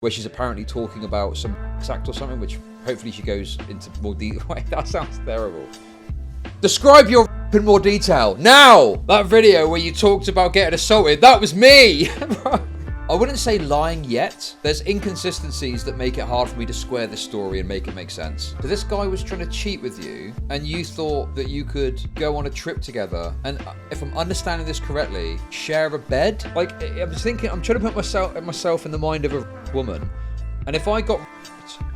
where she's apparently talking about some act or something, which hopefully she goes into more detail. That sounds terrible. Describe your in more detail. Now! That video where you talked about getting assaulted, that was me! I wouldn't say lying yet. There's inconsistencies that make it hard for me to square this story and make it make sense. So this guy was trying to cheat with you, and you thought that you could go on a trip together, and if I'm understanding this correctly, share a bed? Like, I'm trying to put myself in the mind of a woman, and if I got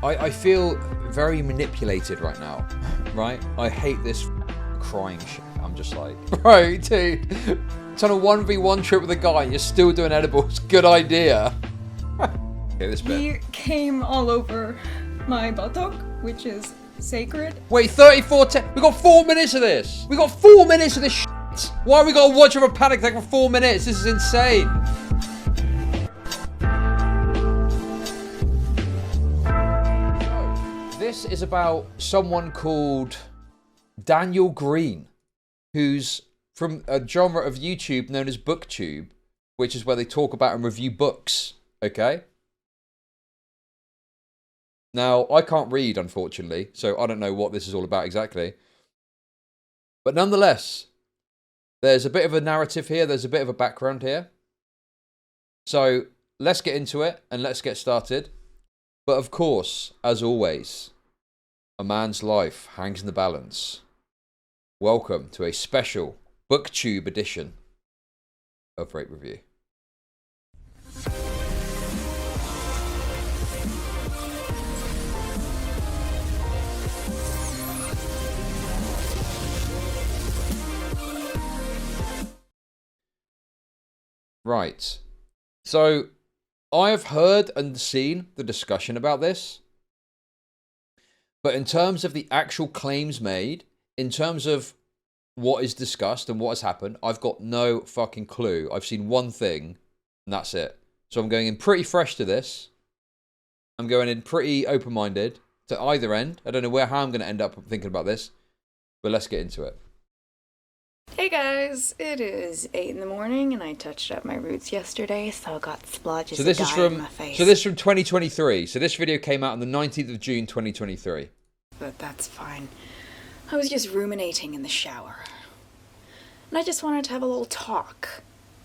I feel very manipulated right now, right? I hate this crying shit. I'm just like, bro, dude, it's on a 1v1 trip with a guy and you're still doing edibles. Good idea. Okay, this bit. He came all over my buttock, which is sacred. Wait, 34-10. We got 4 minutes of this. We got 4 minutes of this shit. Why are we got to watch over a panic attack for 4 minutes? This is insane. This is about someone called Daniel Greene, who's from a genre of YouTube known as Booktube, which is where they talk about and review books, okay? Now, I can't read, unfortunately, so I don't know what this is all about exactly. But nonetheless, there's a bit of a narrative here, there's a bit of a background here. So, let's get into it, and let's get started. But of course, as always, a man's life hangs in the balance. Welcome to a special Booktube edition of Rate Review. Right. So, I have heard and seen the discussion about this. But in terms of the actual claims made, in terms of what is discussed and what has happened, I've got no fucking clue. I've seen one thing, and that's it. So I'm going in pretty fresh to this. I'm going in pretty open-minded to either end. I don't know how I'm going to end up thinking about this, but let's get into it. Hey guys, it is 8 in the morning and I touched up my roots yesterday, so I got splodges of dye in my face. So this is from 2023. So this video came out on the 19th of June, 2023. But that's fine. I was just ruminating in the shower. And I just wanted to have a little talk.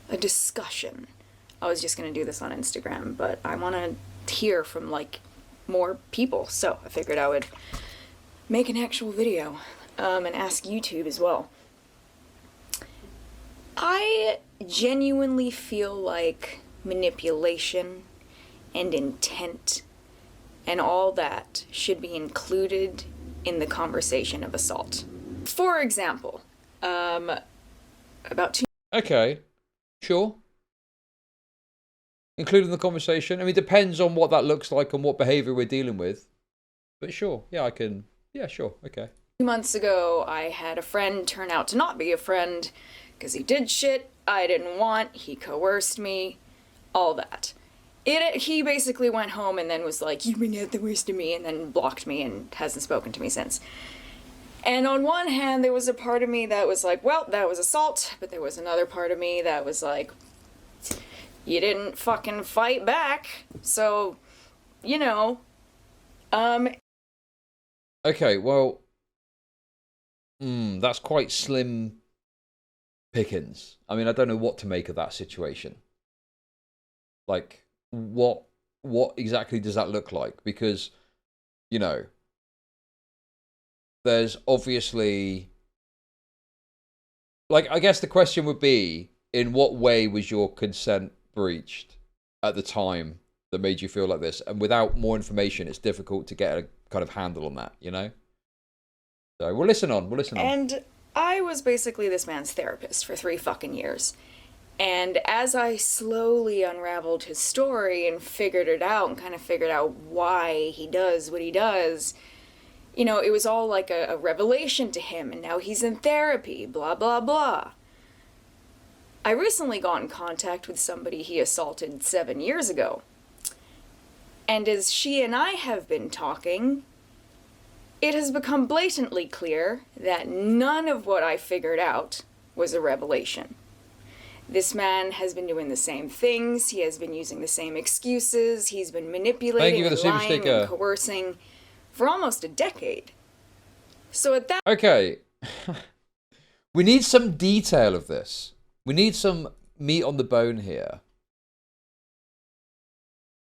A discussion. I was just going to do this on Instagram, but I want to hear from, like, more people. So I figured I would make an actual video and ask YouTube as well. I genuinely feel like manipulation and intent and all that should be included in the conversation of assault. For example, about 2... Okay, sure. Including the conversation. I mean, it depends on what that looks like and what behavior we're dealing with. But sure, yeah, I can... Yeah, sure, okay. 2 months ago, I had a friend turn out to not be a friend because he did shit I didn't want, he coerced me, all that. He basically went home and then was like, you bring out the worst of me, and then blocked me and hasn't spoken to me since. And on one hand, there was a part of me that was like, well, that was assault, but there was another part of me that was like, you didn't fucking fight back, so, you know, Okay, well, that's quite slim pickings. I mean, I don't know what to make of that situation. Like, what exactly does that look like? Because, you know, there's obviously, like, I guess the question would be, in what way was your consent breached at the time that made you feel like this? And without more information, it's difficult to get a kind of handle on that, you know? So we'll listen on. And I was basically this man's therapist for 3 fucking years. And as I slowly unraveled his story and figured it out and kind of figured out why he does what he does, you know, it was all like a revelation to him, and now he's in therapy, blah, blah, blah. I recently got in contact with somebody he assaulted 7 years ago. And as she and I have been talking, it has become blatantly clear that none of what I figured out was a revelation. This man has been doing the same things. He has been using the same excuses. He's been manipulating and lying and coercing for almost a decade. So at that... Okay. We need some detail of this. We need some meat on the bone here.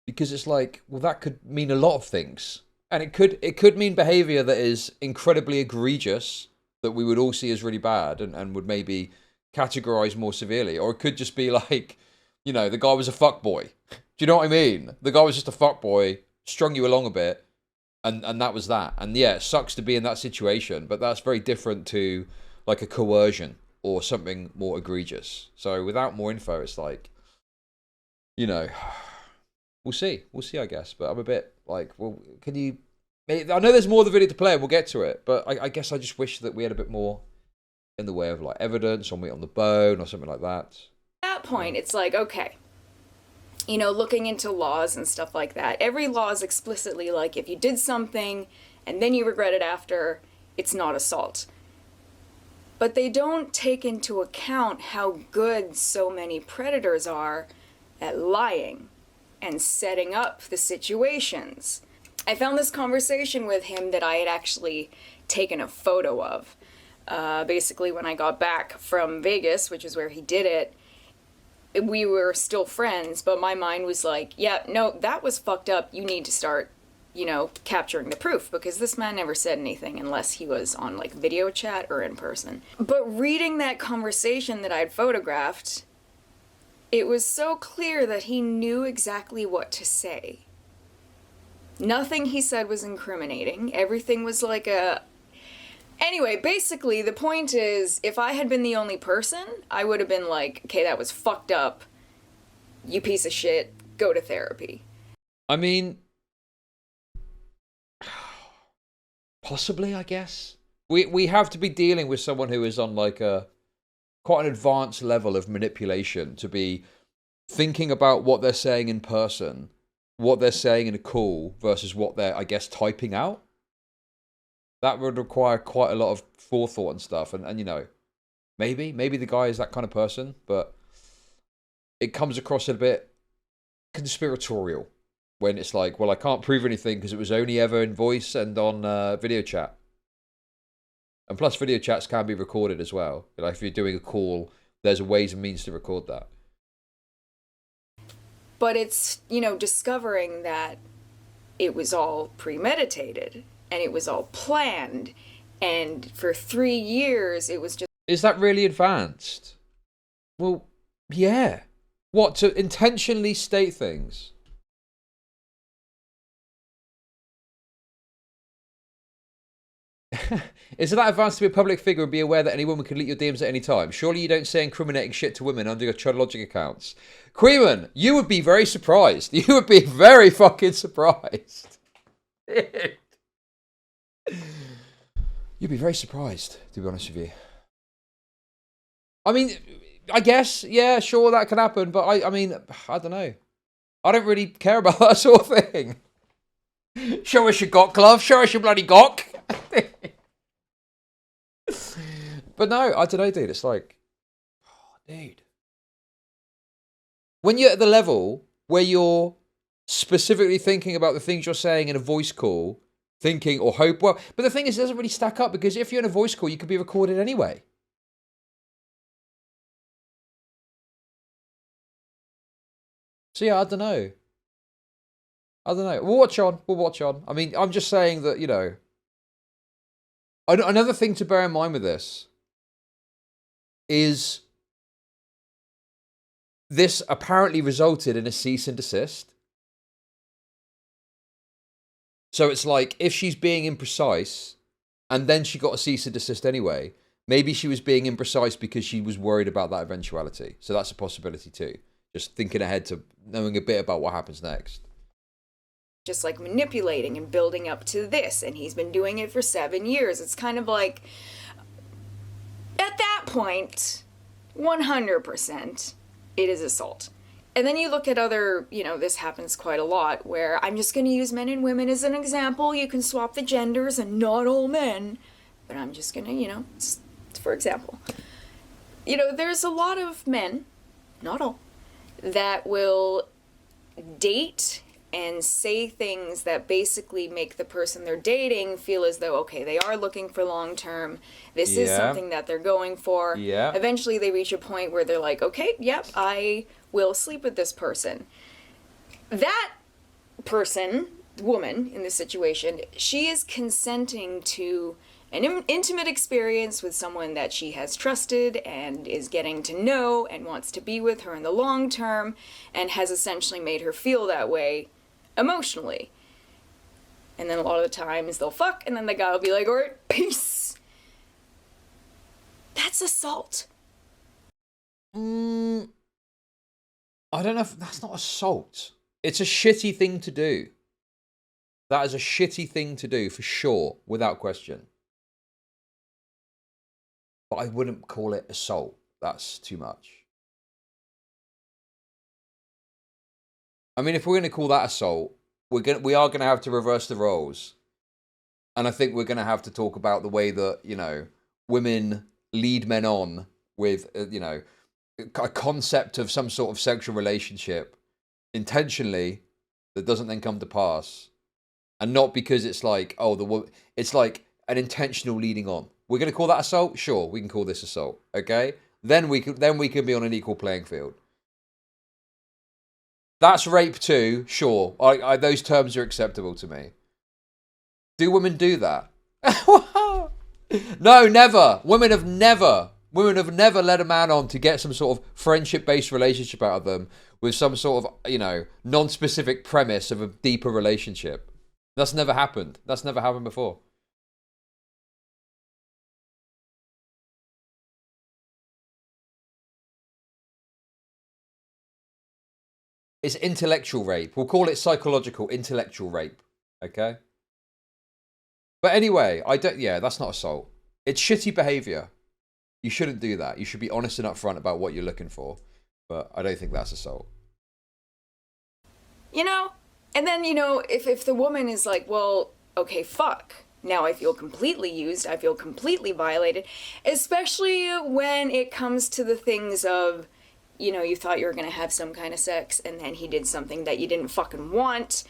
Because it's like, well, that could mean a lot of things. And it could mean behavior that is incredibly egregious, that we would all see as really bad and would maybe categorize more severely. Or it could just be like, you know, the guy was a fuckboy. Do you know what I mean? The guy was just a fuckboy, strung you along a bit, and that was that. And yeah, it sucks to be in that situation, but that's very different to like a coercion or something more egregious. So without more info, it's like, you know, we'll see. We'll see, I guess. But I'm a bit like, well, can you... I know there's more of the video to play and we'll get to it, but I guess I just wish that we had a bit more in the way of like evidence or meat on the bone or something like that. At that point, it's like, okay, you know, looking into laws and stuff like that, every law is explicitly like, if you did something and then you regret it after, it's not assault. But they don't take into account how good so many predators are at lying and setting up the situations. I found this conversation with him that I had actually taken a photo of. Basically, when I got back from Vegas, which is where he did it, we were still friends, but my mind was like, yeah, no, that was fucked up. You need to start, you know, capturing the proof, because this man never said anything unless he was on like video chat or in person. But reading that conversation that I'd photographed, it was so clear that he knew exactly what to say. Nothing he said was incriminating. Everything was like a... Anyway, basically, the point is, if I had been the only person, I would have been like, okay, that was fucked up. You piece of shit. Go to therapy. I mean... possibly, I guess. We have to be dealing with someone who is on like a... quite an advanced level of manipulation to be thinking about what they're saying in person, what they're saying in a call versus what they're, I guess, typing out. That would require quite a lot of forethought and stuff. And you know, maybe the guy is that kind of person, but it comes across a bit conspiratorial when it's like, well, I can't prove anything because it was only ever in voice and on video chat. And plus, video chats can be recorded as well. Like if you're doing a call, there's ways and means to record that. But it's, you know, discovering that it was all premeditated and it was all planned. And for 3 years, it was just... Is that really advanced? Well, yeah. What, to intentionally state things? Is it that advanced to be a public figure and be aware that any woman can leak your DMs at any time? Surely you don't say incriminating shit to women under your ChudLogic accounts. Queeman, you would be very surprised. You would be very fucking surprised. You'd be very surprised, to be honest with you. I mean, I guess, yeah, sure, that can happen, but I mean, I don't know. I don't really care about that sort of thing. Show us your gok, love. Show us your bloody gok. But no, I don't know, dude. It's like, oh, dude. When you're at the level where you're specifically thinking about the things you're saying in a voice call, thinking or hope, well, but the thing is, it doesn't really stack up because if you're in a voice call, you could be recorded anyway. So yeah, I don't know. We'll watch on. I mean, I'm just saying that, you know, another thing to bear in mind with this is this apparently resulted in a cease and desist. So it's like, if she's being imprecise and then she got a cease and desist anyway, maybe she was being imprecise because she was worried about that eventuality. So that's a possibility too. Just thinking ahead to knowing a bit about what happens next. Just like manipulating and building up to this, and he's been doing it for 7 years. It's kind of like, at that point, 100%, it is assault. And then you look at other, you know, this happens quite a lot, where I'm just going to use men and women as an example. You can swap the genders and not all men, but I'm just going to, you know, for example. You know, there's a lot of men not all, that will date and say things that basically make the person they're dating feel as though, okay, they are looking for long term. This is something that they're going for. Yeah. Eventually they reach a point where they're like, okay, yep, I will sleep with this person. That person, woman in this situation, she is consenting to an intimate experience with someone that she has trusted and is getting to know and wants to be with her in the long term, and has essentially made her feel that way emotionally. And then a lot of the times they'll fuck, and then the guy will be like, all right, peace. That's assault. I don't know if that's not assault. It's a shitty thing to do. That is a shitty thing to do, for sure, without question. But I wouldn't call it assault. That's too much. I mean, if we're going to call that assault, we are going to have to reverse the roles. And I think we're going to have to talk about the way that, you know, women lead men on with, you know, a concept of some sort of sexual relationship intentionally that doesn't then come to pass. And not because it's like, oh, it's like an intentional leading on. We're going to call that assault? Sure, we can call this assault. Okay? Then we can be on an equal playing field. That's rape too, sure. Those terms are acceptable to me. Do women do that? No, never. Women have never led a man on to get some sort of friendship-based relationship out of them with some sort of, you know, non-specific premise of a deeper relationship. That's never happened. That's never happened before. It's intellectual rape. We'll call it psychological intellectual rape. Okay? But anyway, that's not assault. It's shitty behavior. You shouldn't do that. You should be honest and upfront about what you're looking for. But I don't think that's assault. You know? And then, you know, if the woman is like, well, okay, fuck. Now I feel completely used. I feel completely violated. Especially when it comes to the things of, you know, you thought you were going to have some kind of sex, and then he did something that you didn't fucking want.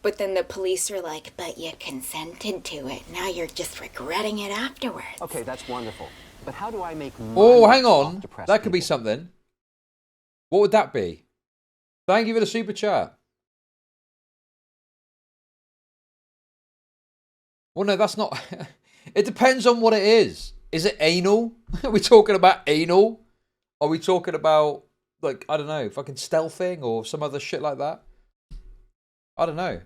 But then the police are like, but you consented to it. Now you're just regretting it afterwards. Okay, that's wonderful. But how do I make money? Oh, hang on. That could be something. What would that be? Thank you for the super chat. Well, no, that's not... It depends on what it is. Is it anal? Are we talking about anal? Are we talking about, like, I don't know, fucking stealthing or some other shit like that? I don't know.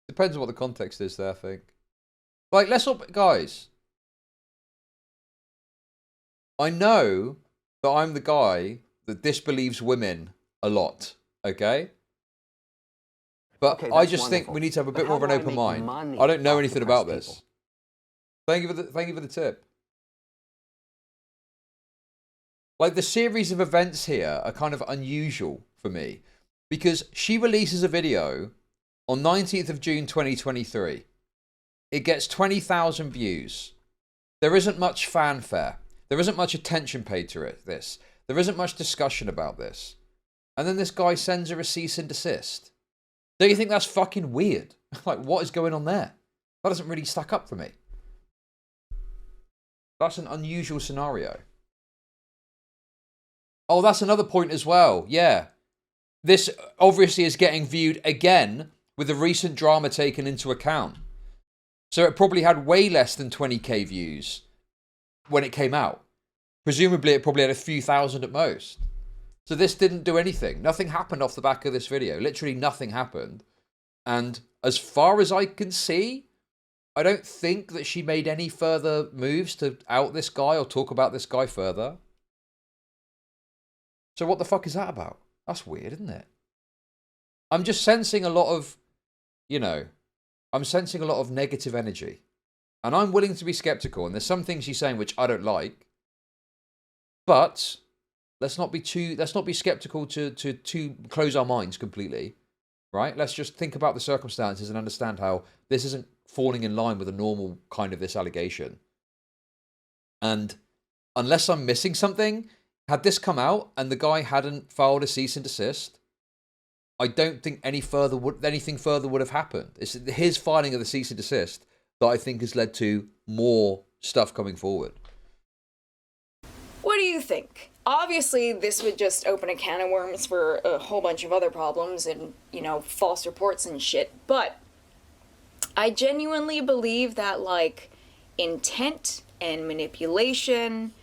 Depends on what the context is there, I think. Like, let's all... Guys. I know that I'm the guy that disbelieves women a lot, okay? But okay, I just wonderful. think we need to have a bit more of an open mind. Money I don't know off anything depressed about this. people? Thank you for the tip. Like, the series of events here are kind of unusual for me because she releases a video on 19th of June 2023. It gets 20,000 views. There isn't much fanfare. There isn't much attention paid to this. There isn't much discussion about this. And then this guy sends her a cease and desist. Don't you think that's fucking weird? Like, what is going on there? That doesn't really stack up for me. That's an unusual scenario. Oh, that's another point as well. Yeah. This obviously is getting viewed again with the recent drama taken into account. So it probably had way less than 20k views when it came out. Presumably it probably had a few thousand at most. So this didn't do anything. Nothing happened off the back of this video. Literally nothing happened. And as far as I can see, I don't think that she made any further moves to out this guy or talk about this guy further. So what the fuck is that about? That's weird, isn't it? I'm just sensing a lot of, you know, I'm sensing a lot of negative energy. And I'm willing to be skeptical. And there's some things she's saying which I don't like. But let's not be skeptical to close our minds completely. Right? Let's just think about the circumstances and understand how this isn't falling in line with a normal kind of this allegation. And unless I'm missing something, had this come out and the guy hadn't filed a cease and desist, I don't think anything further would have happened. It's his filing of the cease and desist that I think has led to more stuff coming forward. What do you think? Obviously, this would just open a can of worms for a whole bunch of other problems and, you know, false reports and shit. But I genuinely believe that, like, intent and manipulation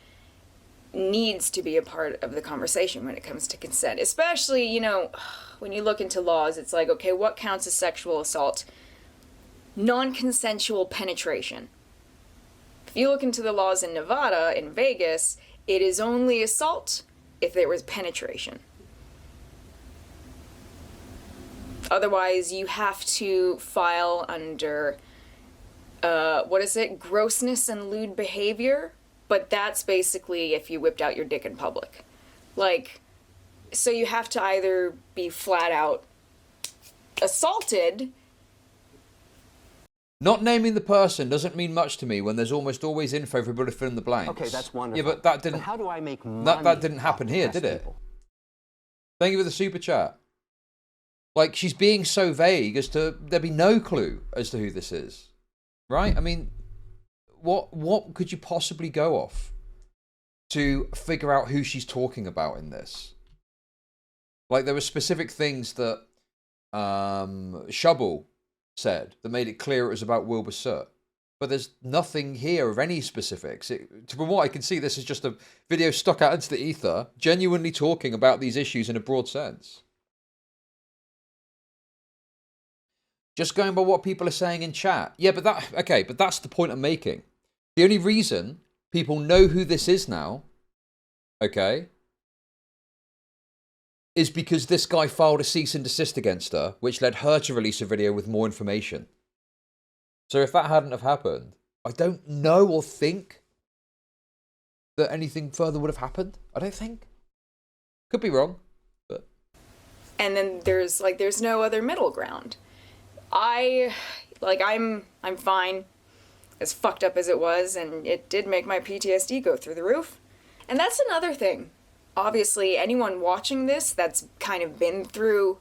needs to be a part of the conversation when it comes to consent. Especially, you know, when you look into laws, it's like, okay, what counts as sexual assault? Non-consensual penetration. If you look into the laws in Nevada, in Vegas, it is only assault if there was penetration. Otherwise, you have to file under, grossness and lewd behavior. But that's basically if you whipped out your dick in public. Like, so you have to either be flat out assaulted. Not naming the person doesn't mean much to me when there's almost always info for everybody to fill in the blanks. Okay, that's wonderful. Yeah, but that didn't. But how do I make money? That didn't happen here, did it? People? Thank you for the super chat. Like, she's being so vague as to there be no clue as to who this is, right? I mean, what could you possibly go off to figure out who she's talking about in this? Like, there were specific things that Shubble said that made it clear it was about Wilbur Soot. But there's nothing here of any specifics. From what I can see, this is just a video stuck out into the ether, genuinely talking about these issues in a broad sense. Just going by what people are saying in chat. Yeah, but that's the point I'm making. The only reason people know who this is now, okay, is because this guy filed a cease and desist against her, which led her to release a video with more information. So if that hadn't have happened, I don't know or think that anything further would have happened. I don't think. Could be wrong, but. And then there's no other middle ground. I'm fine, as fucked up as it was, and it did make my PTSD go through the roof. And that's another thing. Obviously, anyone watching this that's kind of been through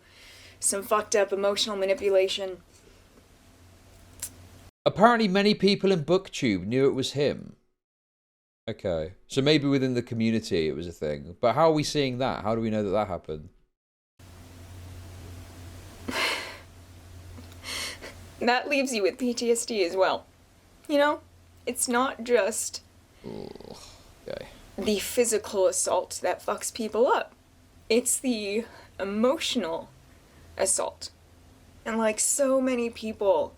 some fucked up emotional manipulation. Apparently many people in Booktube knew it was him. Okay. So maybe within the community it was a thing. But how are we seeing that? How do we know that that happened? That leaves you with PTSD as well. You know? It's not just Okay. the physical assault that fucks people up. It's the emotional assault. And like so many people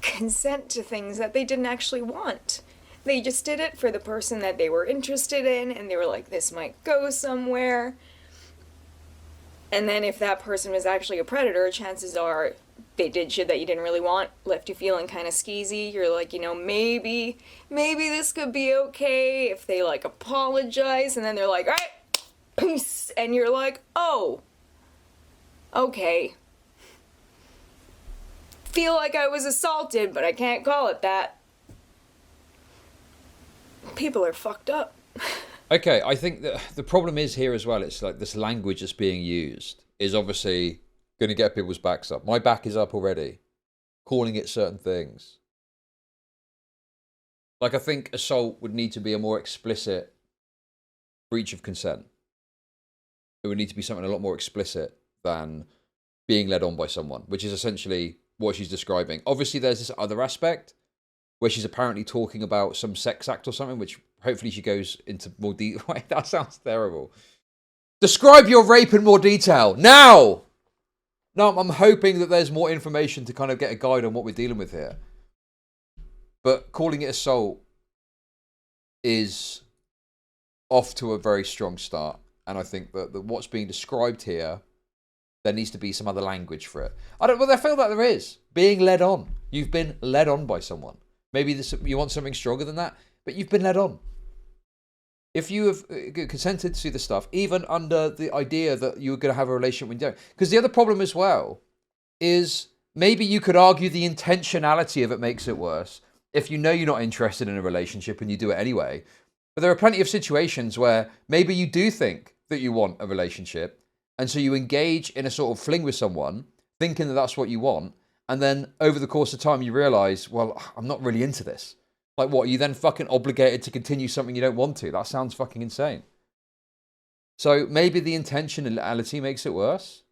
consent to things that they didn't actually want. They just did it for the person that they were interested in, and they were like, this might go somewhere. And then if that person was actually a predator, chances are they did shit that you didn't really want, left you feeling kind of skeezy. You're like, you know, maybe this could be okay if they like apologize, and then they're like, all right, peace, and you're like, oh, okay. Feel like I was assaulted, but I can't call it that. People are fucked up. Okay, I think that the problem is here as well, it's like this language that's being used is obviously going to get people's backs up. My back is up already, calling it certain things. Like, I think assault would need to be a more explicit breach of consent. It would need to be something a lot more explicit than being led on by someone, which is essentially what she's describing. Obviously, there's this other aspect where she's apparently talking about some sex act or something, which hopefully she goes into more detail. That sounds terrible. Describe your rape in more detail. Now! No, I'm hoping that there's more information to kind of get a guide on what we're dealing with here. But calling it assault is off to a very strong start. And I think that what's being described here, there needs to be some other language for it. I feel that there is. Being led on. You've been led on by someone. Maybe you want something stronger than that, but you've been led on. If you have consented to the stuff, even under the idea that you're going to have a relationship when you don't. Because the other problem as well is maybe you could argue the intentionality of it makes it worse. If you know you're not interested in a relationship and you do it anyway, But there are plenty of situations where maybe you do think that you want a relationship, and so you engage in a sort of fling with someone, thinking that that's what you want, and then over the course of time you realise, well, I'm not really into this. Like what, are you then fucking obligated to continue something you don't want to? That sounds fucking insane. So maybe the intentionality makes it worse.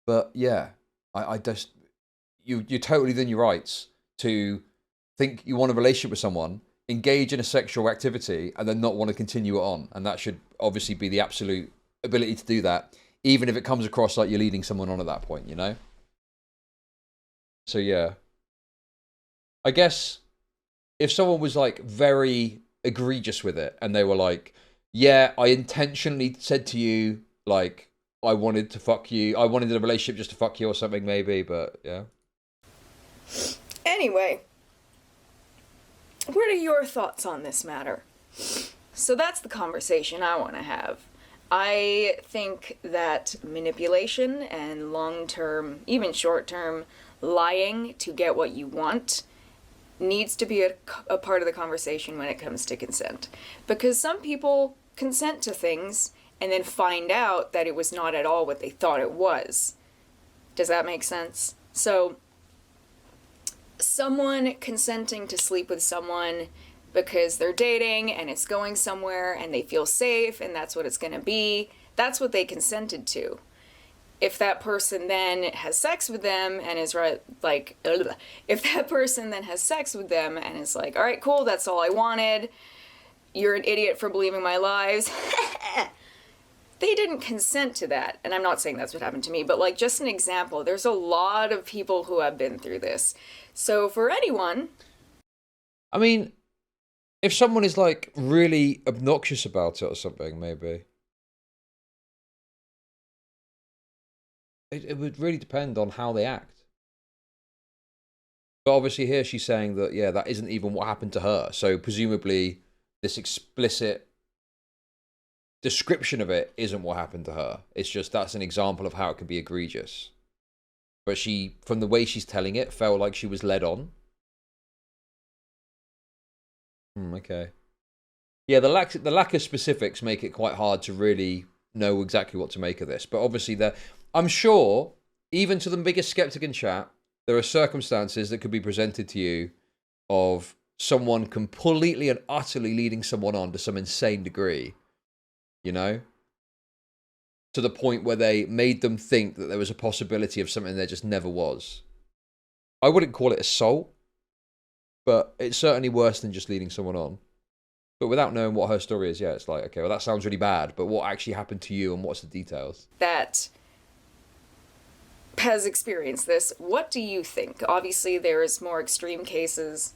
But yeah, I just, you're totally within your rights to think you want a relationship with someone, engage in a sexual activity, and then not want to continue it on. And that should obviously be the absolute ability to do that, even if it comes across like you're leading someone on at that point, you know? So yeah. I guess if someone was like very egregious with it and they were like, yeah, I intentionally said to you, like, I wanted to fuck you. I wanted a relationship just to fuck you or something, maybe, but yeah. Anyway, what are your thoughts on this matter? So that's the conversation I want to have. I think that manipulation and long-term, even short-term, lying to get what you want needs to be a part of the conversation when it comes to consent. Because some people consent to things and then find out that it was not at all what they thought it was. Does that make sense? So, someone consenting to sleep with someone because they're dating and it's going somewhere and they feel safe and that's what it's going to be, that's what they consented to. If that person then has sex with them and is if that person then has sex with them and is like, all right, cool, that's all I wanted, you're an idiot for believing my lies, they didn't consent to that. And I'm not saying that's what happened to me, but like just an example, there's a lot of people who have been through this. So for anyone, I mean, if someone is like really obnoxious about it or something, maybe. It would really depend on how they act. But obviously here she's saying that, yeah, that isn't even what happened to her. So presumably this explicit description of it isn't what happened to her. It's just that's an example of how it could be egregious. But she, from the way she's telling it, felt like she was led on. Okay. Yeah, the lack of specifics make it quite hard to really know exactly what to make of this. But obviously I'm sure, even to the biggest skeptic in chat, there are circumstances that could be presented to you of someone completely and utterly leading someone on to some insane degree, you know? To the point where they made them think that there was a possibility of something there just never was. I wouldn't call it assault, but it's certainly worse than just leading someone on. But without knowing what her story is, yeah, it's like, okay, well, that sounds really bad, but what actually happened to you and what's the details? that has experienced this, what do you think? Obviously, there's more extreme cases.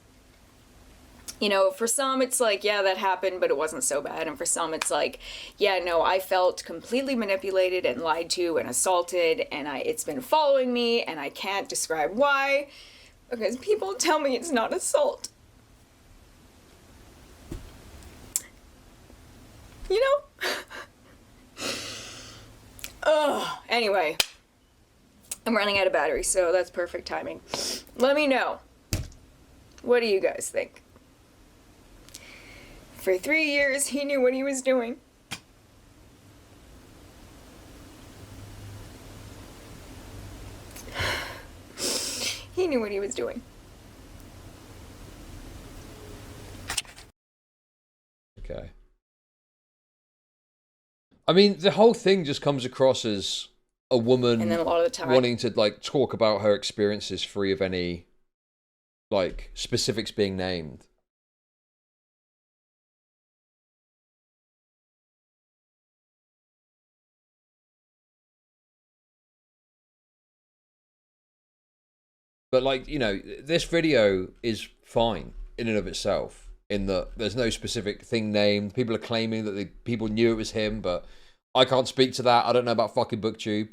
You know, for some, it's like, yeah, that happened, but it wasn't so bad. And for some, it's like, yeah, no, I felt completely manipulated and lied to and assaulted, and it's been following me, and I can't describe why, because people tell me it's not assault. You know? Ugh. Anyway. I'm running out of battery, so that's perfect timing. Let me know. What do you guys think? For 3 years, he knew what he was doing. He knew what he was doing. Okay. I mean, the whole thing just comes across as a woman And then a lot of the time, wanting to like talk about her experiences free of any like specifics being named. But like, you know, this video is fine in and of itself, in that there's no specific thing named. People are claiming that people knew it was him, but I can't speak to that. I don't know about fucking Booktube.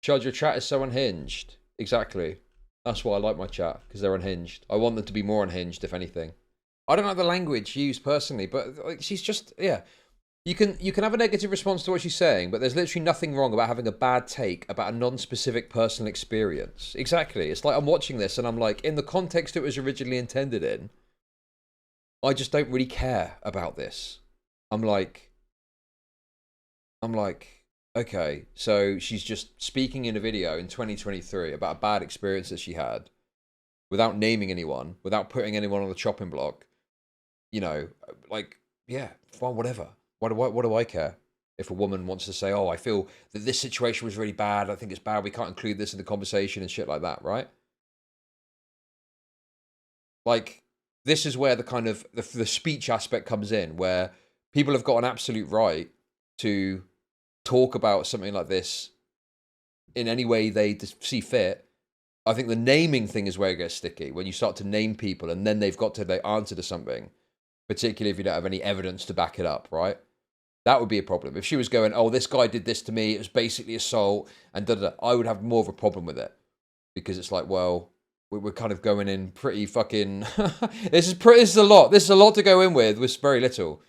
Chud, your chat is so unhinged. Exactly. That's why I like my chat, because they're unhinged. I want them to be more unhinged, if anything. I don't like the language used personally, but like she's just, yeah. You can have a negative response to what she's saying, but there's literally nothing wrong about having a bad take about a non-specific personal experience. Exactly. It's like I'm watching this and I'm like, in the context it was originally intended in, I just don't really care about this. I'm like, okay, so she's just speaking in a video in 2023 about a bad experience that she had without naming anyone, without putting anyone on the chopping block. You know, like, yeah, fine, whatever. What do I care? If a woman wants to say, oh, I feel that this situation was really bad, I think it's bad, we can't include this in the conversation and shit like that, right? Like, this is where the kind of, the speech aspect comes in, where people have got an absolute right to talk about something like this in any way they see fit. I think the naming thing is where it gets sticky, when you start to name people and then they've got to they answer to something, particularly if you don't have any evidence to back it up, right? That would be a problem. If she was going, oh, this guy did this to me, it was basically assault, and da-da-da, I would have more of a problem with it. Because it's like, well, we're kind of going in pretty fucking... This is a lot. This is a lot to go in with very little.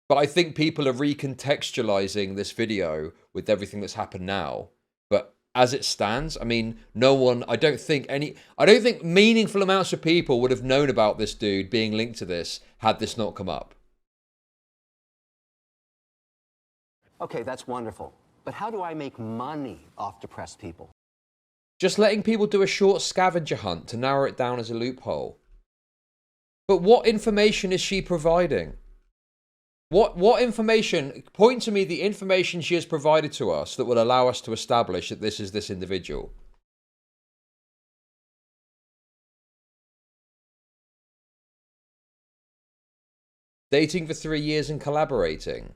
But I think people are recontextualizing this video with everything that's happened now. But as it stands, I mean, no one... I don't think meaningful amounts of people would have known about this dude being linked to this had this not come up. Okay, that's wonderful. But how do I make money off depressed people? Just letting people do a short scavenger hunt to narrow it down as a loophole. But what information is she providing? What information? Point to me the information she has provided to us that will allow us to establish that this is this individual. Dating for 3 years and collaborating.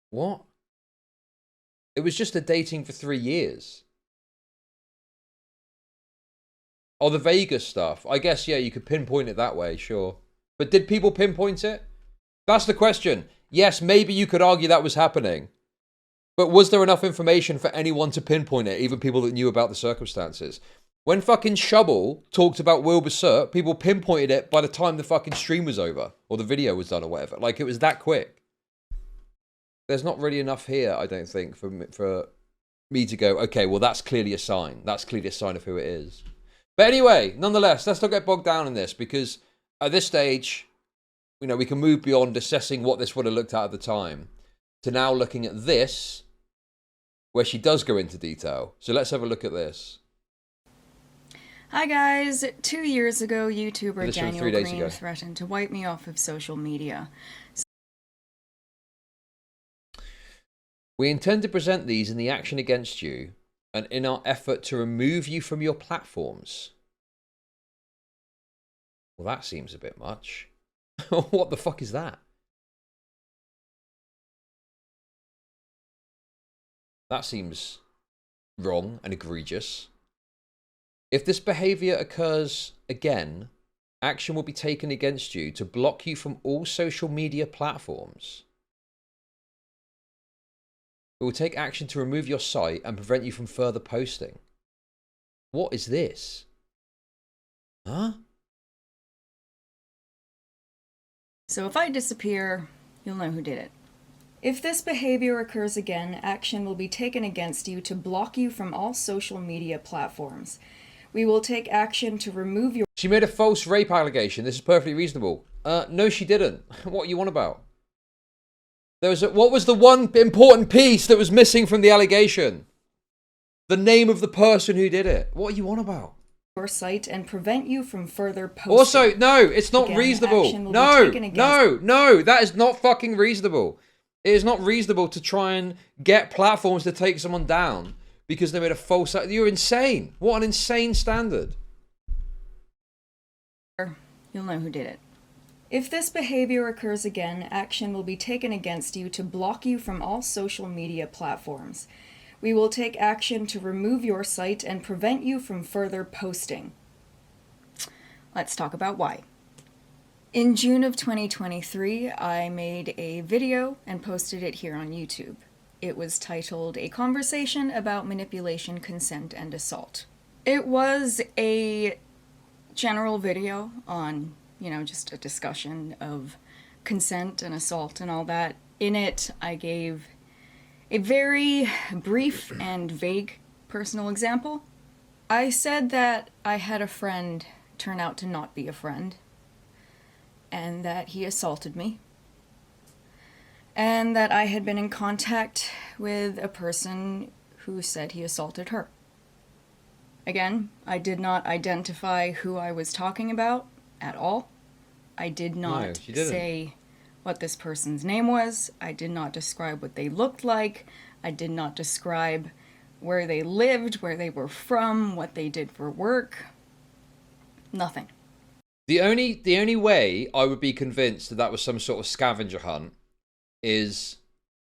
What? It was just a dating for 3 years. Oh, the Vegas stuff. I guess, yeah, you could pinpoint it that way, sure. But did people pinpoint it? That's the question. Yes, maybe you could argue that was happening. But was there enough information for anyone to pinpoint it, even people that knew about the circumstances? When fucking Shubble talked about Wilbur Surt, people pinpointed it by the time the fucking stream was over. Or the video was done or whatever. Like, it was that quick. There's not really enough here, I don't think, for me to go, okay, well, that's clearly a sign. That's clearly a sign of who it is. But anyway, nonetheless, let's not get bogged down in this, because at this stage, you know, we can move beyond assessing what this would have looked at the time to now looking at this, where she does go into detail. So let's have a look at this. Hi guys, 2 years ago, YouTuber This from Daniel 3 days Greene ago. threatened to wipe me off of social media. We intend to present these in the action against you and in our effort to remove you from your platforms. Well, that seems a bit much. What the fuck is that? That seems wrong and egregious. If this behavior occurs again, action will be taken against you to block you from all social media platforms. It will take action to remove your site and prevent you from further posting. What is this? Huh? So if I disappear, you'll know who did it. If this behavior occurs again, action will be taken against you to block you from all social media platforms. We will take action to remove your... She made a false rape allegation. This is perfectly reasonable. No, she didn't. What are you on about? What was the one important piece that was missing from the allegation? The name of the person who did it. What are you on about? Your site and prevent you from further posting. Also, no, it's not Again, reasonable. action will be No, taken against- no, that is not fucking reasonable. It is not reasonable to try and get platforms to take someone down because they made a false... You're insane. What an insane standard. You'll know who did it. If this behavior occurs again, action will be taken against you to block you from all social media platforms. We will take action to remove your site and prevent you from further posting. Let's talk about why. In June of 2023, I made a video and posted it here on YouTube. It was titled, A Conversation About Manipulation, Consent, and Assault. It was a general video on you know, just a discussion of consent and assault and all that. In it, I gave a very brief and vague personal example. I said that I had a friend turn out to not be a friend, and that he assaulted me, and that I had been in contact with a person who said he assaulted her. Again, I did not identify who I was talking about at all. I did not say what this person's name was. I did not describe what they looked like. I did not describe where they lived, where they were from, what they did for work. Nothing. The only way I would be convinced that that was some sort of scavenger hunt is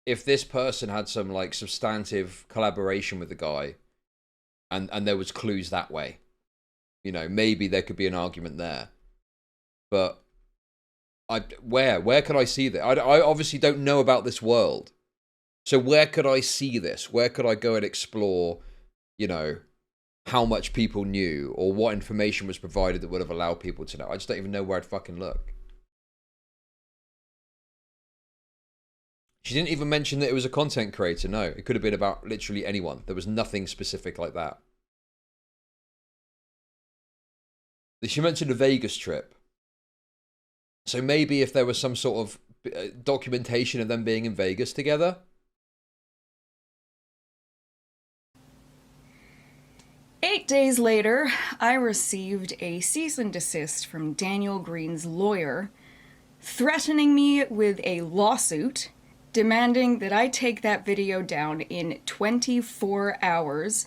if this person had some like substantive collaboration with the guy, and there was clues that way. You know, maybe there could be an argument there. But where could I see that? I obviously don't know about this world. So where could I see this? Where could I go and explore, you know, how much people knew or what information was provided that would have allowed people to know? I just don't even know where I'd fucking look. She didn't even mention that it was a content creator. No, it could have been about literally anyone. There was nothing specific like that. She mentioned a Vegas trip. So maybe if there was some sort of documentation of them being in Vegas together. Eight days later, I received a cease and desist from Daniel Greene's lawyer, threatening me with a lawsuit, demanding that I take that video down in 24 hours,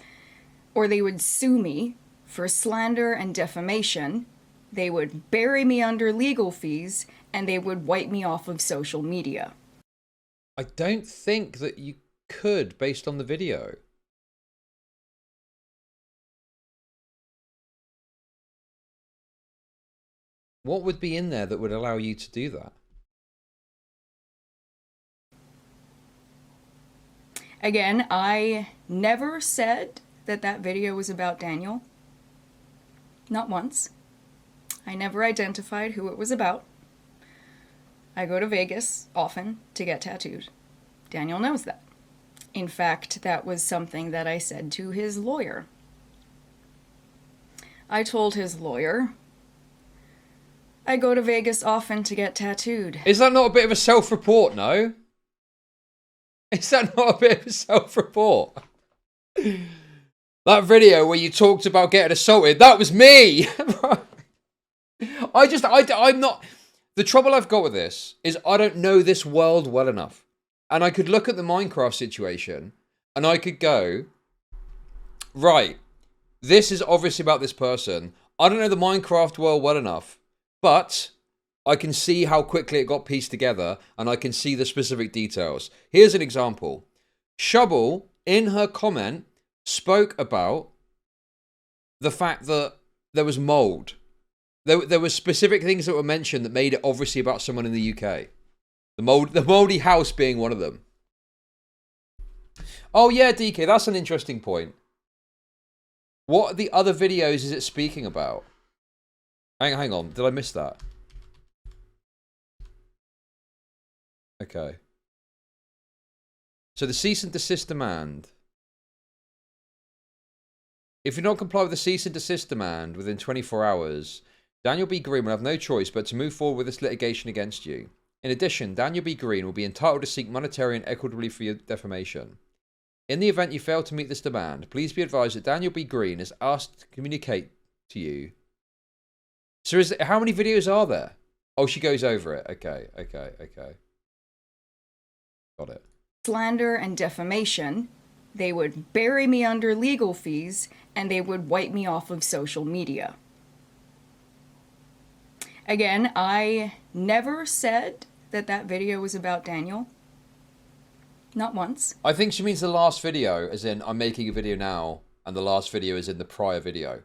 or they would sue me for slander and defamation. They would bury me under legal fees, and they would wipe me off of social media. I don't think that you could, based on the video. What would be in there that would allow you to do that? Again, I never said that that video was about Daniel. Not once. I never identified who it was about. I go to Vegas often to get tattooed. Daniel knows that. In fact, that was something that I said to his lawyer. I told his lawyer, I go to Vegas often to get tattooed. Is that not a bit of a self-report, no? Is that not a bit of a self-report? That video where you talked about getting assaulted, that was me! I'm not... The trouble I've got with this is I don't know this world well enough. And I could look at the Minecraft situation and I could go, right, this is obviously about this person. I don't know the Minecraft world well enough, but I can see how quickly it got pieced together and I can see the specific details. Here's an example. Shubble, in her comment, spoke about the fact that there was mold. There were specific things that were mentioned that made it obviously about someone in the UK. The moldy house being one of them. Oh yeah, DK, that's an interesting point. What are the other videos is it speaking about? Hang on, did I miss that? Okay. So the cease and desist demand. If you don't comply with the cease and desist demand within 24 hours, Daniel B. Greene will have no choice but to move forward with this litigation against you. In addition, Daniel B. Greene will be entitled to seek monetary and equitably for your defamation. In the event you fail to meet this demand, please be advised that Daniel B. Greene is asked to communicate to you. So how many videos are there? Oh, she goes over it. Okay. Got it. Slander and defamation. They would bury me under legal fees, and they would wipe me off of social media. Again, I never said that that video was about Daniel. Not once. I think she means the last video, as in I'm making a video now, and the last video is in the prior video.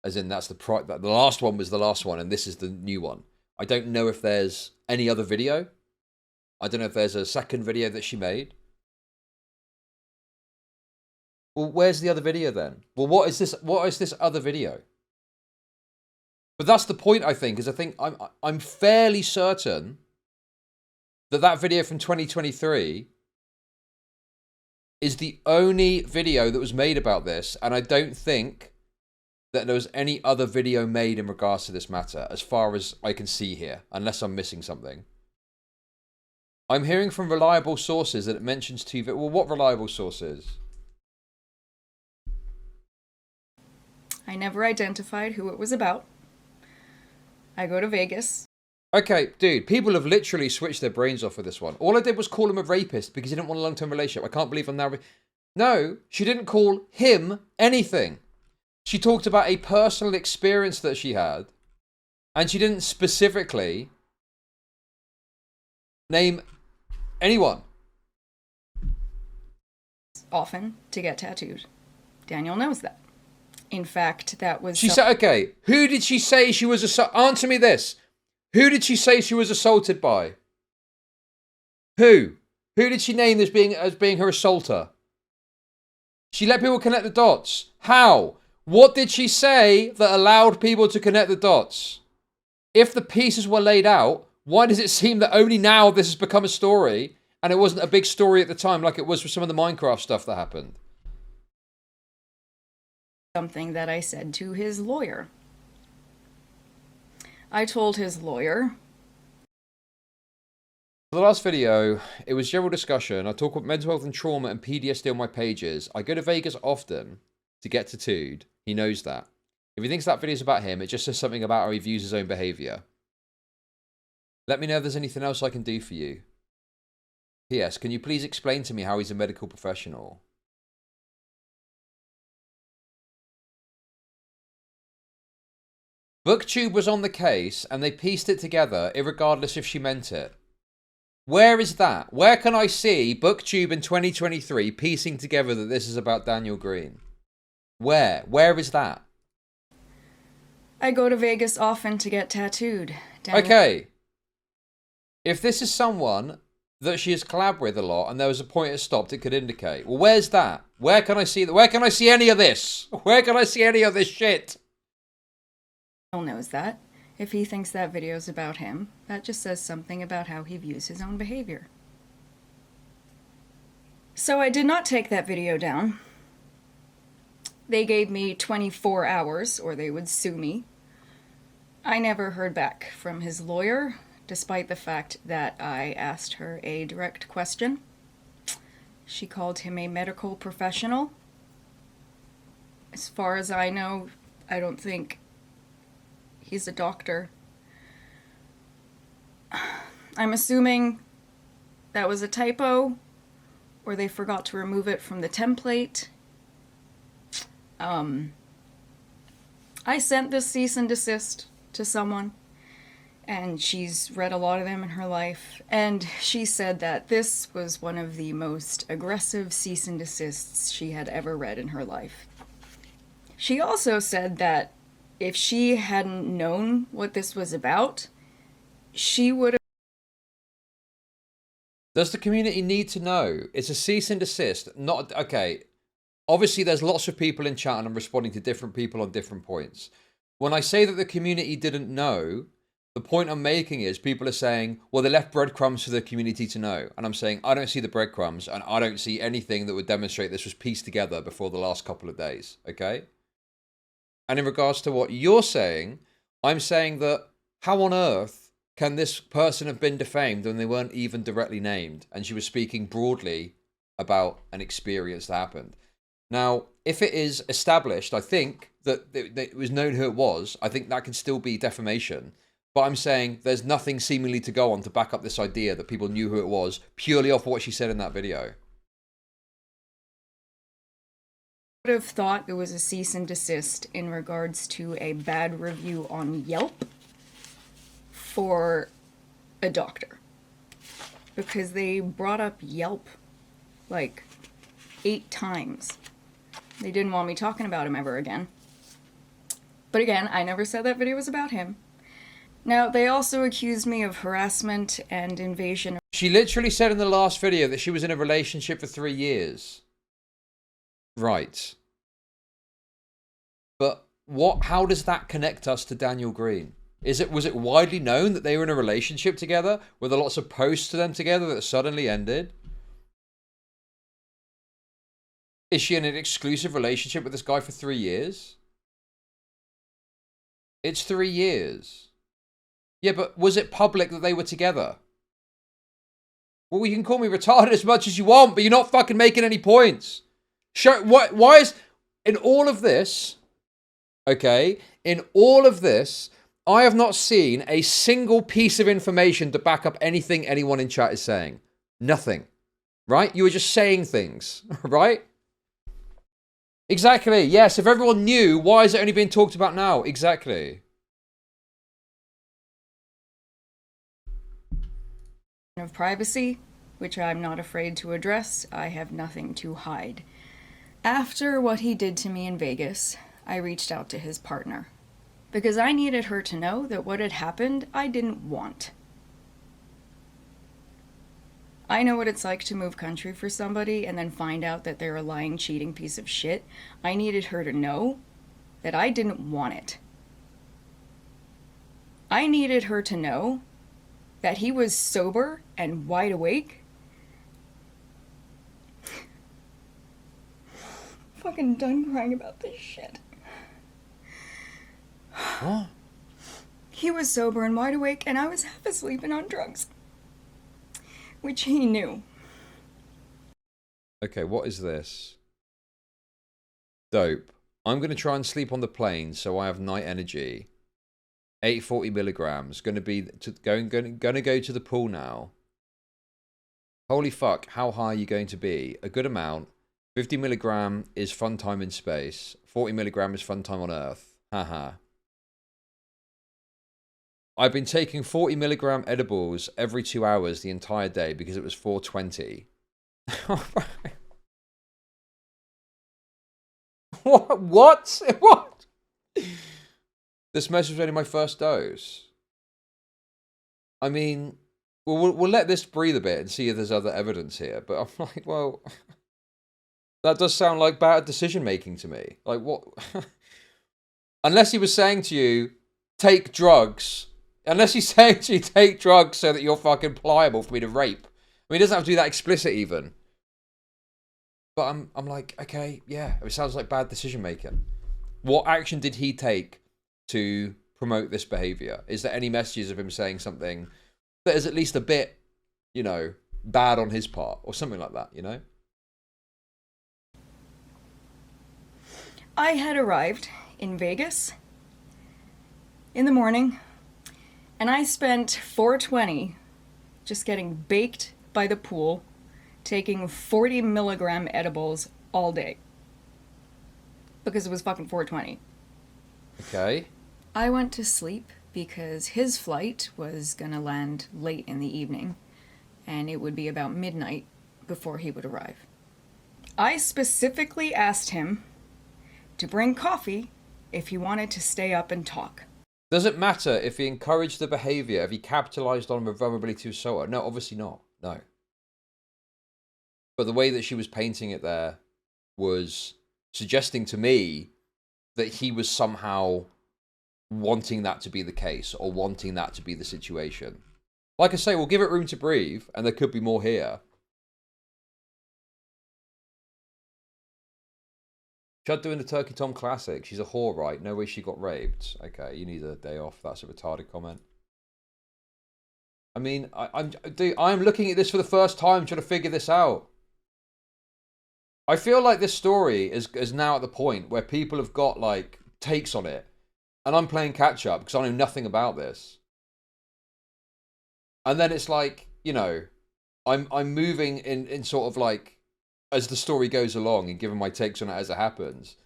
As in that's the last one was the last one, and this is the new one. I don't know if there's any other video. I don't know if there's a second video that she made. Well, where's the other video then? Well, what is this other video? But that's the point, I think, is I'm fairly certain that that video from 2023 is the only video that was made about this, and I don't think that there was any other video made in regards to this matter, as far as I can see here, unless I'm missing something. I'm hearing from reliable sources that it mentions two... Well, what reliable sources? I never identified who it was about. I go to Vegas. Okay, dude, people have literally switched their brains off with this one. All I did was call him a rapist because he didn't want a long-term relationship. I can't believe I'm now... No, she didn't call him anything. She talked about a personal experience that she had, and she didn't specifically name anyone. Often to get tattooed. Daniel knows that. In fact, that was... She said, okay, who did she say she was assaulted? Answer me this. Who did she say she was assaulted by? Who? Who did she name as being her assaulter? She let people connect the dots. How? What did she say that allowed people to connect the dots? If the pieces were laid out, why does it seem that only now this has become a story, and it wasn't a big story at the time like it was for some of the Minecraft stuff that happened? Something that I said to his lawyer. I told his lawyer... For the last video, it was general discussion. I talk about mental health and trauma and PTSD on my pages. I go to Vegas often to get tattooed. He knows that. If he thinks that video is about him, it just says something about how he views his own behaviour. Let me know if there's anything else I can do for you. P.S. Can you please explain to me how he's a medical professional? Booktube was on the case and they pieced it together, irregardless if she meant it. Where is that? Where can I see Booktube in 2023 piecing together that this is about Daniel Greene? Where? Where is that? I go to Vegas often to get tattooed. Daniel... Okay. If this is someone that she has collabed with a lot and there was a point it stopped, it could indicate. Well, where's that? Where can I see that? Where can I see any of this? Where can I see any of this shit? knows that. If he thinks that video's about him, that just says something about how he views his own behavior. So I did not take that video down. They gave me 24 hours, or they would sue me. I never heard back from his lawyer, despite the fact that I asked her a direct question. She called him a medical professional. As far as I know, I don't think he's a doctor. I'm assuming that was a typo, or they forgot to remove it from the template. I sent this cease and desist to someone, and she's read a lot of them in her life, and she said that this was one of the most aggressive cease and desists she had ever read in her life. She also said that if she hadn't known what this was about, she would have... Does the community need to know? It's a cease and desist, not... Okay, obviously there's lots of people in chat and I'm responding to different people on different points. When I say that the community didn't know, the point I'm making is people are saying, well, they left breadcrumbs for the community to know. And I'm saying, I don't see the breadcrumbs and I don't see anything that would demonstrate this was pieced together before the last couple of days, okay? And in regards to what you're saying, I'm saying that how on earth can this person have been defamed when they weren't even directly named? And she was speaking broadly about an experience that happened. Now, if it is established, I think that it was known who it was. I think that can still be defamation. But I'm saying there's nothing seemingly to go on to back up this idea that people knew who it was purely off what she said in that video. I would have thought it was a cease and desist in regards to a bad review on Yelp for a doctor. Because they brought up Yelp like 8 times. They didn't want me talking about him ever again. But again, I never said that video was about him. Now, they also accused me of harassment and invasion. She literally said in the last video that she was in a relationship for 3 years. Right. But how does that connect us to Daniel Greene? Was it widely known that they were in a relationship together? Were there lots of posts to them together that suddenly ended? Is she in an exclusive relationship with this guy for 3 years? It's 3 years. Yeah, but was it public that they were together? Well, you can call me retarded as much as you want, but you're not fucking making any points. Why is, in all of this, okay, in all of this, I have not seen a single piece of information to back up anything anyone in chat is saying. Nothing. Right? You were just saying things, right? Exactly. Yes, if everyone knew, why is it only being talked about now? Exactly. Of privacy, which I'm not afraid to address. I have nothing to hide. After what he did to me in Vegas, I reached out to his partner because I needed her to know that what had happened I didn't want. I know what it's like to move country for somebody and then find out that they're a lying, cheating piece of shit. I needed her to know that I didn't want it. I needed her to know that he was sober and wide awake. Fucking done crying about this shit. What? He was sober and wide awake, and I was half asleep and on drugs. Which he knew. Okay, what is this? Dope. I'm going to try and sleep on the plane so I have night energy. 840 milligrams. Going to go to the pool now. Holy fuck, how high are you going to be? A good amount. 50 milligram is fun time in space. 40 milligram is fun time on Earth. Haha. I've been taking 40 milligram edibles every 2 hours the entire day because it was 420. What? What? This message was only my first dose. I mean, we'll let this breathe a bit and see if there's other evidence here. But I'm like, well, that does sound like bad decision making to me. Like, what? Unless he was saying to you, take drugs. Unless he's saying to you, take drugs so that you're fucking pliable for me to rape. I mean, he doesn't have to do that explicit even. But I'm like, okay, yeah, it sounds like bad decision making. What action did he take to promote this behavior? Is there any messages of him saying something that is at least a bit, you know, bad on his part or something like that, you know? I had arrived in Vegas in the morning, and I spent 420 just getting baked by the pool, taking 40 milligram edibles all day. Because it was fucking 420. Okay. I went to sleep because his flight was gonna land late in the evening, and it would be about midnight before he would arrive. I specifically asked him to bring coffee if he wanted to stay up and talk. Does it matter if he encouraged the behavior, if he capitalized on the vulnerability to assault her? No, obviously not. No. But the way that she was painting it there was suggesting to me that he was somehow wanting that to be the case or wanting that to be the situation. Like I say, we'll give it room to breathe, and there could be more here. Chud doing the Turkey Tom classic. She's a whore, right? No way she got raped. Okay, you need a day off. That's a retarded comment. I mean, I'm looking at this for the first time, trying to figure this out. I feel like this story is now at the point where people have got like takes on it, and I'm playing catch up because I know nothing about this. And then it's like, you know, I'm moving in sort of like as the story goes along and giving my takes on it as it happens.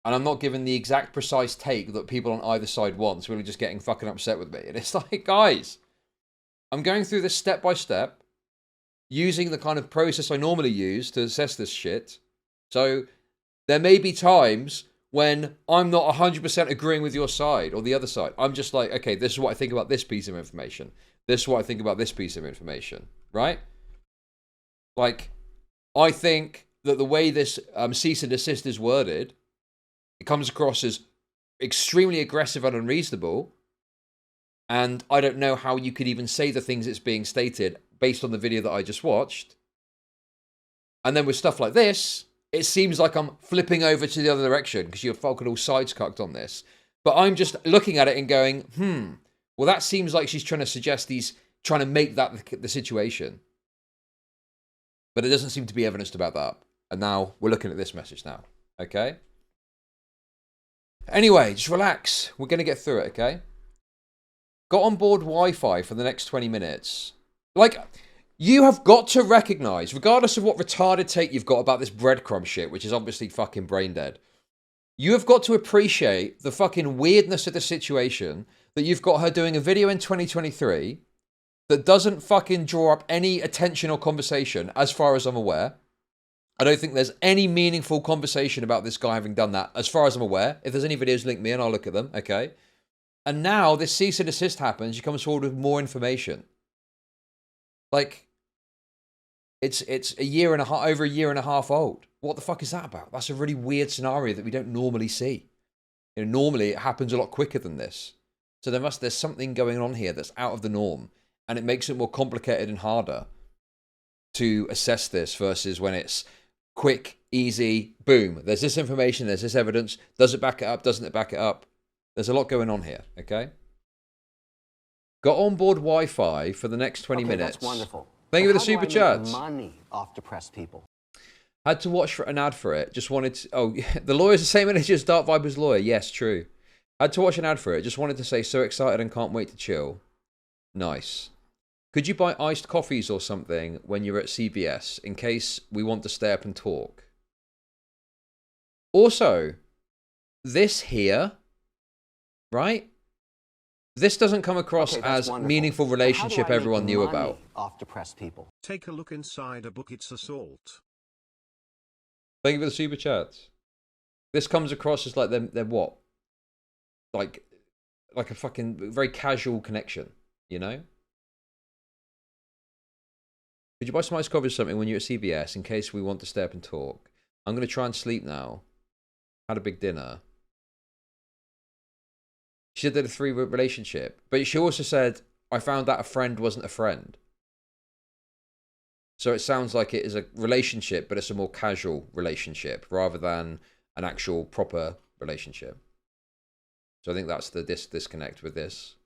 And I'm not giving the exact precise take that people on either side want, so really just getting fucking upset with me. And it's like, guys, I'm going through this step by step, using the kind of process I normally use to assess this shit. So there may be times when I'm not 100% agreeing with your side or the other side. I'm just like, okay, this is what I think about this piece of information. This is what I think about this piece of information, right? Like, I think that the way this cease and desist is worded, it comes across as extremely aggressive and unreasonable. And I don't know how you could even say the things it's being stated based on the video that I just watched. And then with stuff like this, it seems like I'm flipping over to the other direction because you're fucking all sides-cucked on this. But I'm just looking at it and going, well, that seems like she's trying to suggest he's trying to make that the situation. But it doesn't seem to be evidenced about that. And now we're looking at this message now. Okay? Anyway, just relax. We're going to get through it, okay? Got on board Wi-Fi for the next 20 minutes. Like, you have got to recognize, regardless of what retarded take you've got about this breadcrumb shit, which is obviously fucking brain dead, you have got to appreciate the fucking weirdness of the situation that you've got her doing a video in 2023 that doesn't fucking draw up any attention or conversation, as far as I'm aware. I don't think there's any meaningful conversation about this guy having done that, as far as I'm aware. If there's any videos, link me and I'll look at them, okay? And now this cease and desist happens, she comes forward with more information. Like, it's a year and a half, over a year and a half old. What the fuck is that about? That's a really weird scenario that we don't normally see. You know, normally it happens a lot quicker than this. So there's something going on here that's out of the norm, and it makes it more complicated and harder to assess this versus when it's quick, easy, boom. There's this information, there's this evidence. Does it back it up? Doesn't it back it up? There's a lot going on here, okay? Got on board Wi-Fi for the next 20 minutes. That's wonderful. Thank you for the super chats. Money off depressed people. Had to watch an ad for it. Just wanted to... Oh, the lawyer's the same energy as Dark Viper's lawyer. Yes, true. Had to watch an ad for it. Just wanted to say so excited and can't wait to chill. Nice. Could you buy iced coffees or something when you're at CVS in case we want to stay up and talk? Also, this here, right? This doesn't come across as wonderful. Meaningful relationship everyone knew about. Off depressed people. Take a look inside a book, it's assault. Thank you for the super chats. This comes across as like they're what? Like a fucking very casual connection, you know? Could you buy some iced coffee or something when you're at CVS in case we want to stay up and talk? I'm going to try and sleep now. Had a big dinner. She said that a three-way relationship. But she also said, I found out a friend wasn't a friend. So it sounds like it is a relationship, but it's a more casual relationship rather than an actual proper relationship. So I think that's the disconnect with this.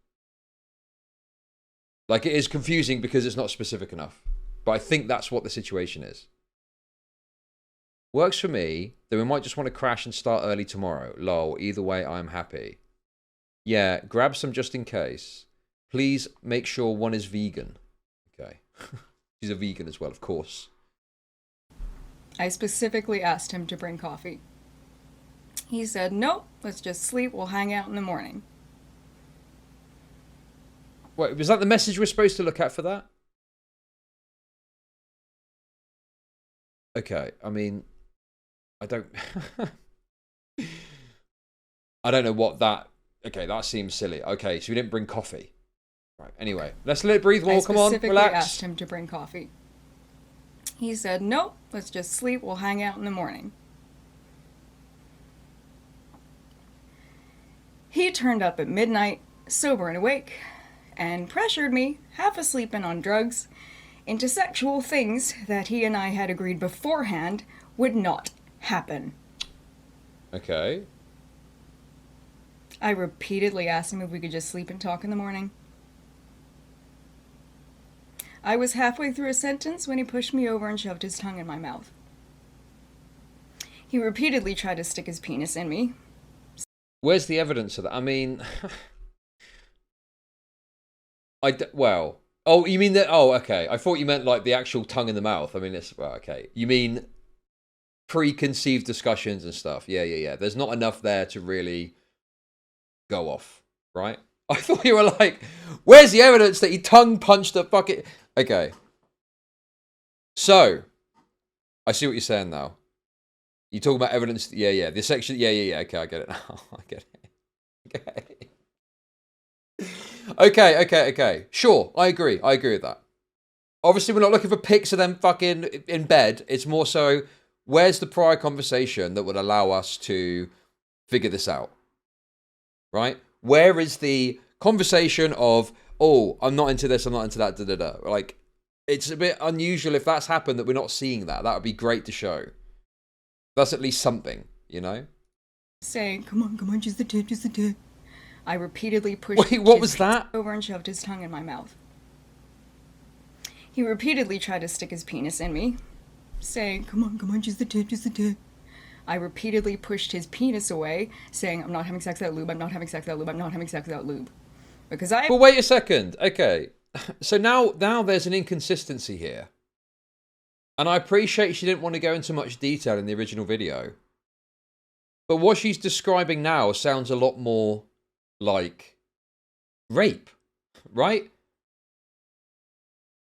Like, it is confusing because it's not specific enough. But I think that's what the situation is. Works for me, though we might just want to crash and start early tomorrow. Lol, either way, I'm happy. Yeah, grab some just in case. Please make sure one is vegan. Okay. She's a vegan as well, of course. I specifically asked him to bring coffee. He said, nope, let's just sleep, we'll hang out in the morning. Wait, was that the message we're supposed to look at for that? Okay, I mean, I don't... I don't know what that... Okay, that seems silly. Okay, so we didn't bring coffee. Right, anyway, let's let it breathe more. Come on, relax. I specifically asked him to bring coffee. He said, nope, let's just sleep, we'll hang out in the morning. He turned up at midnight, sober and awake, and pressured me, half asleep and on drugs, into sexual things that he and I had agreed beforehand would not happen. Okay. I repeatedly asked him if we could just sleep and talk in the morning. I was halfway through a sentence when he pushed me over and shoved his tongue in my mouth. He repeatedly tried to stick his penis in me. Where's the evidence of that? I mean... well... Oh, you mean that... Oh, okay. I thought you meant like the actual tongue in the mouth. I mean, it's... Well, okay. You mean preconceived discussions and stuff. Yeah. There's not enough there to really go off, right? I thought you were like, where's the evidence that he tongue punched a fucking... Okay. So, I see what you're saying now. You talk about evidence... Yeah. This section... Yeah. Okay, I get it now. I get it. Okay. Sure, I agree with that. Obviously, we're not looking for pics of them fucking in bed. It's more so, where's the prior conversation that would allow us to figure this out? right? Where is the conversation of, oh, I'm not into this, I'm not into that, da da da. Like, it's a bit unusual if that's happened that we're not seeing that. That would be great to show. That's at least something, you know? Saying, come on, just the tip, just the tip. I repeatedly pushed Wait, what his was that? over and shoved his tongue in my mouth. He repeatedly tried to stick his penis in me, saying, come on, just the tip, just the tip. I repeatedly pushed his penis away, saying, I'm not having sex without lube, I'm not having sex without lube, I'm not having sex without lube. Because I... Well, wait a second. Okay. So now there's an inconsistency here. And I appreciate she didn't want to go into much detail in the original video. But what she's describing now sounds a lot more like rape, right?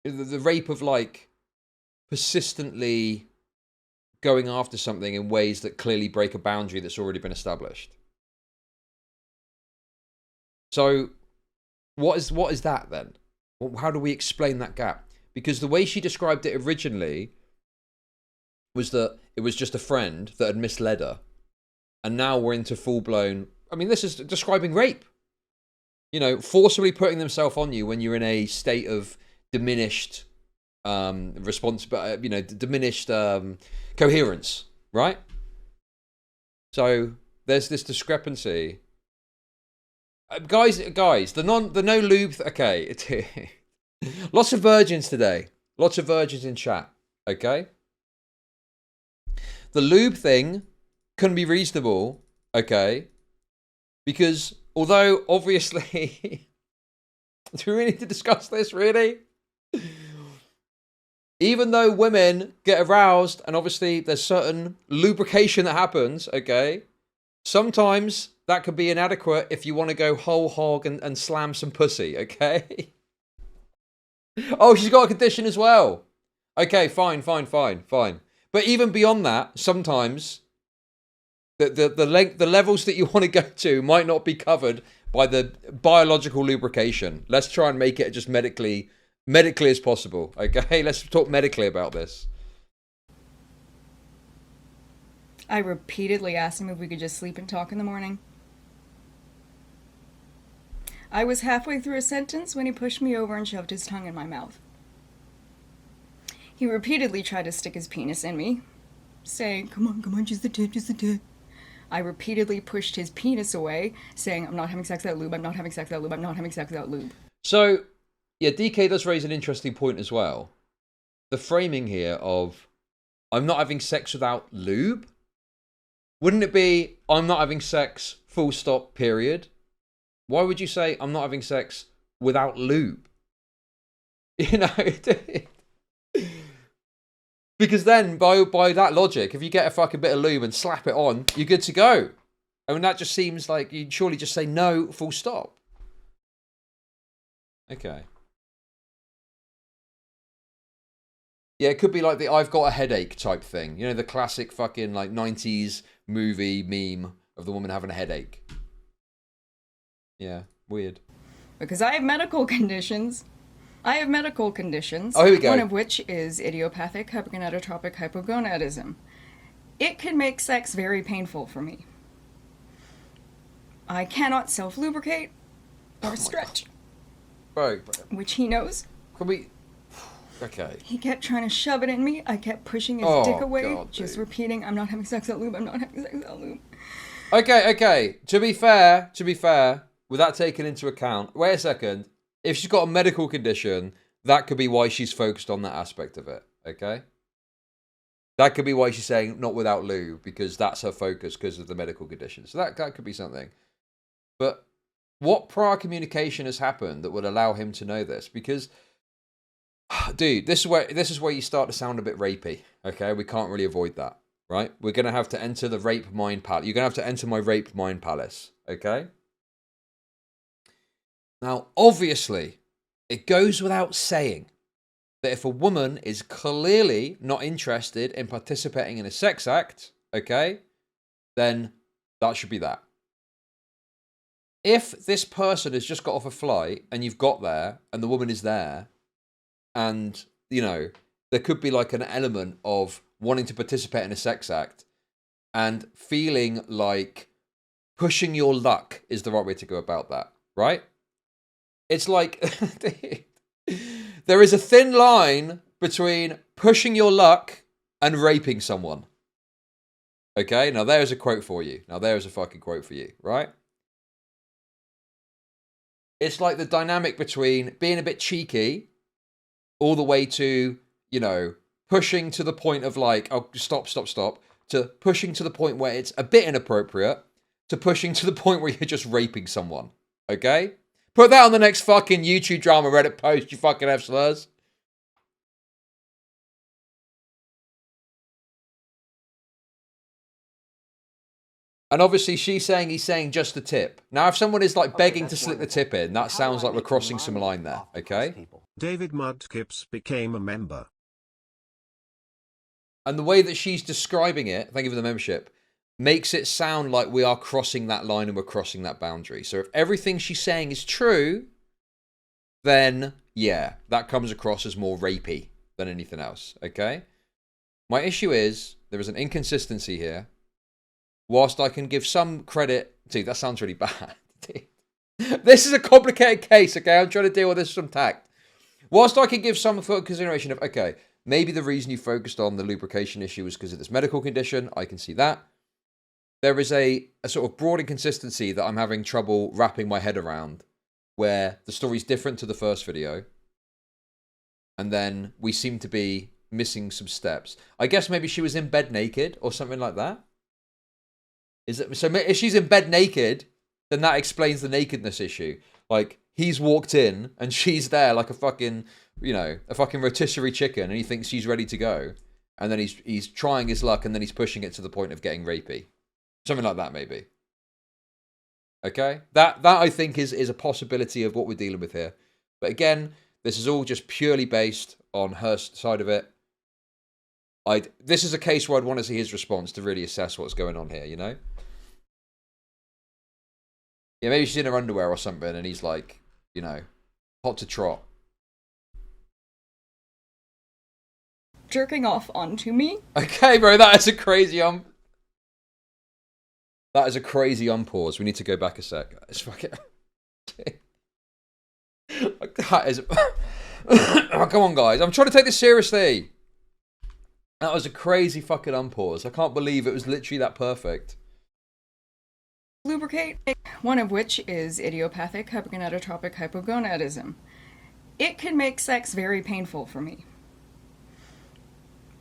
The rape of, like, persistently going after something in ways that clearly break a boundary that's already been established. So what is that then? How do we explain that gap? Because the way she described it originally was that it was just a friend that had misled her. And now we're into full-blown... I mean, this is describing rape. You know, forcibly putting themselves on you when you're in a state of diminished diminished coherence, right? So there's this discrepancy. Guys, the no lube... Okay. Lots of virgins today. Lots of virgins in chat. Okay? The lube thing can be reasonable. Okay? Because although, obviously... Do we really need to discuss this, really? Even though women get aroused, and obviously there's certain lubrication that happens, okay? Sometimes that could be inadequate if you want to go whole hog and slam some pussy, okay? Oh, she's got a condition as well. Okay, fine. But even beyond that, sometimes the levels that you want to go to might not be covered by the biological lubrication. Let's try and make it just medically as possible. Okay, let's talk medically about this. I repeatedly asked him if we could just sleep and talk in the morning. I was halfway through a sentence when he pushed me over and shoved his tongue in my mouth. He repeatedly tried to stick his penis in me, saying, come on, just the tip, just the tip. I repeatedly pushed his penis away, saying, I'm not having sex without lube, I'm not having sex without lube, I'm not having sex without lube. So, yeah, DK does raise an interesting point as well. The framing here of, I'm not having sex without lube? Wouldn't it be, I'm not having sex, full stop, period? Why would you say, I'm not having sex without lube? You know, because then, by that logic, if you get a fucking bit of lube and slap it on, you're good to go. I mean, that just seems like you'd surely just say no, full stop. Okay. Yeah, it could be like the I've got a headache type thing. You know, the classic fucking like 90s movie meme of the woman having a headache. Yeah, weird. Because I have medical conditions. Oh, here we go. One of which is idiopathic hypogonadotropic hypogonadism. It can make sex very painful for me. I cannot self-lubricate or stretch. Bro. Which he knows. Can we... Okay. He kept trying to shove it in me. I kept pushing his dick away, God, just repeating, I'm not having sex without lube, I'm not having sex without lube. Okay. To be fair, with that taken into account, wait a second. If she's got a medical condition, that could be why she's focused on that aspect of it, okay? That could be why she's saying not without lube, because that's her focus because of the medical condition. So that could be something. But what prior communication has happened that would allow him to know this? Because, dude, this is where you start to sound a bit rapey, okay? We can't really avoid that, right? We're going to have to enter the rape mind palace. You're going to have to enter my rape mind palace, okay? Now, obviously, it goes without saying that if a woman is clearly not interested in participating in a sex act, okay, then that should be that. If this person has just got off a flight and you've got there and the woman is there and, you know, there could be like an element of wanting to participate in a sex act and feeling like pushing your luck is the right way to go about that, right? It's like there is a thin line between pushing your luck and raping someone. Okay, now there's a quote for you. Now there's a fucking quote for you, right? It's like the dynamic between being a bit cheeky all the way to, you know, pushing to the point of like, oh, stop, to pushing to the point where it's a bit inappropriate, to pushing to the point where you're just raping someone. Okay? Put that on the next fucking YouTube drama Reddit post, you fucking F slurs. And obviously she's saying he's saying just the tip. Now if someone is like begging to slip the tip in, that sounds like we're crossing some line there, okay? David Mudkips became a member. And the way that she's describing it, thank you for the membership, makes it sound like we are crossing that line and we're crossing that boundary. So if everything she's saying is true, then yeah, that comes across as more rapey than anything else, okay? My issue is there is an inconsistency here. Whilst I can give some credit... See, that sounds really bad. This is a complicated case, okay? I'm trying to deal with this with some tact. Whilst I can give some consideration of, okay, maybe the reason you focused on the lubrication issue was because of this medical condition. I can see that. There is a sort of broad inconsistency that I'm having trouble wrapping my head around, where the story's different to the first video, and then we seem to be missing some steps. I guess maybe she was in bed naked or something like that. So if she's in bed naked, then that explains the nakedness issue. Like, he's walked in and she's there like a fucking, you know, a fucking rotisserie chicken, and he thinks she's ready to go. And then he's trying his luck, and then he's pushing it to the point of getting rapey. Something like that, maybe. Okay? That I think is a possibility of what we're dealing with here. But again, this is all just purely based on her side of it. This is a case where I'd want to see his response to really assess what's going on here, you know? Yeah, maybe she's in her underwear or something, and he's like, you know, hot to trot. Jerking off onto me. Okay, bro, that is a crazy That is a crazy unpause. We need to go back a sec. It's fucking... That is... Oh, come on, guys. I'm trying to take this seriously. That was a crazy fucking unpause. I can't believe it was literally that perfect. Lubricate, one of which is idiopathic hypogonadotropic hypogonadism. It can make sex very painful for me.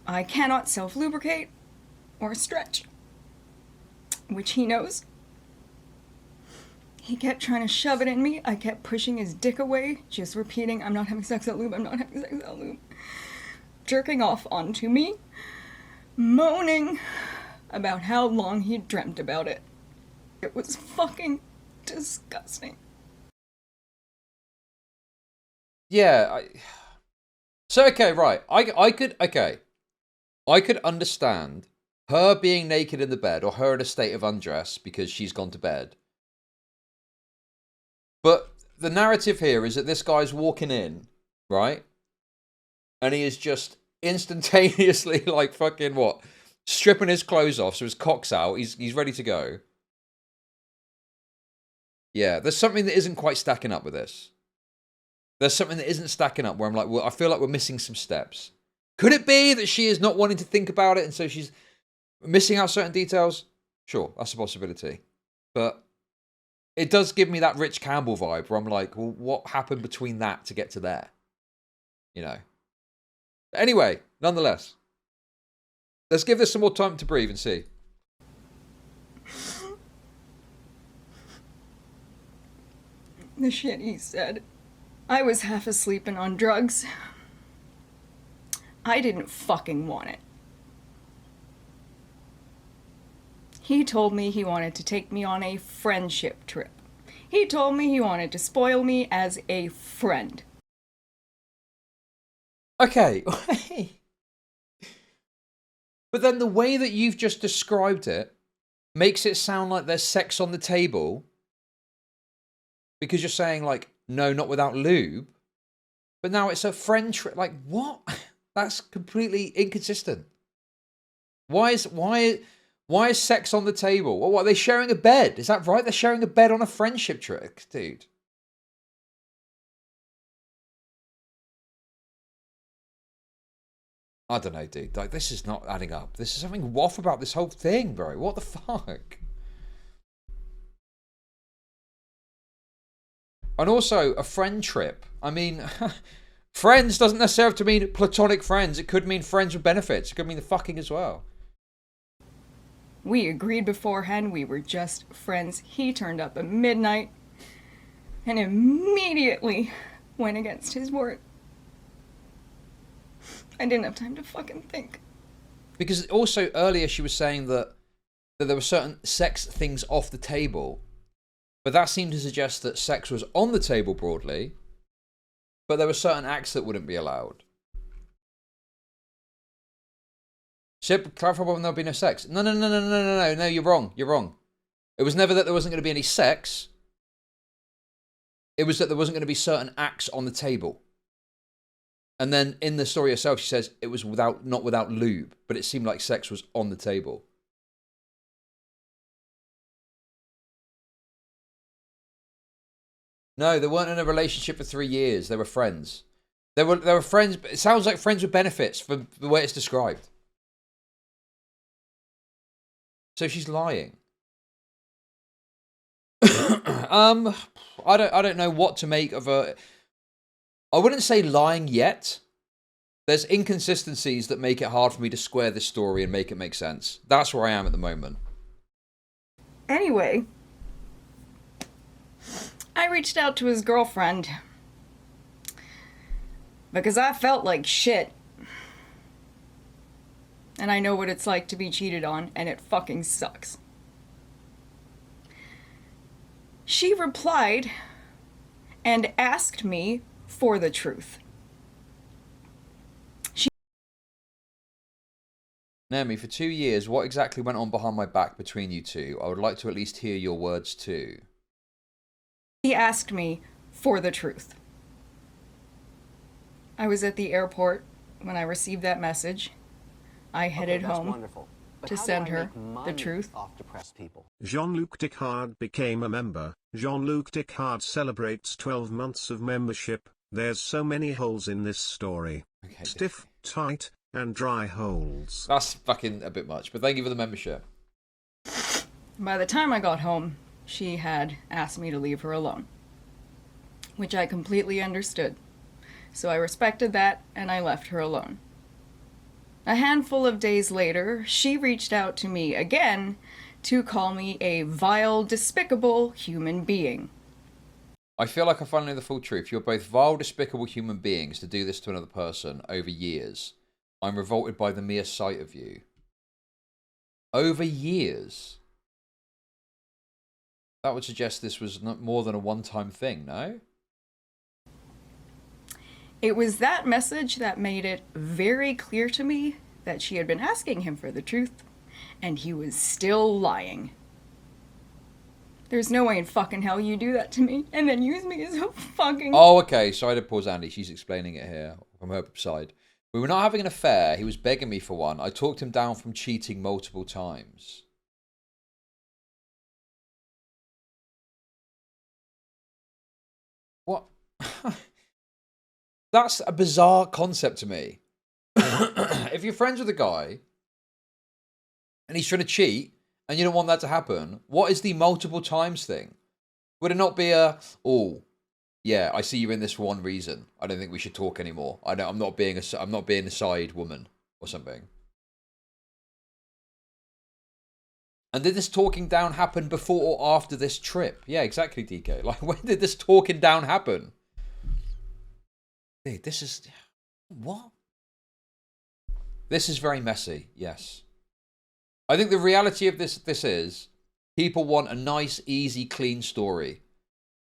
I cannot self-lubricate or stretch, which he knows. He kept trying to shove it in me. I kept pushing his dick away, just repeating, I'm not having sex at lube, I'm not having sex at lube. Jerking off onto me, moaning about how long he'd dreamt about it. It was fucking disgusting. Yeah, so okay, right. I could understand her being naked in the bed, or her in a state of undress because she's gone to bed. But the narrative here is that this guy's walking in, right? And he is just instantaneously, like, fucking what? Stripping his clothes off, so his cock's out. He's ready to go. Yeah, there's something that isn't quite stacking up with this. There's something that isn't stacking up where I'm like, well, I feel like we're missing some steps. Could it be that she is not wanting to think about it, and so she's missing out certain details? Sure, that's a possibility. But it does give me that Rich Campbell vibe where I'm like, well, what happened between that to get to there? You know. Anyway, nonetheless, let's give this some more time to breathe and see. The shit he said. I was half asleep and on drugs. I didn't fucking want it. He told me he wanted to take me on a friendship trip. He told me he wanted to spoil me as a friend. Okay. But then the way that you've just described it makes it sound like there's sex on the table, because you're saying, like, no, not without lube. But now it's a friend trip. Like, what? That's completely inconsistent. Why Why is sex on the table? Well, what, are they sharing a bed? Is that right? They're sharing a bed on a friendship trick, dude. I don't know, dude. Like, this is not adding up. This is something off about this whole thing, bro. What the fuck? And also, a friend trip. I mean, friends doesn't necessarily have to mean platonic friends. It could mean friends with benefits. It could mean the fucking as well. We agreed beforehand we were just friends. He turned up at midnight and immediately went against his word. I didn't have time to fucking think. Because also earlier she was saying that there were certain sex things off the table. But that seemed to suggest that sex was on the table broadly. But there were certain acts that wouldn't be allowed. Ship, clarify when there'll be no sex. No, you're wrong. You're wrong. It was never that there wasn't going to be any sex. It was that there wasn't going to be certain acts on the table. And then in the story herself, she says it was not without lube, but it seemed like sex was on the table. No, they weren't in a relationship for 3 years. They were friends. They were friends. It sounds like friends with benefits from the way it's described. So she's lying. I don't know what to make of her. I wouldn't say lying yet. There's inconsistencies that make it hard for me to square this story and make it make sense. That's where I am at the moment. Anyway, I reached out to his girlfriend because I felt like shit. And I know what it's like to be cheated on, and it fucking sucks. She replied and asked me for the truth. Naomi, for 2 years, what exactly went on behind my back between you two? I would like to at least hear your words too. He asked me for the truth. I was at the airport when I received that message. I headed home to send her the truth. Jean-Luc Picard became a member. Jean-Luc Picard celebrates 12 months of membership. There's so many holes in this story. Okay, stiff, tight, and dry holes. That's fucking a bit much, but thank you for the membership. By the time I got home, she had asked me to leave her alone, which I completely understood. So I respected that, and I left her alone. A handful of days later, she reached out to me again to call me a vile, despicable human being. I feel like I finally know the full truth. You're both vile, despicable human beings to do this to another person over years. I'm revolted by the mere sight of you. Over years? That would suggest this was not more than a one-time thing, no? It was that message that made it very clear to me that she had been asking him for the truth, and he was still lying. There's no way in fucking hell you do that to me and then use me as a fucking... Oh, okay. Sorry to pause Andy. She's explaining it here from her side. We were not having an affair. He was begging me for one. I talked him down from cheating multiple times. What? That's a bizarre concept to me. If you're friends with a guy and he's trying to cheat and you don't want that to happen, what is the multiple times thing? Would it not be oh, yeah, I see you in this for one reason. I don't think we should talk anymore. I'm not being a side woman or something. And did this talking down happen before or after this trip? Yeah, exactly, DK. Like, when did this talking down happen? Dude, this is... What? This is very messy, yes. I think the reality of this is, people want a nice, easy, clean story,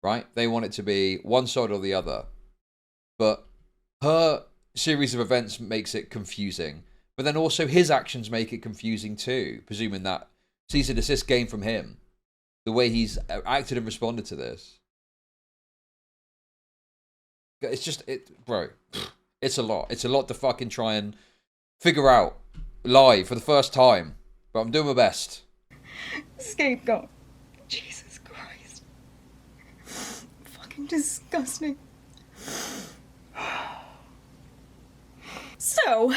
right? They want it to be one side or the other. But her series of events makes it confusing. But then also his actions make it confusing too, presuming that cease and desist game from him. The way he's acted and responded to this. It's just, bro, it's a lot. It's a lot to fucking try and figure out live for the first time. But I'm doing my best. Scapegoat. Jesus Christ. Fucking disgusting. So,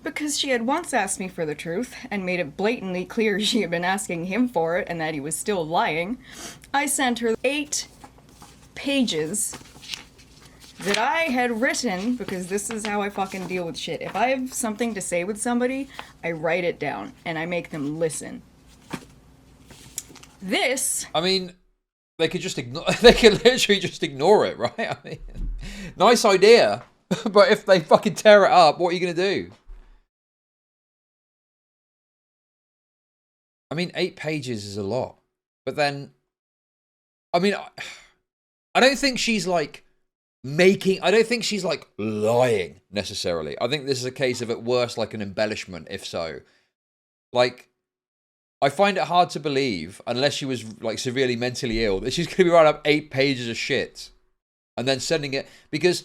because she had once asked me for the truth and made it blatantly clear she had been asking him for it and that he was still lying, I sent her 8 pages that I had written, because this is how I fucking deal with shit. If I have something to say with somebody, I write it down and I make them listen. This... I mean, they could just ignore... They could literally just ignore it, right? I mean, nice idea. But if they fucking tear it up, what are you going to do? I mean, 8 pages is a lot. But then... I mean, I don't think she's like... I don't think she's like lying necessarily. I think this is a case of at worst like an embellishment, if so. Like, I find it hard to believe, unless she was like severely mentally ill, that she's going to be writing up 8 pages of shit and then sending it. Because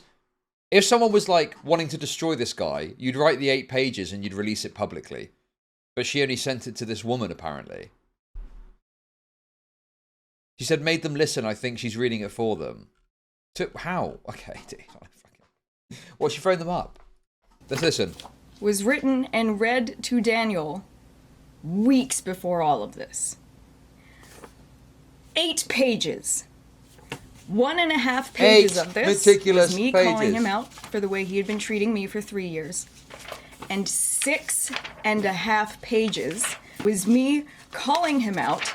if someone was like wanting to destroy this guy, you'd write the 8 pages and you'd release it publicly. But she only sent it to this woman, apparently. She said, made them listen. I think she's reading it for them. How? Okay. What's she throwing them up? Let's listen. Was written and read to Daniel weeks before all of this. 8 pages. 1.5 pages of this meticulous was me pages. calling him out for the way he had been treating me for 3 years. And 6.5 pages was me calling him out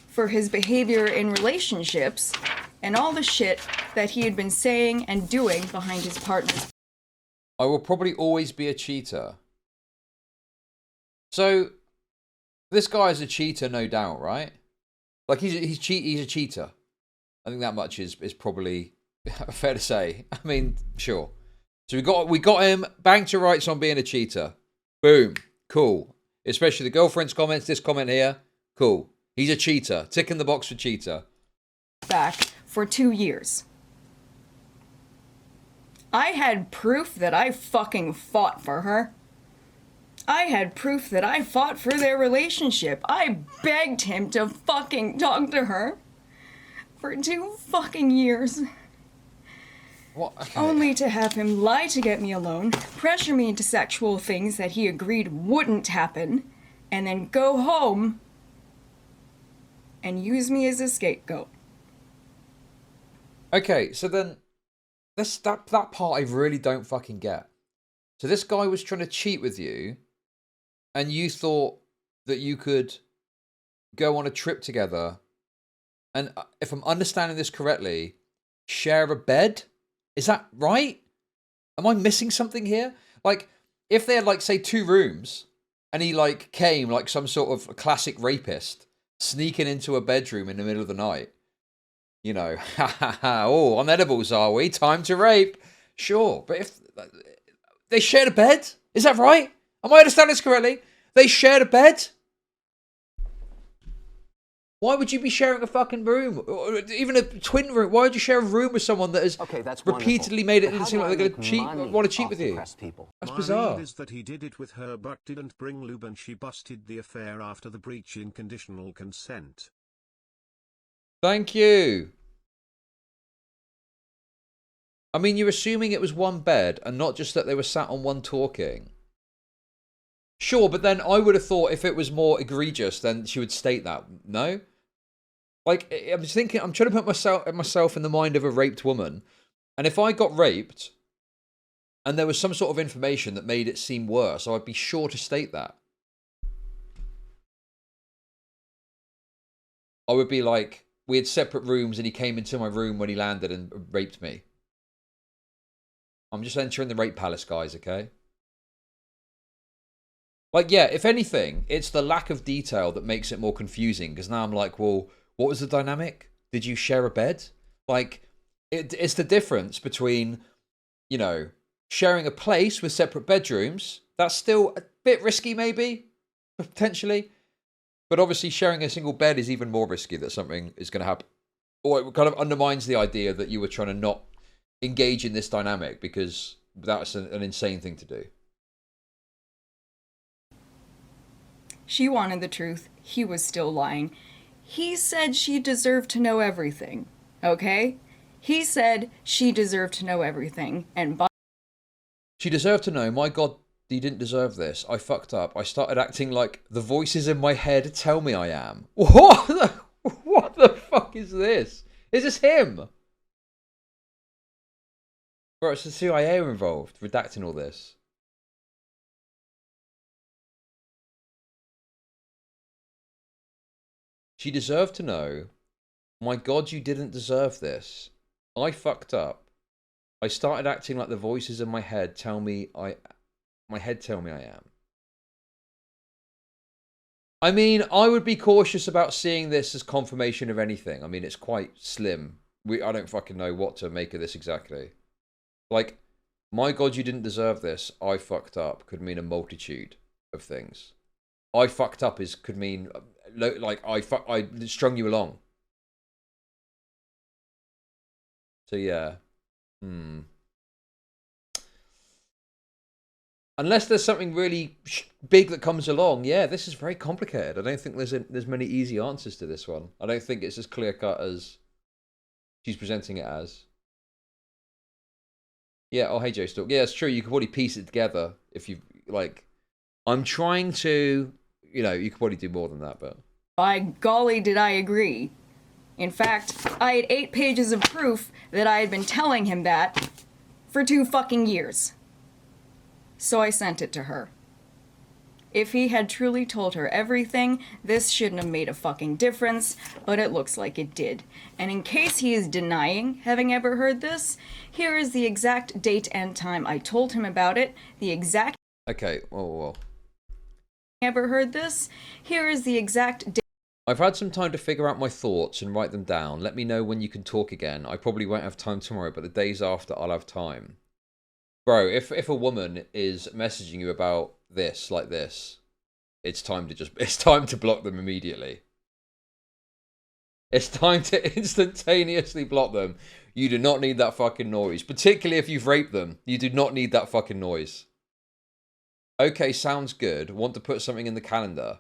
for his behavior in relationships and all the shit that he had been saying and doing behind his partner's. I will probably always be a cheater. So, this guy is a cheater, no doubt, right? Like, he's a cheater. I think that much is probably fair to say. I mean, sure. So we got him bang to rights on being a cheater. Boom. Cool. Especially the girlfriend's comments, this comment here. Cool. He's a cheater. Tick in the box for cheater. Back for 2 years. I had proof that I fucking fought for her. I had proof that I fought for their relationship. I begged him to fucking talk to her for 2 fucking years. What? Okay. Only to have him lie to get me alone, pressure me into sexual things that he agreed wouldn't happen, and then go home and use me as a scapegoat. Okay, so then that part I really don't fucking get. So this guy was trying to cheat with you, and you thought that you could go on a trip together, and if I'm understanding this correctly, share a bed? Is that right? Am I missing something here? Like, if they had, like, say, 2 rooms, and he, like, came like some sort of classic rapist, sneaking into a bedroom in the middle of the night, you know, ha ha ha, oh, on edibles are we? Time to rape. Sure, but if they shared a bed, is that right? Am I understanding this correctly? They shared a bed? Why would you be sharing a fucking room? Or even a twin room? Why would you share a room with someone that has repeatedly made it seem like they're going to want to cheat with you? That's bizarre. My read is that he did it with her but didn't bring lube and she busted the affair after the breach in conditional consent. Thank you. I mean, you're assuming it was one bed and not just that they were sat on one talking. Sure, but then I would have thought if it was more egregious, then she would state that. No? Like, I'm just thinking, I'm trying to put myself in the mind of a raped woman. And if I got raped and there was some sort of information that made it seem worse, I'd be sure to state that. I would be like, we had separate rooms and he came into my room when he landed and raped me. I'm just entering the rape palace, guys, okay? Like, yeah, if anything, it's the lack of detail that makes it more confusing. Because now I'm like, well, what was the dynamic? Did you share a bed? Like, it's the difference between, you know, sharing a place with separate bedrooms. That's still a bit risky, maybe, potentially. But obviously, sharing a single bed is even more risky that something is going to happen. Or it kind of undermines the idea that you were trying to not engage in this dynamic because that's an insane thing to do. She wanted the truth. He was still lying. He said she deserved to know everything. Okay? He said she deserved to know everything. And she deserved to know. My God, you didn't deserve this. I fucked up. I started acting like the voices in my head tell me I am. What the fuck is this? Is this him? Bro, it's the CIA involved, redacting all this. She deserved to know. My God, you didn't deserve this. I fucked up. I started acting like the voices in my head tell me I am. I mean, I would be cautious about seeing this as confirmation of anything. I mean, it's quite slim. I don't fucking know what to make of this exactly. Like, my God, you didn't deserve this. I fucked up could mean a multitude of things. I fucked up could mean like I strung you along. So yeah. Unless there's something really big that comes along, yeah, this is very complicated. I don't think there's many easy answers to this one. I don't think it's as clear cut as she's presenting it as. Yeah, oh hey Joe Stalk. Yeah, it's true. You could probably piece it together if you like. I'm trying to, you could probably do more than that, but. By golly, did I agree. In fact, I had 8 pages of proof that I had been telling him that for 2 fucking years. So I sent it to her. If he had truly told her everything, this shouldn't have made a fucking difference, but it looks like it did. And in case he is denying having ever heard this, here is the exact date and time I told him about it, the exact... Okay, whoa. Ever heard this? Here is the exact date... I've had some time to figure out my thoughts and write them down. Let me know when you can talk again. I probably won't have time tomorrow, but the days after I'll have time. Bro, if a woman is messaging you about this, like this, it's time to block them immediately. It's time to instantaneously block them. You do not need that fucking noise. Particularly if you've raped them. You do not need that fucking noise. Okay, sounds good. Want to put something in the calendar?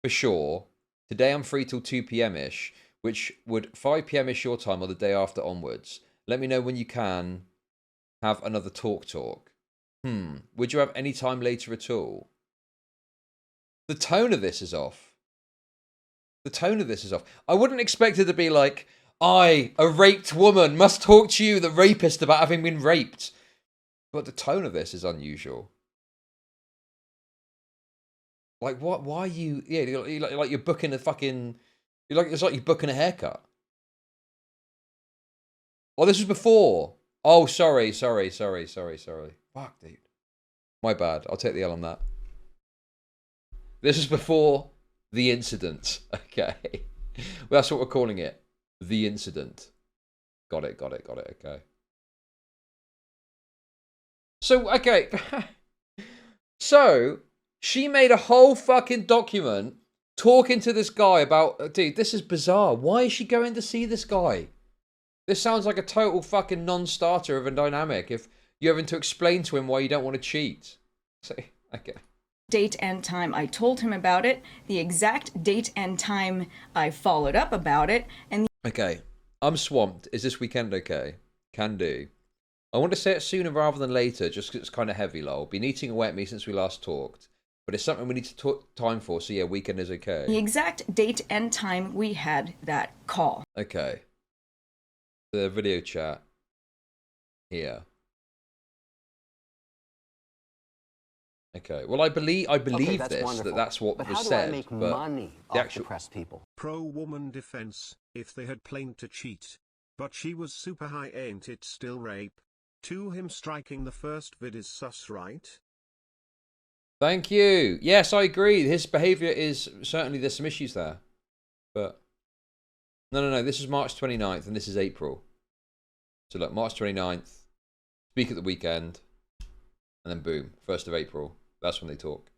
For sure. Today I'm free till 2 p.m-ish, which would 5 p.m-ish your time or the day after onwards. Let me know when you can have another talk. Would you have any time later at all? The tone of this is off. I wouldn't expect it to be like, I, a raped woman, must talk to you, the rapist, about having been raped. But the tone of this is unusual. Like, what? Why are you... Yeah, like you're booking a fucking... It's like you're booking a haircut. Oh, this was before. Oh, sorry. Fuck, dude. My bad. I'll take the L on that. This is before the incident. Okay. Well, that's what we're calling it. The incident. Got it. Okay. So, okay. So, she made a whole fucking document talking to this guy about... Dude, this is bizarre. Why is she going to see this guy? This sounds like a total fucking non-starter of a dynamic if you're having to explain to him why you don't want to cheat. So, okay. Date and time I told him about it, the exact date and time I followed up about it, and... Okay, I'm swamped. Is this weekend okay? Can do. I want to say it sooner rather than later, just because it's kind of heavy, lol. Been eating away at me since we last talked. But it's something we need to talk time for, so yeah, weekend is okay. The exact date and time we had that call. Okay. The video chat here. Okay. Well, I believe this. Wonderful. That's what but was how do said. I make but money the off actual depressed people? Pro-woman defense, if they had planned to cheat. But she was super high, ain't it still rape? To him striking the first vid is sus, right? Thank you. Yes, I agree. His behaviour is certainly, there's some issues there. But no. This is March 29th and this is April. So look, March 29th, speak at the weekend, and then boom, 1st of April. That's when they talk.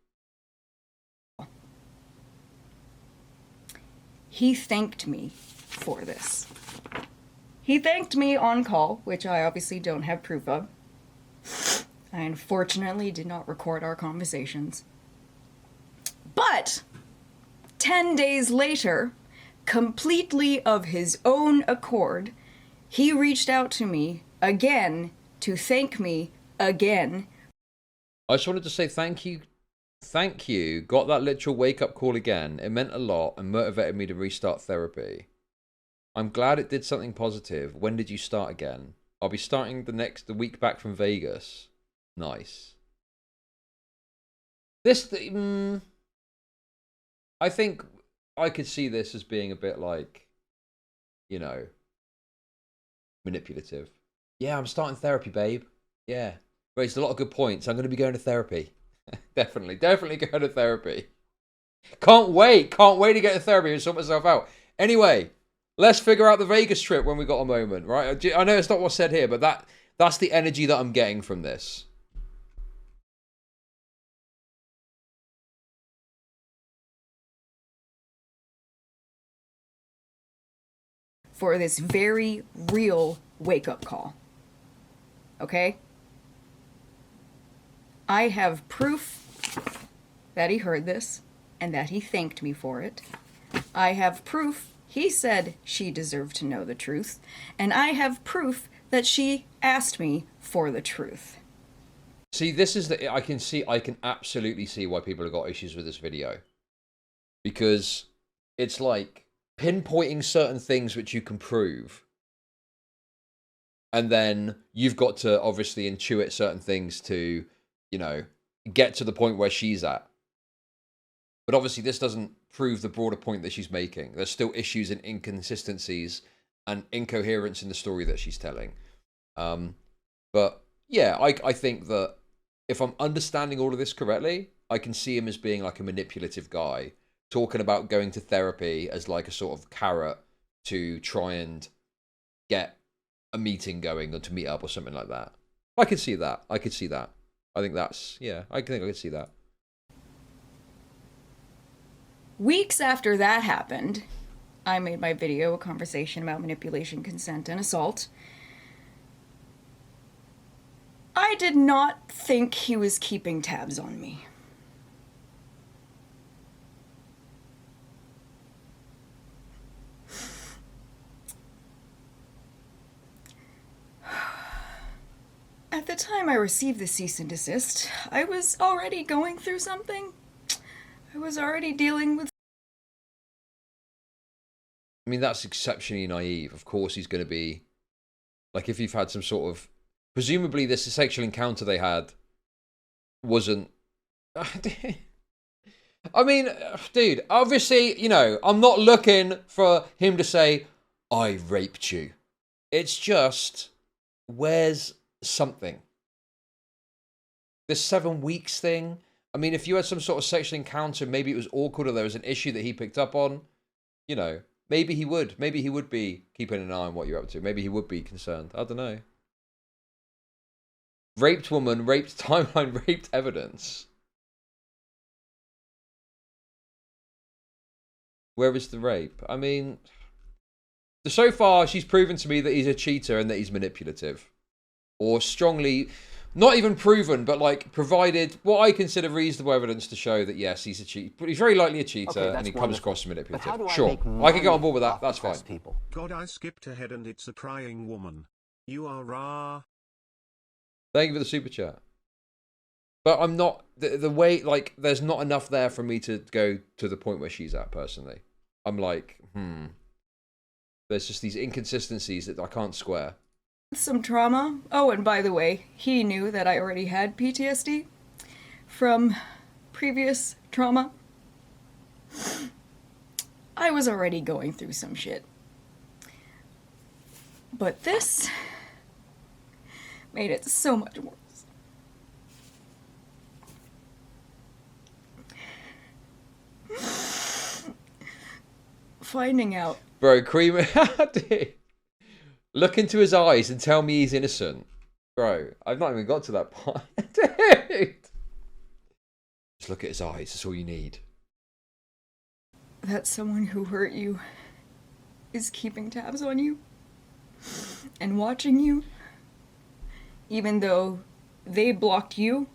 He thanked me for this. He thanked me on call, which I obviously don't have proof of. I unfortunately did not record our conversations. But 10 days later, completely of his own accord, he reached out to me again to thank me again. I just wanted to say thank you. Thank you. Got that literal wake-up call again. It meant a lot and motivated me to restart therapy. I'm glad it did something positive. When did you start again? I'll be starting the week back from Vegas. Nice. I think I could see this as being a bit like, you know, manipulative. Yeah, I'm starting therapy, babe. Yeah. Raised a lot of good points. I'm going to be going to therapy. Definitely going to therapy. Can't wait to get to therapy and sort myself out. Anyway, let's figure out the Vegas trip when we got a moment, right? I know it's not what's said here, but that's the energy that I'm getting from this. For this very real wake-up call. Okay? I have proof that he heard this and that he thanked me for it. I have proof he said she deserved to know the truth. And I have proof that she asked me for the truth. See, this is I can absolutely see why people have got issues with this video. Because it's like pinpointing certain things which you can prove. And then you've got to obviously intuit certain things to, you know, get to the point where she's at. But obviously this doesn't prove the broader point that she's making. There's still issues and inconsistencies and incoherence in the story that she's telling. But yeah, I think that if I'm understanding all of this correctly, I can see him as being like a manipulative guy, talking about going to therapy as like a sort of carrot to try and get a meeting going or to meet up or something like that. I could see that. I think that's, yeah, I think I could see that. Weeks after that happened, I made my video, a conversation about manipulation, consent, and assault. I did not think he was keeping tabs on me. At the time I received the cease and desist, I was already going through something. I was already dealing with... I mean, that's exceptionally naive. Of course he's going to be... Like, if you've had some sort of... Presumably this sexual encounter they had wasn't... I mean, dude, obviously, you know, I'm not looking for him to say, I raped you. It's just, where's something? This 7 weeks thing. I mean, if you had some sort of sexual encounter, maybe it was awkward or there was an issue that he picked up on, you know, maybe he would. Maybe he would be keeping an eye on what you're up to. Maybe he would be concerned. I don't know. Raped woman, raped timeline, raped evidence. Where is the rape? I mean, so far she's proven to me that he's a cheater and that he's manipulative. Or strongly, not even proven, but like provided what I consider reasonable evidence to show that yes, he's a cheater. But he's very likely a cheater and he comes across as manipulative. Sure, I can get on board with that. That's fine. People? God, I skipped ahead and it's a crying woman. You are raw. Thank you for the super chat. But I'm not, the way, like, there's not enough there for me to go to the point where she's at, personally. I'm like, There's just these inconsistencies that I can't square. Some trauma. Oh, and by the way, he knew that I already had PTSD from previous trauma. I was already going through some shit. But this made it so much worse. Finding out. Bro, cream. Dude. Look into his eyes and tell me he's innocent. Bro, I've not even got to that point. Dude. Just look at his eyes. That's all you need. That someone who hurt you is keeping tabs on you and watching you, even though they blocked you.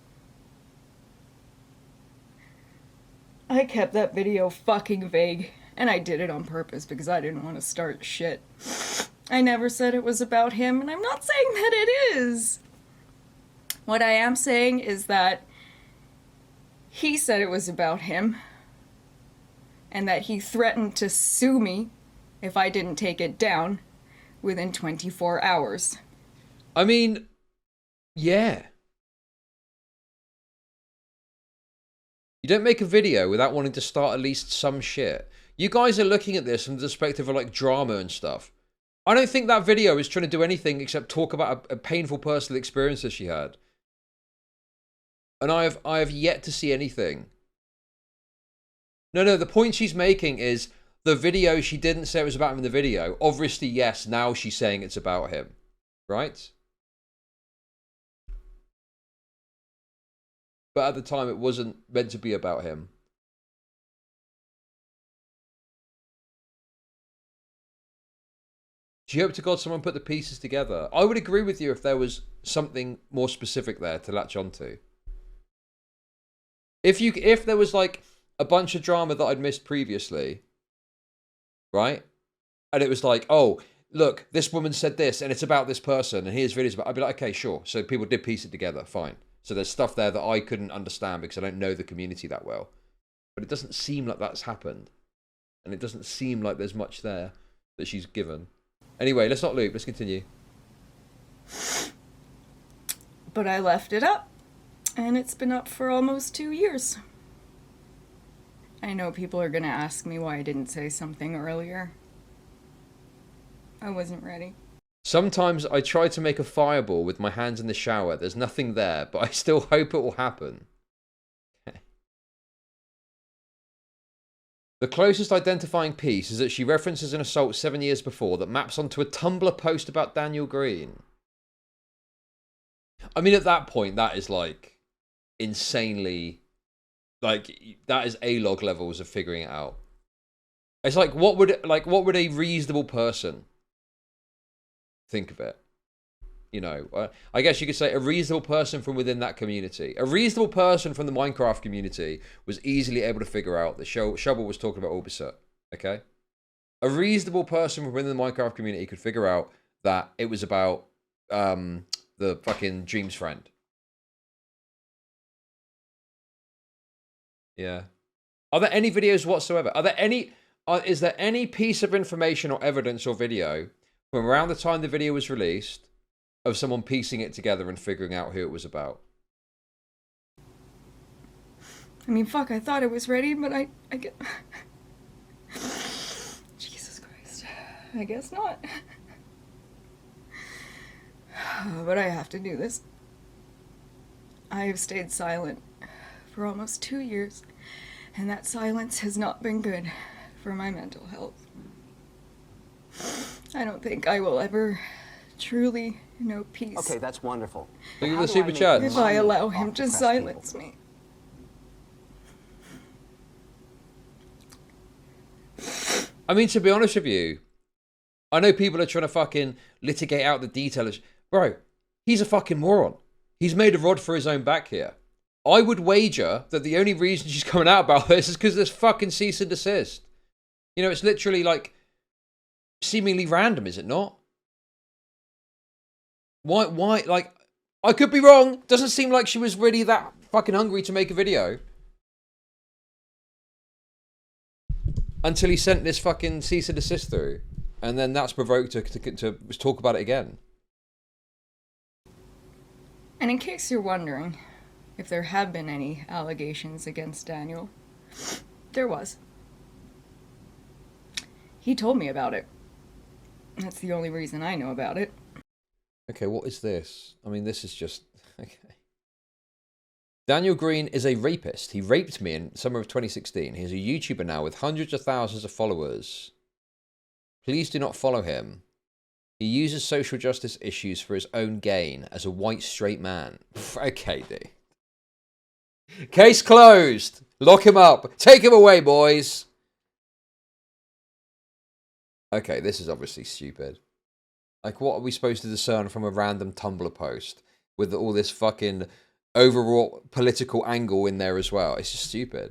I kept that video fucking vague, and I did it on purpose because I didn't want to start shit. I never said it was about him, and I'm not saying that it is. What I am saying is that he said it was about him, and that he threatened to sue me if I didn't take it down within 24 hours. I mean, yeah. You don't make a video without wanting to start at least some shit. You guys are looking at this from the perspective of like drama and stuff. I don't think that video is trying to do anything except talk about a painful personal experience that she had. And I have yet to see anything. No, the point she's making is the video, she didn't say it was about him in the video. Obviously, yes, now she's saying it's about him. Right? But at the time, it wasn't meant to be about him. She hoped to God someone put the pieces together. I would agree with you if there was something more specific there to latch onto. If there was like a bunch of drama that I'd missed previously, right? And it was like, oh, look, this woman said this and it's about this person and here's videos about, I'd be like, okay, sure. So people did piece it together, fine. So there's stuff there that I couldn't understand because I don't know the community that well. But it doesn't seem like that's happened. And it doesn't seem like there's much there that she's given. Anyway, let's not loop. Let's continue. But I left it up. And it's been up for almost 2 years. I know people are going to ask me why I didn't say something earlier. I wasn't ready. Sometimes I try to make a fireball with my hands in the shower. There's nothing there, but I still hope it will happen. The closest identifying piece is that she references an assault 7 years before that maps onto a Tumblr post about Daniel Greene. I mean, at that point, that is like insanely, like that is A-log levels of figuring it out. It's like what would a reasonable person think of it? You know, I guess you could say a reasonable person from within that community. A reasonable person from the Minecraft community was easily able to figure out that Shovel was talking about Orbisat, okay? A reasonable person from within the Minecraft community could figure out that it was about the fucking Dream's friend. Yeah. Are there any videos whatsoever? Is there any piece of information or evidence or video from around the time the video was released of someone piecing it together and figuring out who it was about? I mean, fuck, I thought I was ready, but I get... Jesus Christ. I guess not. But I have to do this. I have stayed silent for almost 2 years, and that silence has not been good for my mental health. I don't think I will ever truly know peace. Okay, that's wonderful. Look at How the do super I make chats. If I money allow off him to depressed silence people? me. I mean, to be honest with you, I know people are trying to fucking litigate out the details. Bro, he's a fucking moron. He's made a rod for his own back here. I would wager that the only reason she's coming out about this is because there's fucking cease and desist. You know, it's literally like seemingly random, is it not? Why, like, I could be wrong. Doesn't seem like she was really that fucking hungry to make a video. Until he sent this fucking cease and desist through. And then that's provoked her to talk about it again. And in case you're wondering if there have been any allegations against Daniel, there was. He told me about it. That's the only reason I know about it. Okay, what is this? I mean, this is just... Okay. Daniel Greene is a rapist. He raped me in summer of 2016. He's a YouTuber now with hundreds of thousands of followers. Please do not follow him. He uses social justice issues for his own gain as a white straight man. Okay, dude. Case closed. Lock him up. Take him away, boys. Okay, this is obviously stupid. Like, what are we supposed to discern from a random Tumblr post with all this fucking overwrought political angle in there as well? It's just stupid.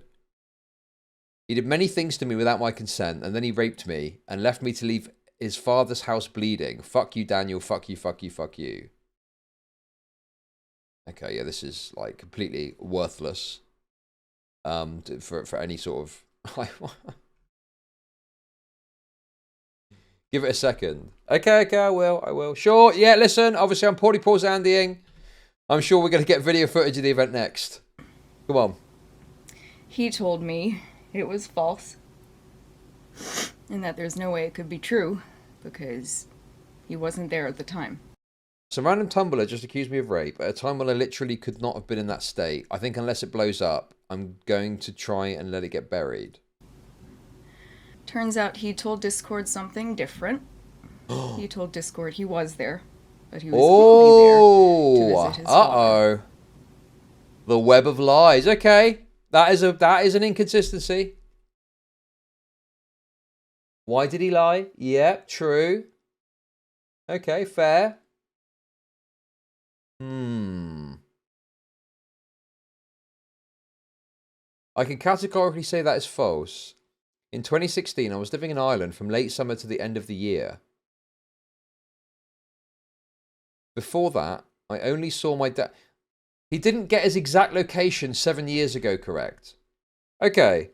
He did many things to me without my consent, and then he raped me and left me to leave his father's house bleeding. Fuck you, Daniel. Fuck you, fuck you, fuck you. Okay, yeah, this is like completely worthless for any sort of... Give it a second. Okay, I will. Sure, yeah, listen, obviously I'm poorly pause Andying. I'm sure we're going to get video footage of the event next. Come on. He told me it was false. And that there's no way it could be true, because he wasn't there at the time. Some random Tumblr just accused me of rape at a time when I literally could not have been in that state. I think unless it blows up, I'm going to try and let it get buried. Turns out he told Discord something different. He told Discord he was there, but he was only there to visit his father. The web of lies. Okay, that is an inconsistency. Why did he lie? Yeah, true. Okay, fair. I can categorically say that is false. In 2016, I was living in Ireland from late summer to the end of the year. Before that, I only saw my dad. He didn't get his exact location 7 years ago, correct? Okay.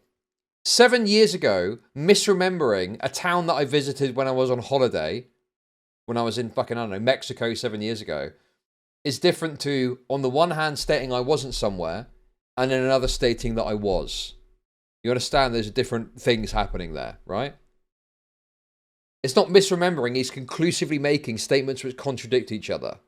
7 years ago, misremembering a town that I visited when I was on holiday, when I was in fucking, I don't know, Mexico 7 years ago, is different to, on the one hand, stating I wasn't somewhere, and then another stating that I was. You understand there's different things happening there, right? It's not misremembering, he's conclusively making statements which contradict each other.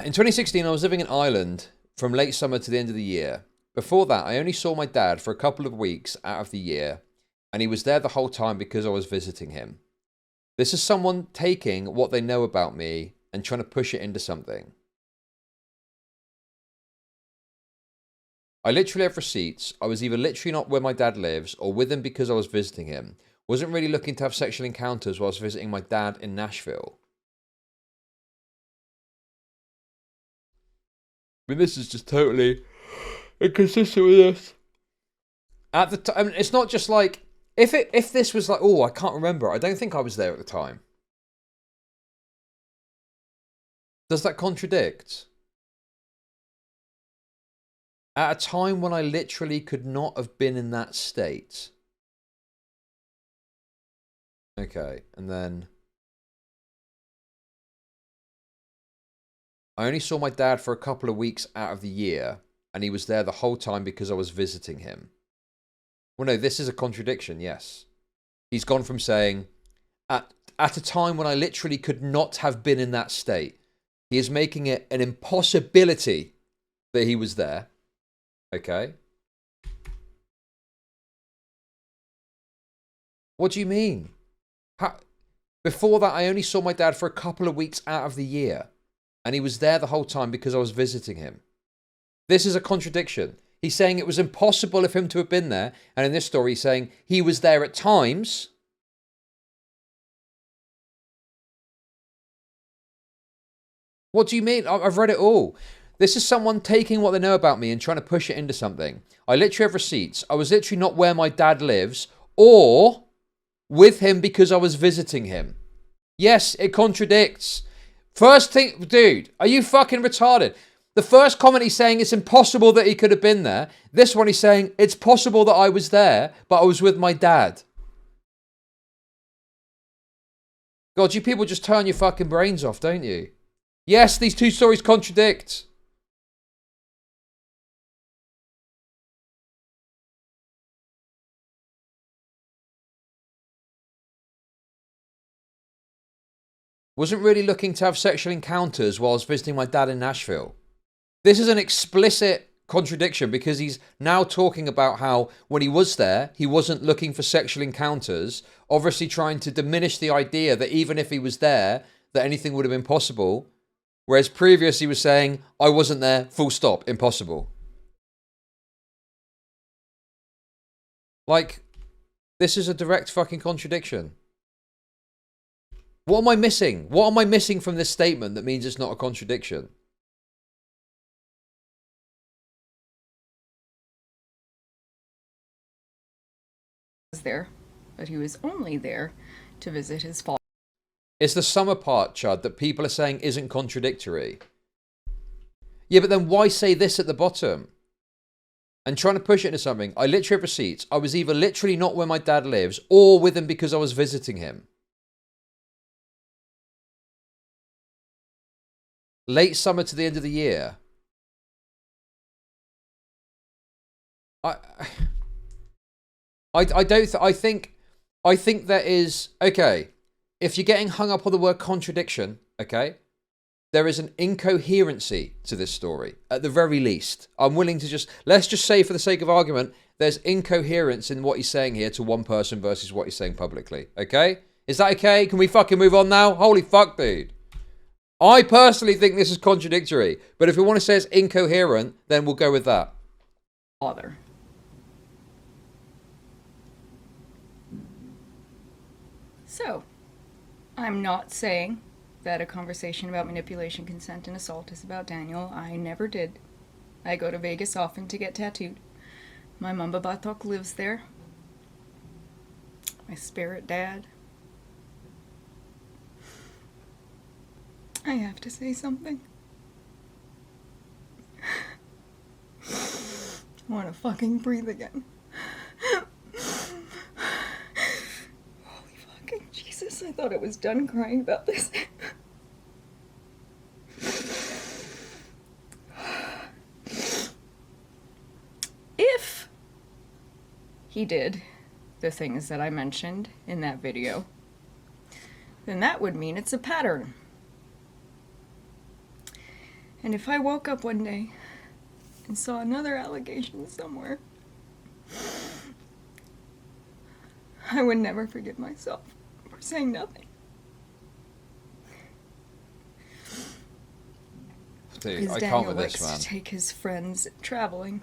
In 2016, I was living in Ireland from late summer to the end of the year. Before that, I only saw my dad for a couple of weeks out of the year, and he was there the whole time because I was visiting him. This is someone taking what they know about me and trying to push it into something. I literally have receipts. I was either literally not where my dad lives or with him because I was visiting him. Wasn't really looking to have sexual encounters while I was visiting my dad in Nashville. I mean, this is just totally inconsistent with this. At the time, it's not just like, if this was like, oh, I can't remember. I don't think I was there at the time. Does that contradict? At a time when I literally could not have been in that state. Okay, and then... I only saw my dad for a couple of weeks out of the year, and he was there the whole time because I was visiting him. Well, no, this is a contradiction, yes. He's gone from saying, at a time when I literally could not have been in that state. He is making it an impossibility that he was there. Okay. What do you mean? Before that, I only saw my dad for a couple of weeks out of the year. And he was there the whole time because I was visiting him. This is a contradiction. He's saying it was impossible of him to have been there. And in this story, he's saying he was there at times. What do you mean? I've read it all. This is someone taking what they know about me and trying to push it into something. I literally have receipts. I was literally not where my dad lives or with him because I was visiting him. Yes, it contradicts. First thing, dude, are you fucking retarded? The first comment he's saying it's impossible that he could have been there. This one he's saying it's possible that I was there, but I was with my dad. God, you people just turn your fucking brains off, don't you? Yes, these two stories contradict. Wasn't really looking to have sexual encounters while I was visiting my dad in Nashville. This is an explicit contradiction because he's now talking about how when he was there, he wasn't looking for sexual encounters, obviously trying to diminish the idea that even if he was there, that anything would have been possible. Whereas previously he was saying, I wasn't there, full stop, impossible. Like, this is a direct fucking contradiction. What am I missing? What am I missing from this statement that means it's not a contradiction? there, but he was only there to visit his father. It's the summer part, Chud, that people are saying isn't contradictory. Yeah, but then why say this at the bottom? And trying to push it into something. I literally have receipts. I was either literally not where my dad lives or with him because I was visiting him. Late summer to the end of the year. I think there is, okay, if you're getting hung up on the word contradiction, okay, there is an incoherency to this story, at the very least. I'm willing to let's just say for the sake of argument, there's incoherence in what he's saying here to one person versus what he's saying publicly, okay? Is that okay? Can we fucking move on now? Holy fuck, dude. I personally think this is contradictory, but if you want to say it's incoherent, then we'll go with that. Father. So, I'm not saying that a conversation about manipulation, consent, and assault is about Daniel. I never did. I go to Vegas often to get tattooed. My Mamba Batok lives there. My spirit dad. I have to say something. I want to fucking breathe again. Holy fucking Jesus, I thought I was done crying about this. If he did the things that I mentioned in that video, then that would mean it's a pattern. And if I woke up one day and saw another allegation somewhere, I would never forgive myself for saying nothing. Dude, Because I Daniel can't with likes this, man. to take his friends traveling.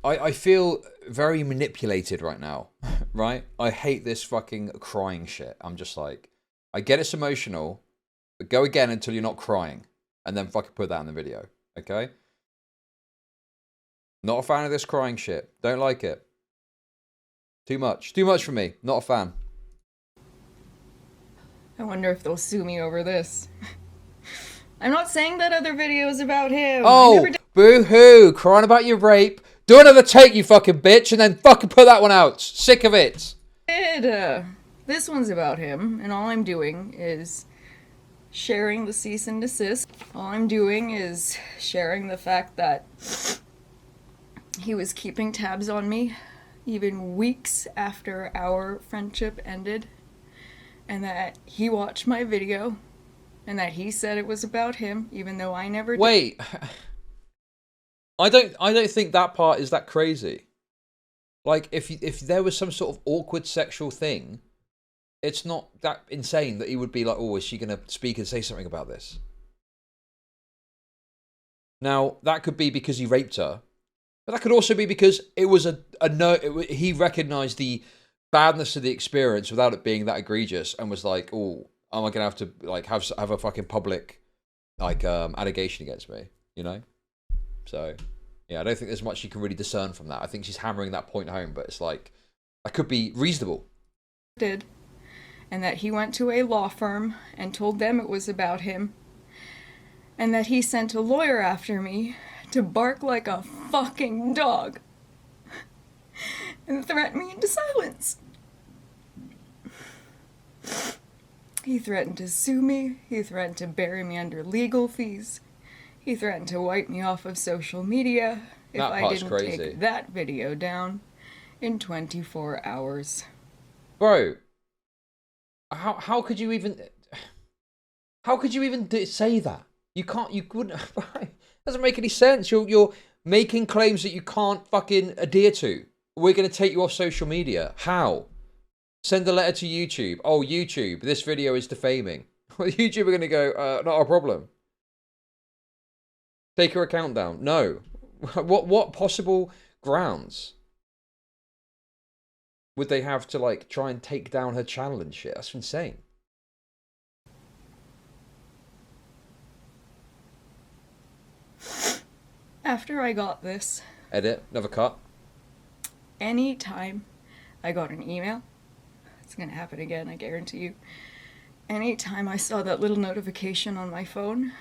I feel very manipulated right now, right? I hate this fucking crying shit. I'm just like, I get it's emotional, but go again until you're not crying. And then fucking put that in the video, okay? Not a fan of this crying shit. Don't like it. Too much. Too much for me. Not a fan. I wonder if they'll sue me over this. I'm not saying that other video is about him. Oh, boo-hoo. Crying about your rape. Do another take, you fucking bitch, and then fucking put that one out. Sick of it. This one's about him, and all I'm doing is sharing the cease and desist. All I'm doing is sharing the fact that he was keeping tabs on me even weeks after our friendship ended, and that he watched my video, and that he said it was about him, even though I never did. Wait. I don't think that part is that crazy. Like, if there was some sort of awkward sexual thing, it's not that insane that he would be like, oh, is she going to speak and say something about this? Now, that could be because he raped her. But that could also be because it was he recognized the badness of the experience without it being that egregious and was like, oh, am I going to have to like have a fucking public like allegation against me, you know? So, yeah, I don't think there's much you can really discern from that. I think she's hammering that point home, but it's like, that could be reasonable. Did. And that he went to a law firm and told them it was about him, and that he sent a lawyer after me to bark like a fucking dog and threaten me into silence. He threatened to sue me. He threatened to bury me under legal fees. He threatened to wipe me off of social media if I didn't take that video down in 24 hours. Bro, how could you even say that? You couldn't. It doesn't make any sense. You're making claims that you can't fucking adhere to. We're going to take you off social media. How? Send a letter to YouTube. Oh, YouTube, this video is defaming. YouTube are going to go, not a problem. Take her account down. No. What possible grounds would they have to like try and take down her channel and shit? That's insane. After I got this, Edit, another cut. anytime I got an email. It's gonna happen again, I guarantee you. Anytime I saw that little notification on my phone,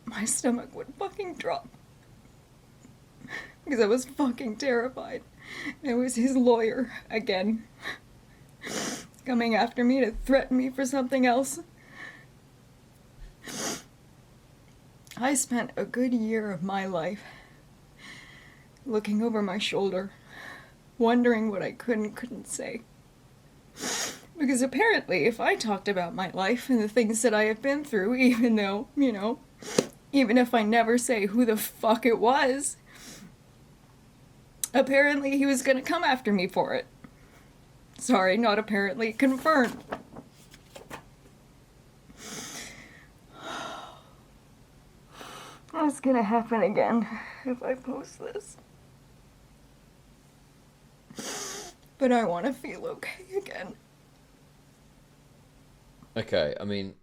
my stomach would fucking drop. Because I was fucking terrified. It was his lawyer, again, coming after me to threaten me for something else. I spent a good year of my life looking over my shoulder, wondering what I couldn't say. Because apparently, if I talked about my life and the things that I have been through, even though, you know, even if I never say who the fuck it was, apparently he was gonna come after me for it. Sorry, not apparently, confirmed. That's gonna happen again if I post this. But I want to feel okay again. Okay, I mean,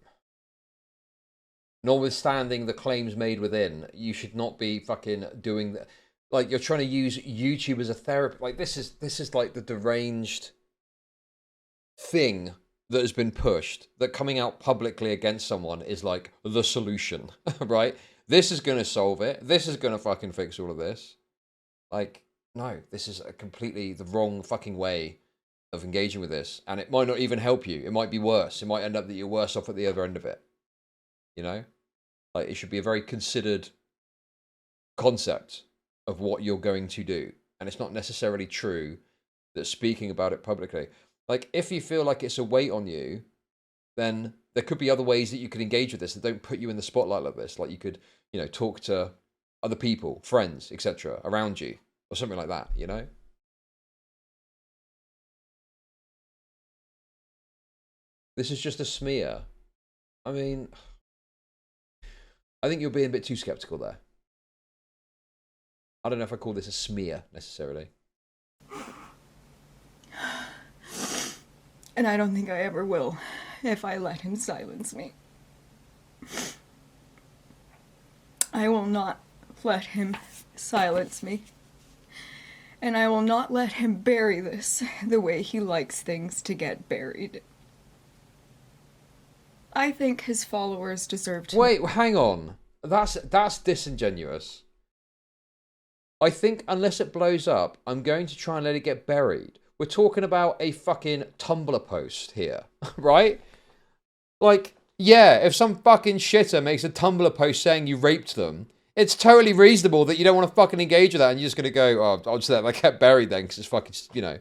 notwithstanding the claims made within, you should not be fucking doing that. Like, you're trying to use YouTube as a therapy. Like, this is like the deranged thing that has been pushed, that coming out publicly against someone is like the solution, right? This is going to solve it. This is going to fucking fix all of this. Like, no, this is a completely the wrong fucking way of engaging with this. And it might not even help you. It might be worse. It might end up that you're worse off at the other end of it. You know? Like, it should be a very considered concept of what you're going to do. And it's not necessarily true that speaking about it publicly. Like, if you feel like it's a weight on you, then there could be other ways that you could engage with this that don't put you in the spotlight like this. Like, you could, you know, talk to other people, friends, etc. around you, or something like that, you know? This is just a smear. I mean, I think you're being a bit too skeptical there. I don't know if I call this a smear, necessarily. And I don't think I ever will, if I let him silence me. I will not let him silence me. And I will not let him bury this the way he likes things to get buried. I think his followers deserve to... Wait, hang on. That's disingenuous. I think unless it blows up, I'm going to try and let it get buried. We're talking about a fucking Tumblr post here, right? Like, yeah, if some fucking shitter makes a Tumblr post saying you raped them, it's totally reasonable that you don't want to fucking engage with that and you're just going to go, oh, I'll just let that get buried then because it's fucking, you know.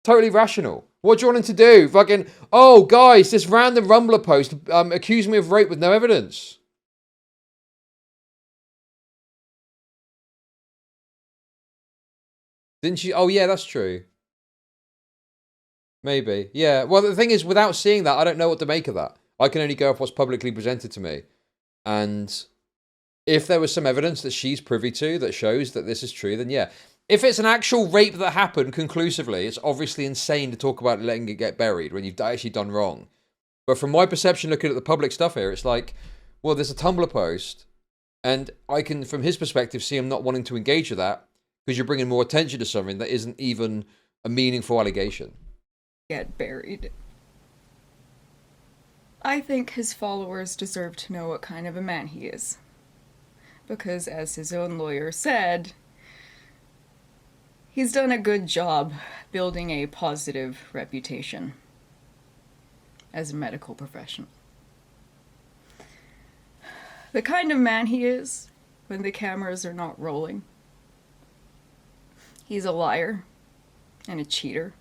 Totally rational. What do you want him to do? Fucking, oh, guys, this random Rumbler post accused me of rape with no evidence. Didn't she? Oh, yeah, that's true. Maybe. Yeah. Well, the thing is, without seeing that, I don't know what to make of that. I can only go off what's publicly presented to me. And if there was some evidence that she's privy to that shows that this is true, then yeah. If it's an actual rape that happened conclusively, it's obviously insane to talk about letting it get buried when you've actually done wrong. But from my perception, looking at the public stuff here, it's like, well, there's a Tumblr post, and I can, from his perspective, see him not wanting to engage with that because you're bringing more attention to something that isn't even a meaningful allegation. Get buried. I think his followers deserve to know what kind of a man he is. Because, as his own lawyer said, he's done a good job building a positive reputation as a medical professional. The kind of man he is when the cameras are not rolling. He's a liar and a cheater.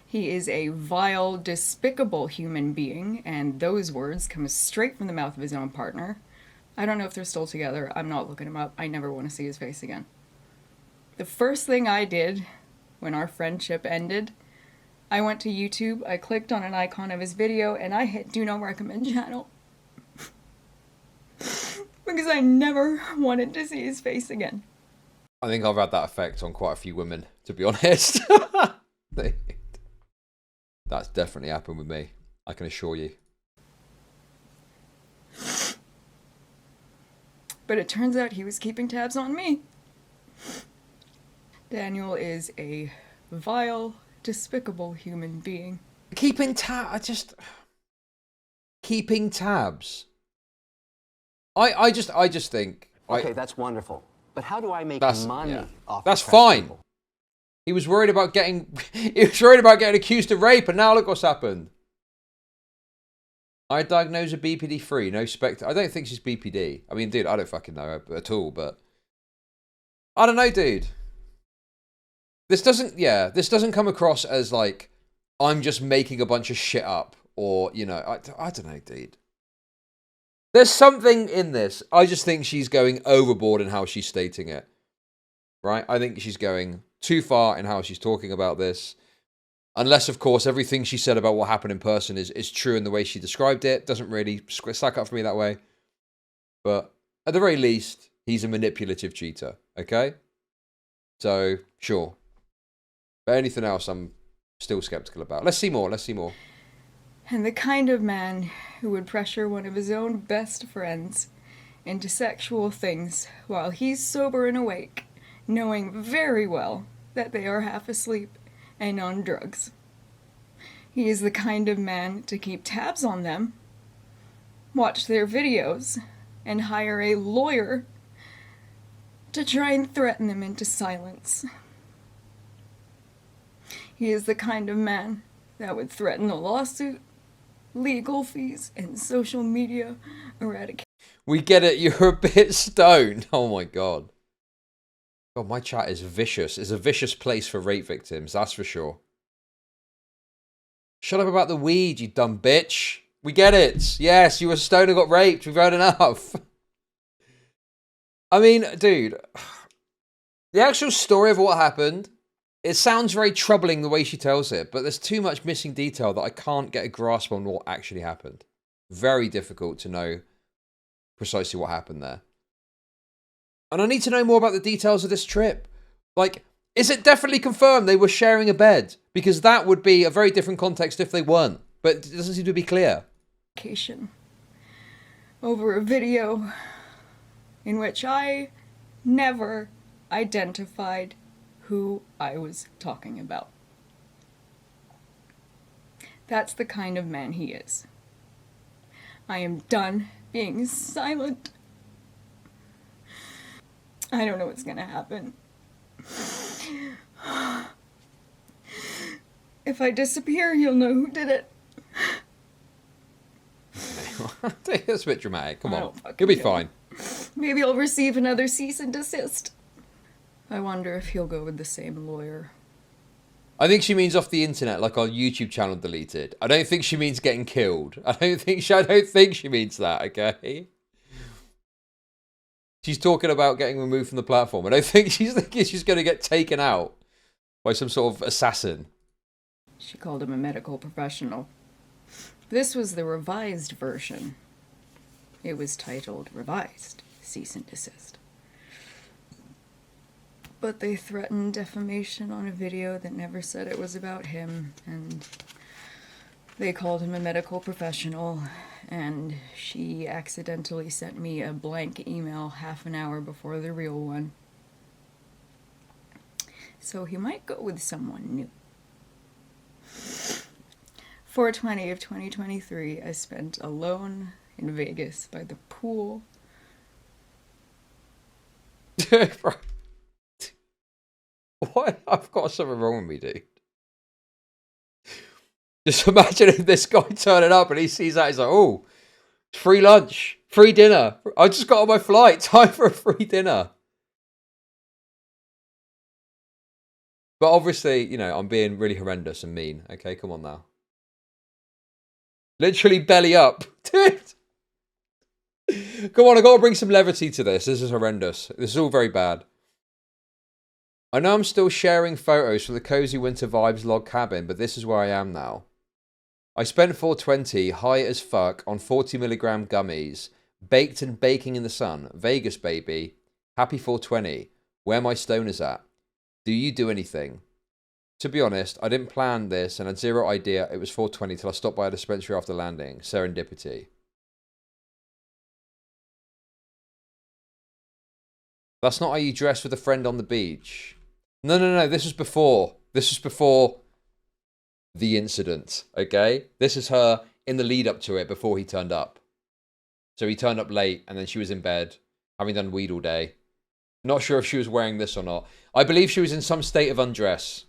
He is a vile, despicable human being, and those words come straight from the mouth of his own partner. I don't know if they're still together. I'm not looking him up. I never want to see his face again. The first thing I did when our friendship ended, I went to YouTube, I clicked on an icon of his video, and I hit Do Not Recommend channel. Because I never wanted to see his face again. I think I've had that effect on quite a few women, to be honest. That's definitely happened with me, I can assure you. But it turns out he was keeping tabs on me. Daniel is a vile, despicable human being. Keeping tabs. I just think. Okay, that's wonderful. But how do I make money off That's depressed fine. people? He was worried about getting. He was worried about getting accused of rape, and now look what's happened. I diagnosed a BPD-free, no spect. I don't think she's BPD. I mean, dude, I don't fucking know her at all, but I don't know, dude. This doesn't come across as like I'm just making a bunch of shit up, or you know, I don't know, dude. There's something in this. I just think she's going overboard in how she's stating it. Right? I think she's going too far in how she's talking about this. Unless, of course, everything she said about what happened in person is true in the way she described it. Doesn't really stack up for me that way. But at the very least, he's a manipulative cheater. Okay? So, sure. But anything else, I'm still skeptical about. Let's see more. And the kind of man who would pressure one of his own best friends into sexual things while he's sober and awake, knowing very well that they are half asleep and on drugs. He is the kind of man to keep tabs on them, watch their videos, and hire a lawyer to try and threaten them into silence. He is the kind of man that would threaten a lawsuit, legal fees, and social media eradication. We get it, you're a bit stoned. Oh my god. God, my chat is vicious. It's a vicious place for rape victims, that's for sure. Shut up about the weed, you dumb bitch. We get it. Yes, you were stoned and got raped. We've heard enough. I mean, dude, the actual story of what happened, it sounds very troubling the way she tells it, but there's too much missing detail that I can't get a grasp on what actually happened. Very difficult to know precisely what happened there. And I need to know more about the details of this trip. Like, is it definitely confirmed they were sharing a bed? Because that would be a very different context if they weren't. But it doesn't seem to be clear. Over a video in which I never identified who I was talking about. That's the kind of man he is. I am done being silent. I don't know what's gonna happen. If I disappear, you'll know who did it. That's a bit dramatic. Come on. You'll be fine. Maybe I'll receive another cease and desist. I wonder if he'll go with the same lawyer. I think she means off the internet, like our YouTube channel deleted. I don't think she means getting killed. I don't think she means that, okay? She's talking about getting removed from the platform. I don't think she's thinking she's going to get taken out by some sort of assassin. She called him a medical professional. This was the revised version. It was titled Revised Cease and Desist. But they threatened defamation on a video that never said it was about him, and they called him a medical professional, and she accidentally sent me a blank email half an hour before the real one. So he might go with someone new. 4/20 of 2023, I spent alone in Vegas by the pool. What? I've got something wrong with me, dude. Just imagine this guy turning up and he sees that. He's like, oh, free lunch, free dinner. I just got on my flight. Time for a free dinner. But obviously, you know, I'm being really horrendous and mean. Okay, come on now. Literally belly up. Dude. Come on, I've got to bring some levity to this. This is horrendous. This is all very bad. I know I'm still sharing photos from the Cozy Winter Vibes log cabin, but this is where I am now. I spent 420 high as fuck on 40mg gummies, baked and baking in the sun. Vegas, baby. Happy 420. Where my stoners at? Do you do anything? To be honest, I didn't plan this and had zero idea it was 420 till I stopped by a dispensary after landing. Serendipity. That's not how you dress with a friend on the beach. No. This was before. This was before the incident, okay? This is her in the lead up to it before he turned up. So he turned up late and then she was in bed, having done weed all day. Not sure if she was wearing this or not. I believe she was in some state of undress.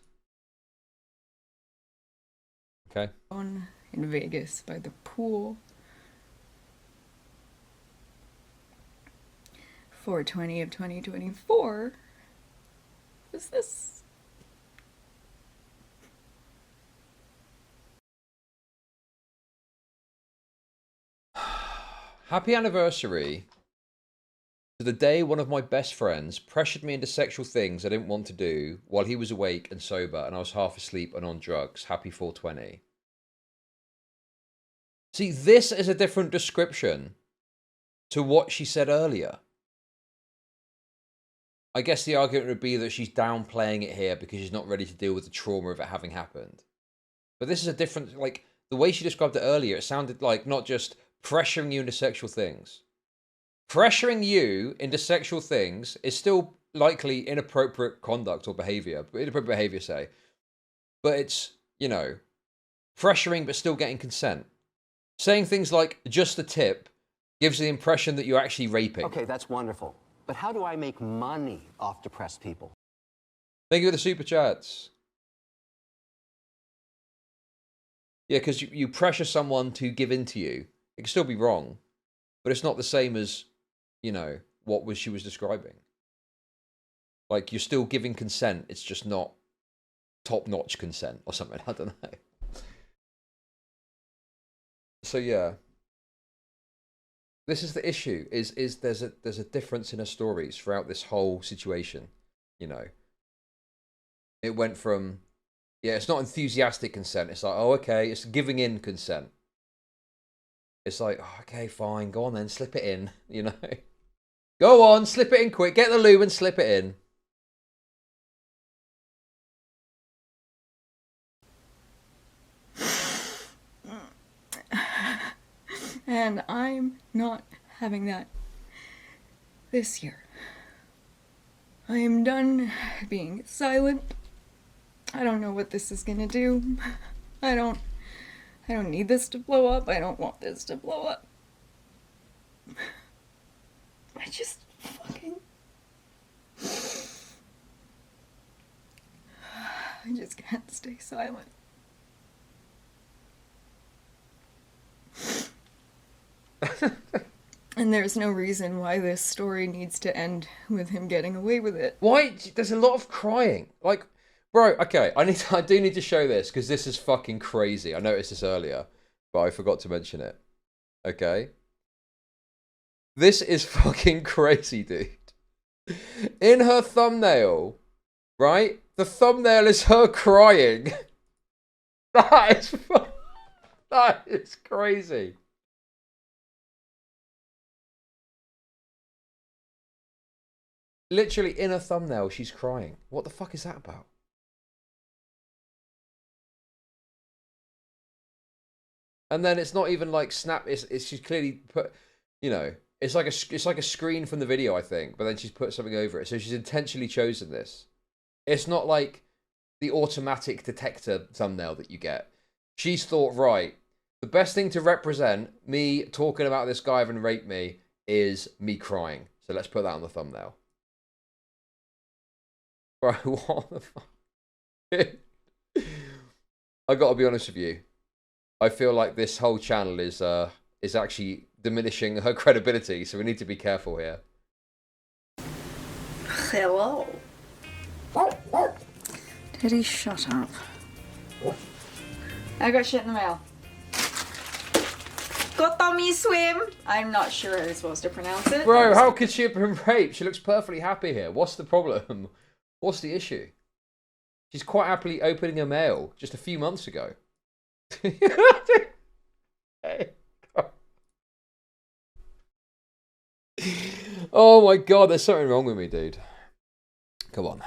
Okay. In Vegas by the pool. 4/20 of 2024. What's this? Happy anniversary to the day one of my best friends pressured me into sexual things I didn't want to do while he was awake and sober and I was half asleep and on drugs. Happy 420. See, this is a different description to what she said earlier. I guess the argument would be that she's downplaying it here because she's not ready to deal with the trauma of it having happened. But this is a different, like, the way she described it earlier, it sounded like not just pressuring you into sexual things. Pressuring you into sexual things is still likely inappropriate conduct or behavior. Inappropriate behavior, say. But it's, you know, pressuring but still getting consent. Saying things like, just a tip, gives the impression that you're actually raping. Okay, that's wonderful. But how do I make money off depressed people? Thank you for the super chats. Yeah, because you pressure someone to give in to you. It can still be wrong, but it's not the same as, you know, what she was describing. Like, you're still giving consent. It's just not top-notch consent or something. I don't know. So, yeah. This is the issue, is there's a difference in her stories throughout this whole situation, you know. It went from, yeah, it's not enthusiastic consent. It's like, oh, okay, it's giving in consent. It's like, oh, okay, fine, go on then, slip it in, you know. Go on, slip it in quick, get the lube and slip it in. And I'm not having that this year. I am done being silent. I don't know what this is gonna do. I don't need this to blow up. I don't want this to blow up. I just fucking... I just can't stay silent. And there's no reason why this story needs to end with him getting away with it. Why? There's a lot of crying. Like, bro, okay, I do need to show this because this is fucking crazy. I noticed this earlier, but I forgot to mention it. Okay? This is fucking crazy, dude. In her thumbnail, right? The thumbnail is her crying. That is crazy. Literally in a thumbnail, she's crying. What the fuck is that about? And then it's not even like snap. It's she's clearly put, you know, it's like a screen from the video, I think. But then she's put something over it, so she's intentionally chosen this. It's not like the automatic detector thumbnail that you get. She's thought, right, the best thing to represent me talking about this guy having raped me is me crying. So let's put that on the thumbnail. Bro, what the fuck? I gotta be honest with you. I feel like this whole channel is actually diminishing her credibility, so we need to be careful here. Hello. Did he shut up? I got shit in the mail. Go Tommy swim! I'm not sure how you're supposed to pronounce it. Bro, how could she have been raped? She looks perfectly happy here. What's the problem? What's the issue? She's quite happily opening her mail just a few months ago. Oh my god, there's something wrong with me, dude. Come on.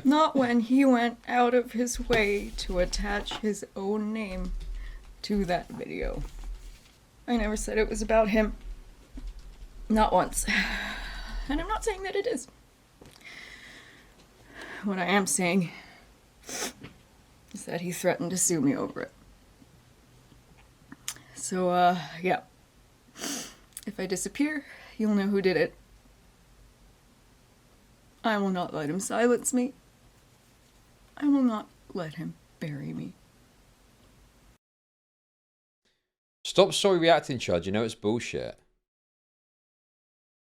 Not when he went out of his way to attach his own name to that video. I never said it was about him. Not once. And I'm not saying that it is. what I am saying is that he threatened to sue me over it. So, yeah. If I disappear, you'll know who did it. I will not let him silence me. I will not let him bury me. Stop story reacting, Chud. You know it's bullshit.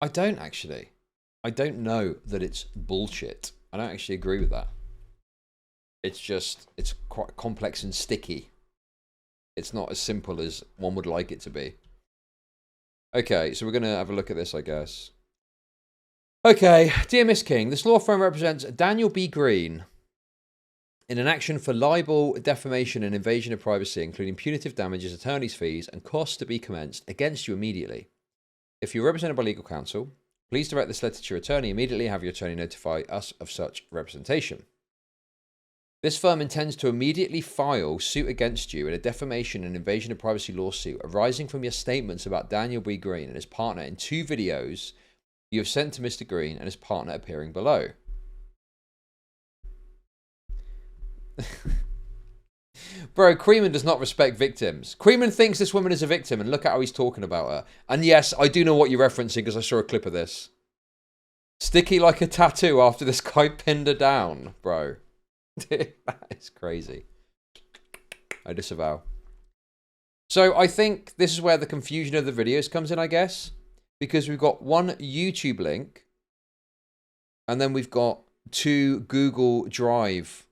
I don't actually. I don't know that it's bullshit. I don't actually agree with that. It's just, it's quite complex and sticky. It's not as simple as one would like it to be. Okay, so we're going to have a look at this, I guess. Okay, dear Miss King, this law firm represents Daniel B. Greene in an action for libel, defamation, and invasion of privacy, including punitive damages, attorney's fees, and costs to be commenced against you immediately. If you're represented by legal counsel, please direct this letter to your attorney immediately. Have your attorney notify us of such representation. This firm intends to immediately file suit against you in a defamation and invasion of privacy lawsuit arising from your statements about Daniel B. Greene and his partner in 2 videos you have sent to Mr. Greene and his partner appearing below. Bro, Creeman does not respect victims. Creeman thinks this woman is a victim, and look at how he's talking about her. And yes, I do know what you're referencing because I saw a clip of this. Sticky like a tattoo after this guy pinned her down, bro. That is crazy. I disavow. So I think this is where the confusion of the videos comes in, I guess. Because we've got one YouTube link. And then we've got 2 Google Drive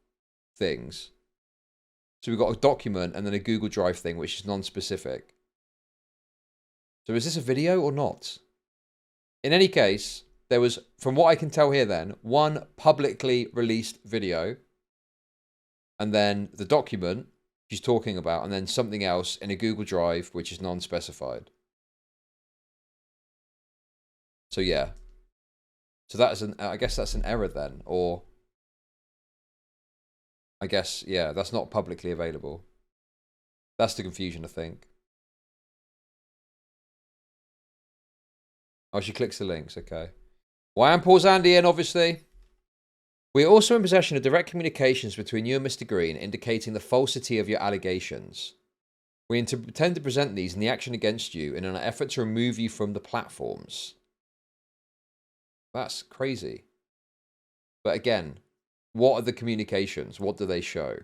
things. So we've got a document and then a Google Drive thing, which is non-specific. So is this a video or not? In any case, there was, from what I can tell here then, one publicly released video. And then the document she's talking about, and then something else in a Google Drive, which is non-specified. So yeah. So that is an, I guess that's an error then, or I guess, yeah, that's not publicly available. That's the confusion, I think. Oh, she clicks the links, okay. Why am Paul's Andy in, obviously? We are also in possession of direct communications between you and Mr. Greene indicating the falsity of your allegations. We intend to present these in the action against you in an effort to remove you from the platforms. That's crazy. But again, what are the communications? What do they show?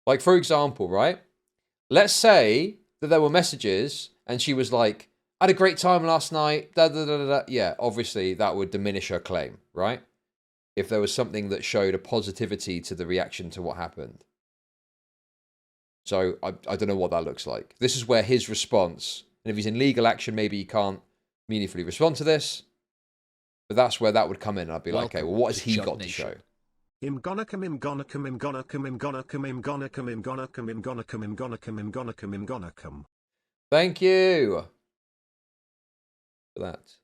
Like, for example, right? Let's say that there were messages and she was like, I had a great time last night. Da, da, da, da, da. Yeah, obviously that would diminish her claim, right? If there was something that showed a positivity to the reaction to what happened. So I don't know what that looks like. This is where his response, and if he's in legal action, maybe he can't meaningfully respond to this. But that's where that would come in. I'd be like, okay, well, what has he got to show? Im gonna come, im gonna come, im gonna come, im gonna come, im gonna come, im gonna come, im gonna come, im gonna come, im gonna come, im gonna come. Thank you for that.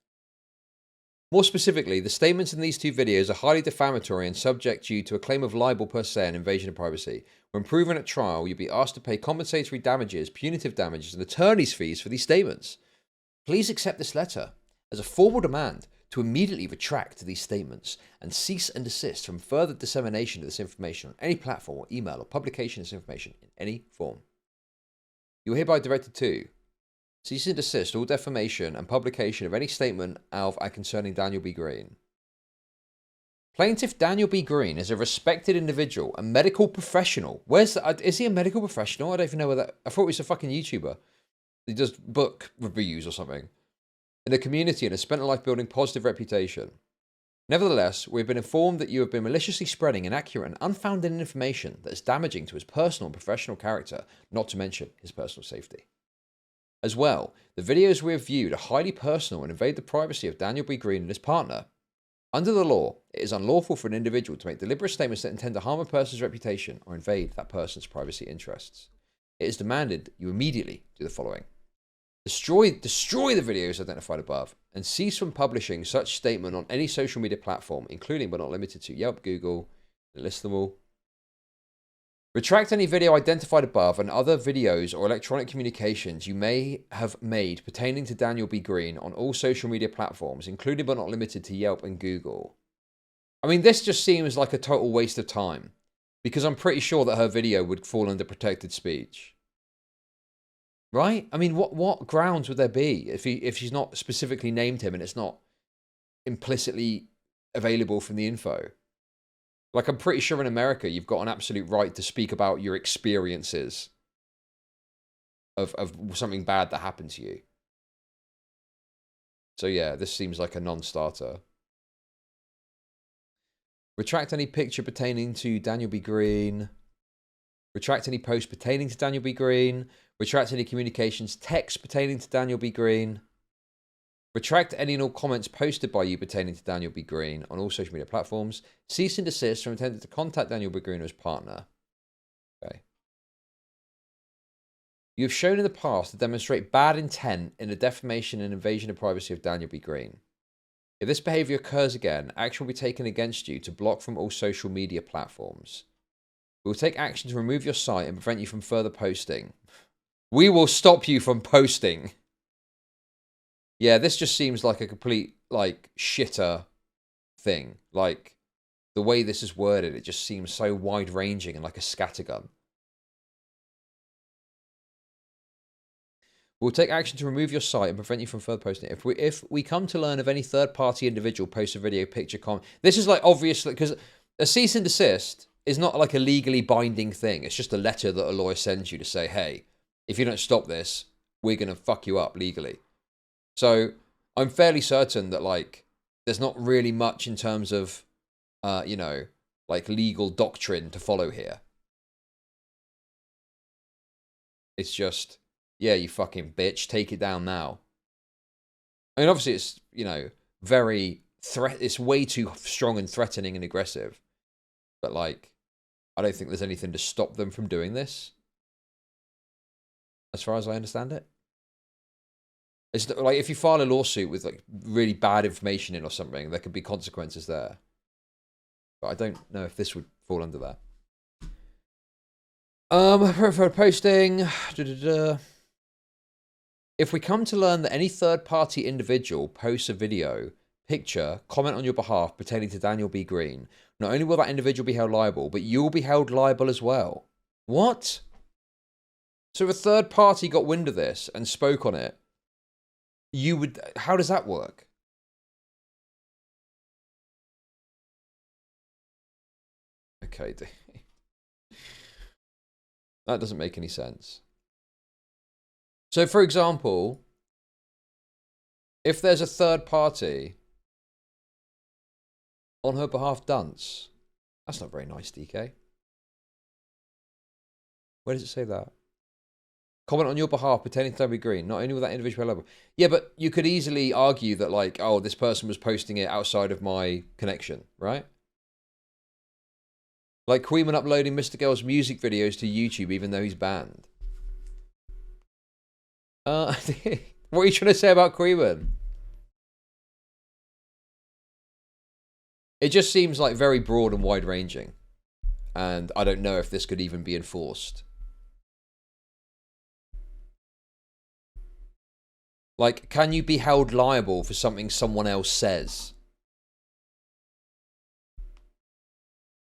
More specifically, the statements in these 2 videos are highly defamatory and subject you to a claim of libel per se and invasion of privacy. When proven at trial, you'll be asked to pay compensatory damages, punitive damages, and attorney's fees for these statements. Please accept this letter as a formal demand to immediately retract these statements and cease and desist from further dissemination of this information on any platform or email or publication of this information in any form. You are hereby directed to cease and desist all defamation and publication of any statement of and concerning Daniel B. Greene. Plaintiff Daniel B. Greene is a respected individual, a medical professional. Is he a medical professional? I don't even know whether, I thought he was a fucking YouTuber. He does book reviews or something. In the community and has spent a life building positive reputation. Nevertheless, we have been informed that you have been maliciously spreading inaccurate and unfounded information that is damaging to his personal and professional character, not to mention his personal safety. As well, the videos we have viewed are highly personal and invade the privacy of Daniel B. Greene and his partner. Under the law, it is unlawful for an individual to make deliberate statements that intend to harm a person's reputation or invade that person's privacy interests. It is demanded you immediately do the following. Destroy the videos identified above and cease from publishing such statement on any social media platform, including but not limited to Yelp, Google, and list them all. Retract any video identified above and other videos or electronic communications you may have made pertaining to Daniel B. Greene on all social media platforms, including but not limited to Yelp and Google. I mean, this just seems like a total waste of time. Because I'm pretty sure that her video would fall under protected speech. Right? I mean, what grounds would there be if she's not specifically named him and it's not implicitly available from the info? Like, I'm pretty sure in America, you've got an absolute right to speak about your experiences of something bad that happened to you. So yeah, this seems like a non-starter. Retract any picture pertaining to Daniel B. Greene. Retract any post pertaining to Daniel B. Greene. Retract any communications text pertaining to Daniel B. Greene. Retract any and all comments posted by you pertaining to Daniel B. Greene on all social media platforms. Cease and desist from attempting to contact Daniel B. Greene or his partner. Okay. You have shown in the past to demonstrate bad intent in the defamation and invasion of privacy of Daniel B. Greene. If this behavior occurs again, action will be taken against you to block from all social media platforms. We will take action to remove your site and prevent you from further posting. We will stop you from posting. Yeah, this just seems like a complete, like, shitter thing. Like, the way this is worded, it just seems so wide-ranging and like a scattergun. We'll take action to remove your site and prevent you from further posting. If we come to learn of any third-party individual posts a video, picture, comment... This is, like, obviously... Because a cease and desist is not, like, a legally binding thing. It's just a letter that a lawyer sends you to say, hey, if you don't stop this, we're going to fuck you up legally. So I'm fairly certain that, like, there's not really much in terms of, you know, like, legal doctrine to follow here. It's just, yeah, you fucking bitch, take it down now. I mean, obviously it's, you know, it's way too strong and threatening and aggressive. But, like, I don't think there's anything to stop them from doing this. As far as I understand it. It's like if you file a lawsuit with like really bad information in or something, there could be consequences there. But I don't know if this would fall under that. For posting. If we come to learn that any third-party individual posts a video, picture, comment on your behalf pertaining to Daniel B. Greene, not only will that individual be held liable, but you'll be held liable as well. What? So if a third party got wind of this and spoke on it, you would... How does that work? Okay. That doesn't make any sense. So, for example, if there's a third party on her behalf dunce, that's not very nice, DK. Where does it say that? Comment on your behalf pertaining to Daniel B. Greene. Not only will that individual be liable. Yeah, but you could easily argue that, like, oh, this person was posting it outside of my connection, right? Like Queeman uploading Mr. Girl's music videos to YouTube even though he's banned. What are you trying to say about Queeman? It just seems like very broad and wide-ranging. And I don't know if this could even be enforced. Like, can you be held liable for something someone else says?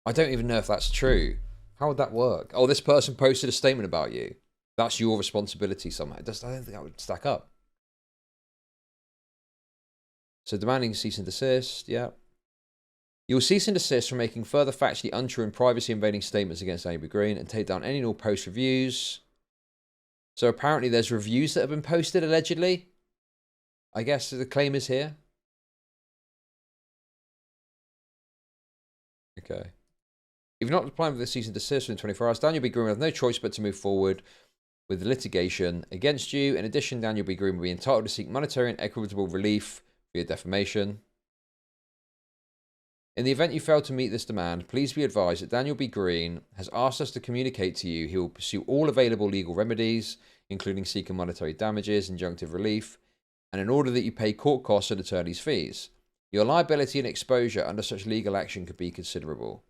I don't even know if that's true. How would that work? Oh, this person posted a statement about you. That's your responsibility somehow. I don't think that would stack up. So demanding cease and desist, yeah. You will cease and desist from making further factually untrue and privacy invading statements against Daniel B. Greene and take down any and all post reviews. So apparently there's reviews that have been posted allegedly. I guess the claim is here. Okay. If you're not applying for the cease and desist within 24 hours, Daniel B. Greene will have no choice but to move forward with litigation against you. In addition, Daniel B. Greene will be entitled to seek monetary and equitable relief for your defamation. In the event you fail to meet this demand, please be advised that Daniel B. Greene has asked us to communicate to you he will pursue all available legal remedies, including seeking monetary damages, injunctive relief, and in order that you pay court costs and attorney's fees. Your liability and exposure under such legal action could be considerable.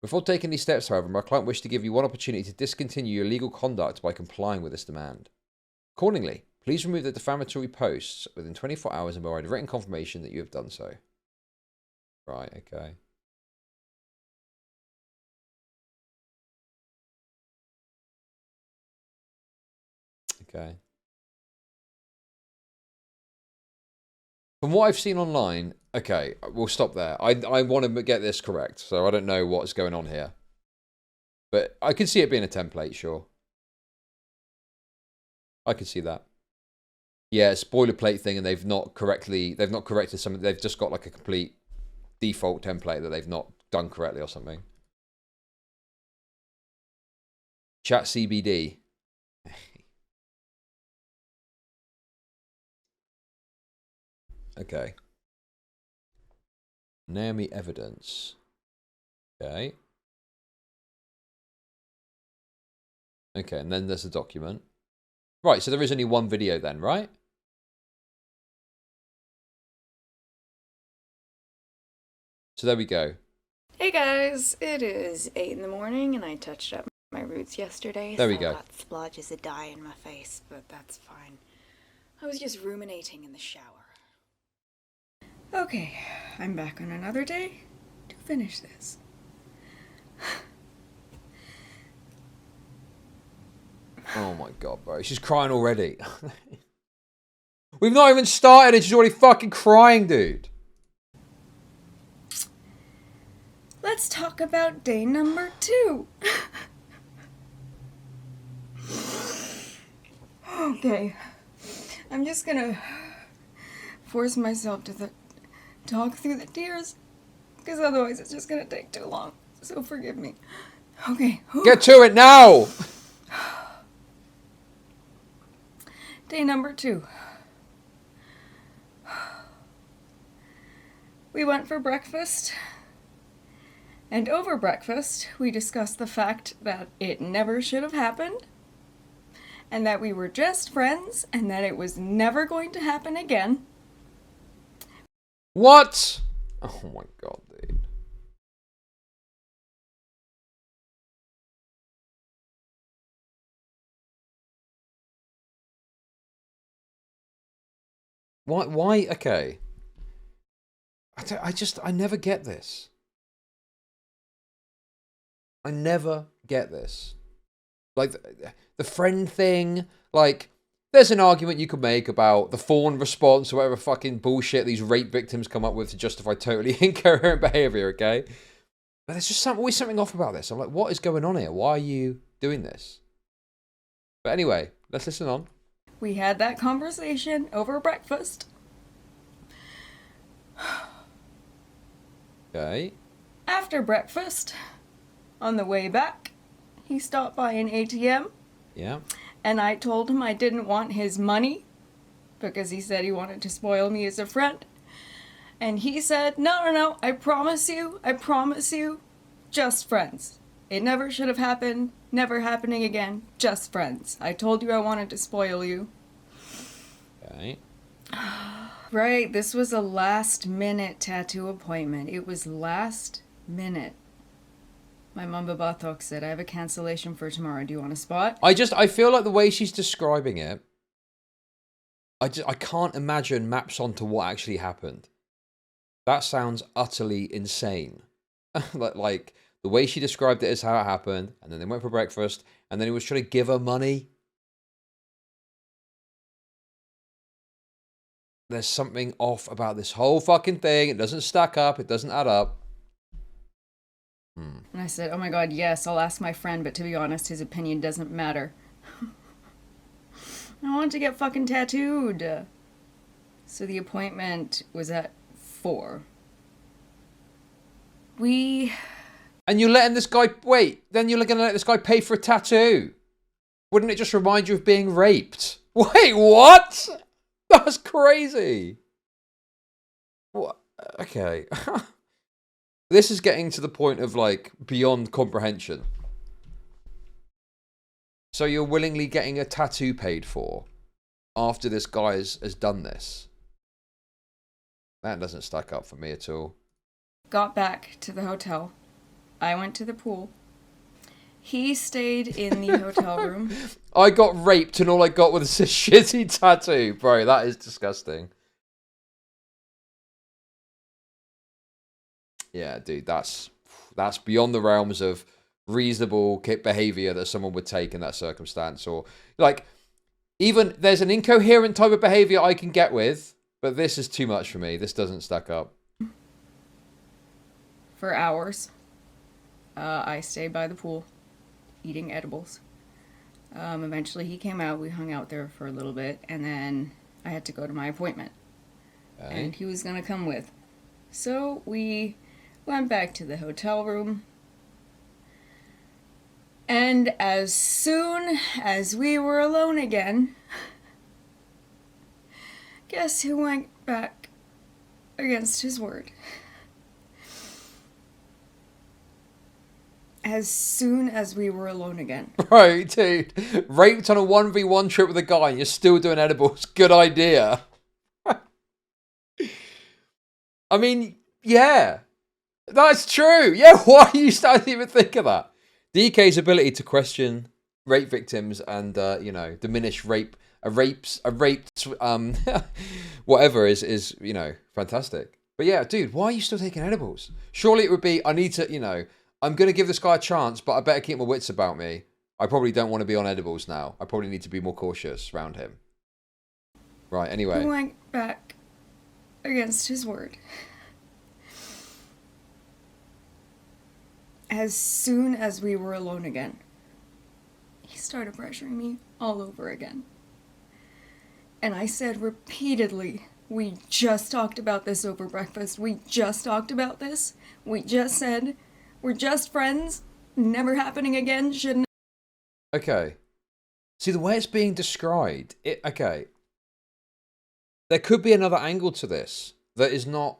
Before taking these steps, however, my client wished to give you one opportunity to discontinue your legal conduct by complying with this demand. Accordingly, please remove the defamatory posts within 24 hours and provide written confirmation that you have done so. Right, okay. Okay. From what I've seen online, okay, we'll stop there. I want to get this correct, so I don't know what's going on here. But I can see it being a template, sure. I can see that. Yeah, it's boilerplate thing, and they've not corrected something. They've just got like a complete default template that they've not done correctly or something. Chat CBD. Okay. Naomi evidence. Okay. Okay, and then there's the document. Right, so there is only one video then, right? So there we go. Hey guys, it is 8 in the morning and I touched up my roots yesterday. There we so go. I got splodges of dye in my face, but that's fine. I was just ruminating in the shower. Okay, I'm back on another day to finish this. Oh my god, bro. She's crying already. We've not even started and she's already fucking crying, dude. Let's talk about day number 2. Okay, I'm just gonna force myself to talk through the tears, because otherwise it's just gonna take too long, so forgive me. Okay. Get to it now! Day number 2. We went for breakfast, and over breakfast we discussed the fact that it never should have happened, and that we were just friends, and that it was never going to happen again. What? Oh my god, dude. Why? Okay. I never get this. I never get this. Like, the friend thing, like, there's an argument you could make about the fawn response or whatever fucking bullshit these rape victims come up with to justify totally incoherent behavior, okay? But there's just always something off about this. I'm like, what is going on here? Why are you doing this? But anyway, let's listen on. We had that conversation over breakfast. Okay. After breakfast, on the way back, he stopped by an ATM. Yeah. And I told him I didn't want his money, because he said he wanted to spoil me as a friend. And he said, no, I promise you, just friends. It never should have happened, never happening again, just friends. I told you I wanted to spoil you. Okay. Right, this was a last-minute tattoo appointment. It was last minute. My mum Babathok said, I have a cancellation for tomorrow. Do you want a spot? I feel like the way she's describing it, I can't imagine maps onto what actually happened. That sounds utterly insane. like, the way she described it is how it happened, and then they went for breakfast, and then he was trying to give her money. There's something off about this whole fucking thing. It doesn't stack up. It doesn't add up. And I said, oh my god, yes, I'll ask my friend, but to be honest, his opinion doesn't matter. I want to get fucking tattooed. So the appointment was at 4. And you're letting this guy... Wait, then you're going to let this guy pay for a tattoo? Wouldn't it just remind you of being raped? Wait, what? That's crazy. What? Okay. This is getting to the point of, like, beyond comprehension. So you're willingly getting a tattoo paid for after this guy has done this? That doesn't stack up for me at all. Got back to the hotel. I went to the pool. He stayed in the hotel room. I got raped and all I got was a shitty tattoo. Bro, that is disgusting. Yeah, dude, that's beyond the realms of reasonable behavior that someone would take in that circumstance. Or, like, Even there's an incoherent type of behavior I can get with, but this is too much for me. This doesn't stack up. For hours. I stayed by the pool, eating edibles. Eventually he came out, we hung out there for a little bit, and then I had to go to my appointment. Okay. And he was gonna come with. So we went back to the hotel room. And as soon as we were alone again, guess who went back against his word? As soon as we were alone again. Bro, dude, raped on a 1v1 trip with a guy and you're still doing edibles. Good idea. I mean, yeah. That's true. Yeah, why are you starting to even think of that? DK's ability to question rape victims and, you know, diminish raped, whatever is, you know, fantastic. But yeah, dude, why are you still taking edibles? Surely it would be, I need to, you know, I'm going to give this guy a chance, but I better keep my wits about me. I probably don't want to be on edibles now. I probably need to be more cautious around him. Right, anyway. He went back against his word. As soon as we were alone again, he started pressuring me all over again. And I said repeatedly, we just talked about this over breakfast. We just talked about this. We just said... we're just friends. Never happening again. Shouldn't. Okay. See, the way it's being described, okay. There could be another angle to this that is not,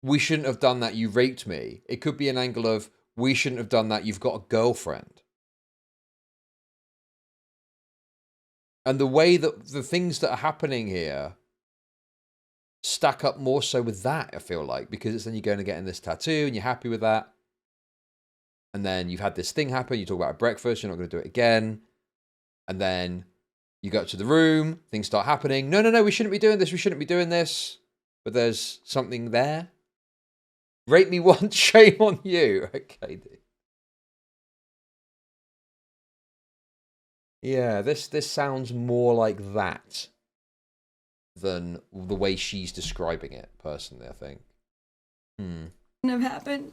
we shouldn't have done that, you raped me. It could be an angle of, we shouldn't have done that, you've got a girlfriend. And the way that the things that are happening here stack up more so with that, I feel like, because it's then you're going to get in this tattoo and you're happy with that. And then you've had this thing happen, you talk about breakfast, you're not going to do it again. And then you go up to the room, things start happening. No, we shouldn't be doing this, we shouldn't be doing this. But there's something there. Rape me once, shame on you. Okay, dude. Yeah, this sounds more like that than the way she's describing it, personally, I think. have happened.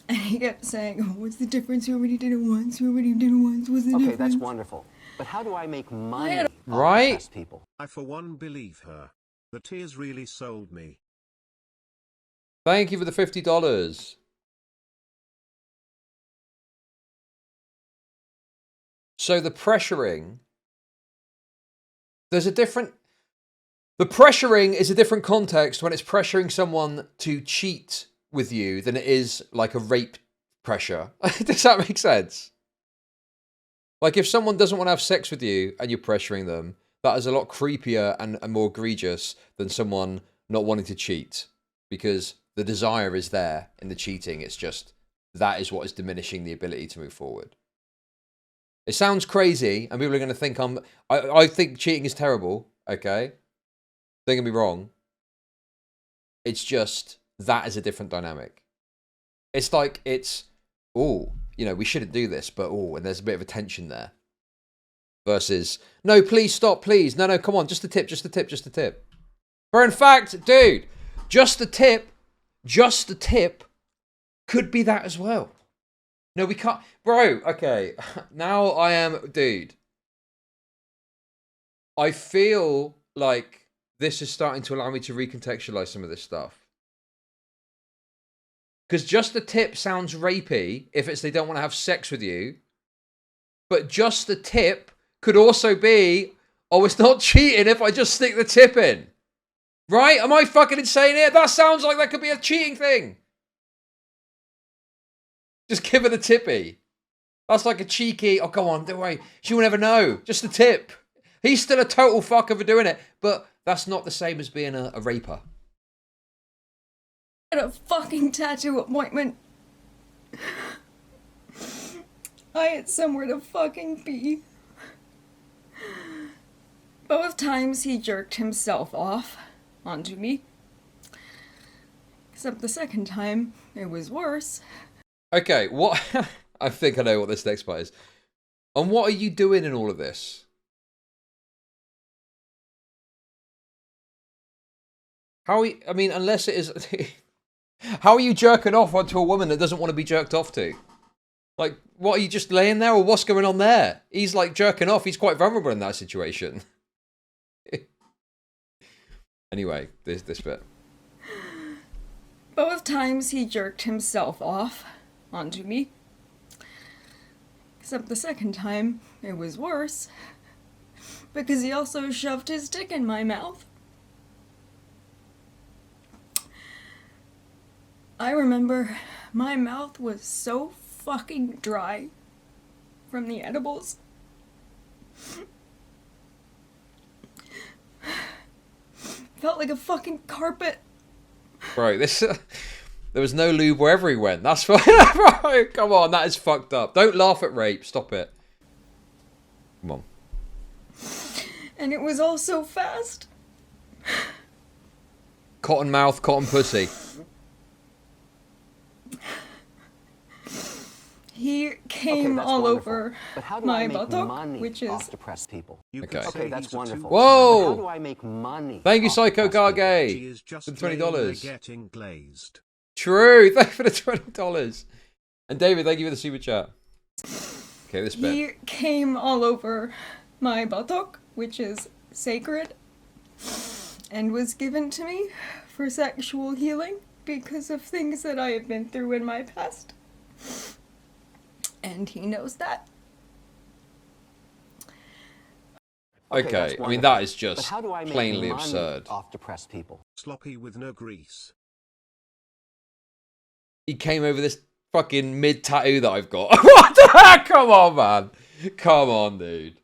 And he kept saying, oh, what's the difference? We already did it once. We already did it once. What's the difference? Okay, that's wonderful. But how do I make money off Right? depressed people? I for one believe her. The tears really sold me. Thank you for the $50. So the pressuring, there's a different, the pressuring is a different context when it's pressuring someone to cheat with you than it is like a rape pressure. Does that make sense? Like if someone doesn't want to have sex with you and you're pressuring them, that is a lot creepier and more egregious than someone not wanting to cheat, because the desire is there in the cheating. It's just that is what is diminishing the ability to move forward. It sounds crazy, and people are going to think I think cheating is terrible, okay? Don't get me wrong. It's just, that is a different dynamic. It's like, oh, you know, we shouldn't do this, but oh, and there's a bit of a tension there. Versus, no, please stop, please. No, come on, just a tip, just a tip, just a tip. For in fact, dude, just the tip could be that as well. No, we can't. Bro, okay. Now I am, dude. I feel like this is starting to allow me to recontextualize some of this stuff. Because just the tip sounds rapey if it's they don't want to have sex with you. But just the tip could also be, oh, it's not cheating if I just stick the tip in. Right? Am I fucking insane here? That sounds like that could be a cheating thing. Just give her the tippy. That's like a cheeky, oh, go on, don't worry. She will never know. Just the tip. He's still a total fucker for doing it. But that's not the same as being a raper. At a fucking tattoo appointment. I had somewhere to fucking be. Both times he jerked himself off onto me. Except the second time, it was worse. Okay, what? I think I know what this next part is. And what are you doing in all of this? I mean, unless it is... How are you jerking off onto a woman that doesn't want to be jerked off to? Like, what, are you just laying there, or what's going on there? He's, like, jerking off. He's quite vulnerable in that situation. Anyway, this bit. Both times he jerked himself off onto me. Except the second time, it was worse. Because he also shoved his dick in my mouth. I remember my mouth was so fucking dry from the edibles. Felt like a fucking carpet. Right, this... there was no lube wherever he went. That's fine. Right, come on, that is fucked up. Don't laugh at rape. Stop it. Come on. And it was all so fast. Cotton mouth, cotton pussy. He came all wonderful. over But how do my I make buttock, money which is off depressed people? You Okay. could say Okay, that's he's a wonderful. Whoa! But how do I make money? Thank you, off Psycho depressed people? Gargay. He is just For plain $20. getting glazed. True. Thank you for the $20. And David, thank you for the super chat. Okay, this bit. he came all over my buttock, which is sacred, and was given to me for sexual healing because of things that I have been through in my past. And he knows that. Okay, that's I mean, wonderful. that is But just how do I make plainly money absurd. off depressed people? Sloppy with no grease. He came over this fucking mid tattoo that I've got. What the heck? Come on, man. Come on, dude.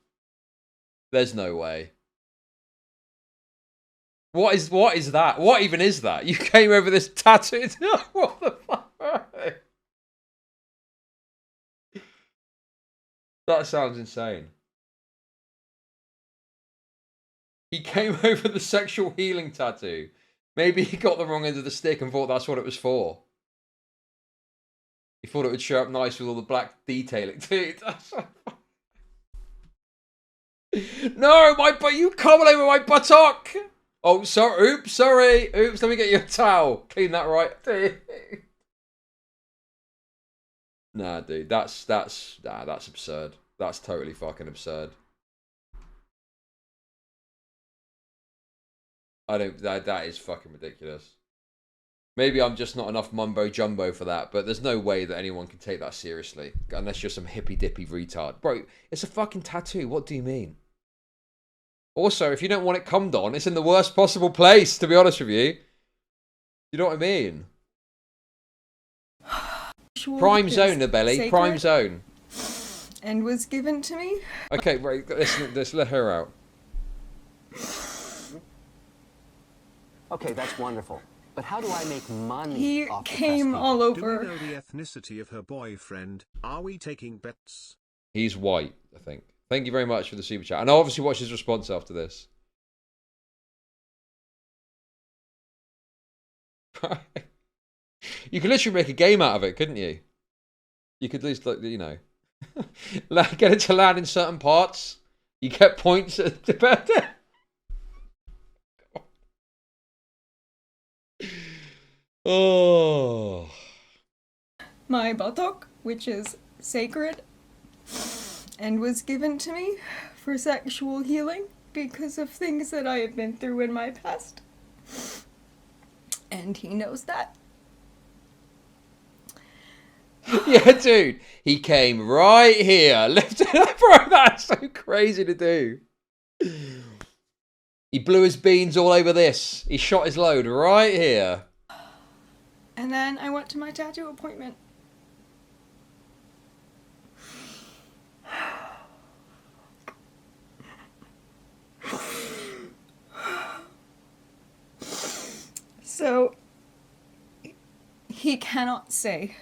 There's no way. What is that? What even is that? You came over this tattoo? What the fuck? That sounds insane. He came over the sexual healing tattoo. Maybe he got the wrong end of the stick and thought that's what it was for. He thought it would show up nice with all the black detailing. Dude, that's so... No, but you come all over my buttock. Oh, sorry. Oops, sorry. Oops, let me get you a towel. Clean that right. Nah, dude, that's absurd. That's totally fucking absurd. That is fucking ridiculous. Maybe I'm just not enough mumbo jumbo for that, but there's no way that anyone can take that seriously. Unless you're some hippy dippy retard. Bro, it's a fucking tattoo. What do you mean? Also, if you don't want it cummed on, it's in the worst possible place, to be honest with you. You know what I mean? Prime zone, the belly. Sacred. Prime zone. And was given to me. Okay, right, let's let her out. Okay, that's wonderful. But how do I make money He off depressed came people? all Do we over. know the ethnicity of her boyfriend? Are we taking bets? He's white, I think. Thank you very much for the super chat. And I'll obviously watch his response after this. You could literally make a game out of it, couldn't you? You could at least, like, you know, get it to land in certain parts. You get points at the Oh. My buttock, which is sacred, and was given to me for sexual healing because of things that I have been through in my past. And he knows that. Yeah, dude. He came right here. Lifted up, bro. That's so crazy to do. He blew his beans all over this. He shot his load right here. And then I went to my tattoo appointment. So, he cannot say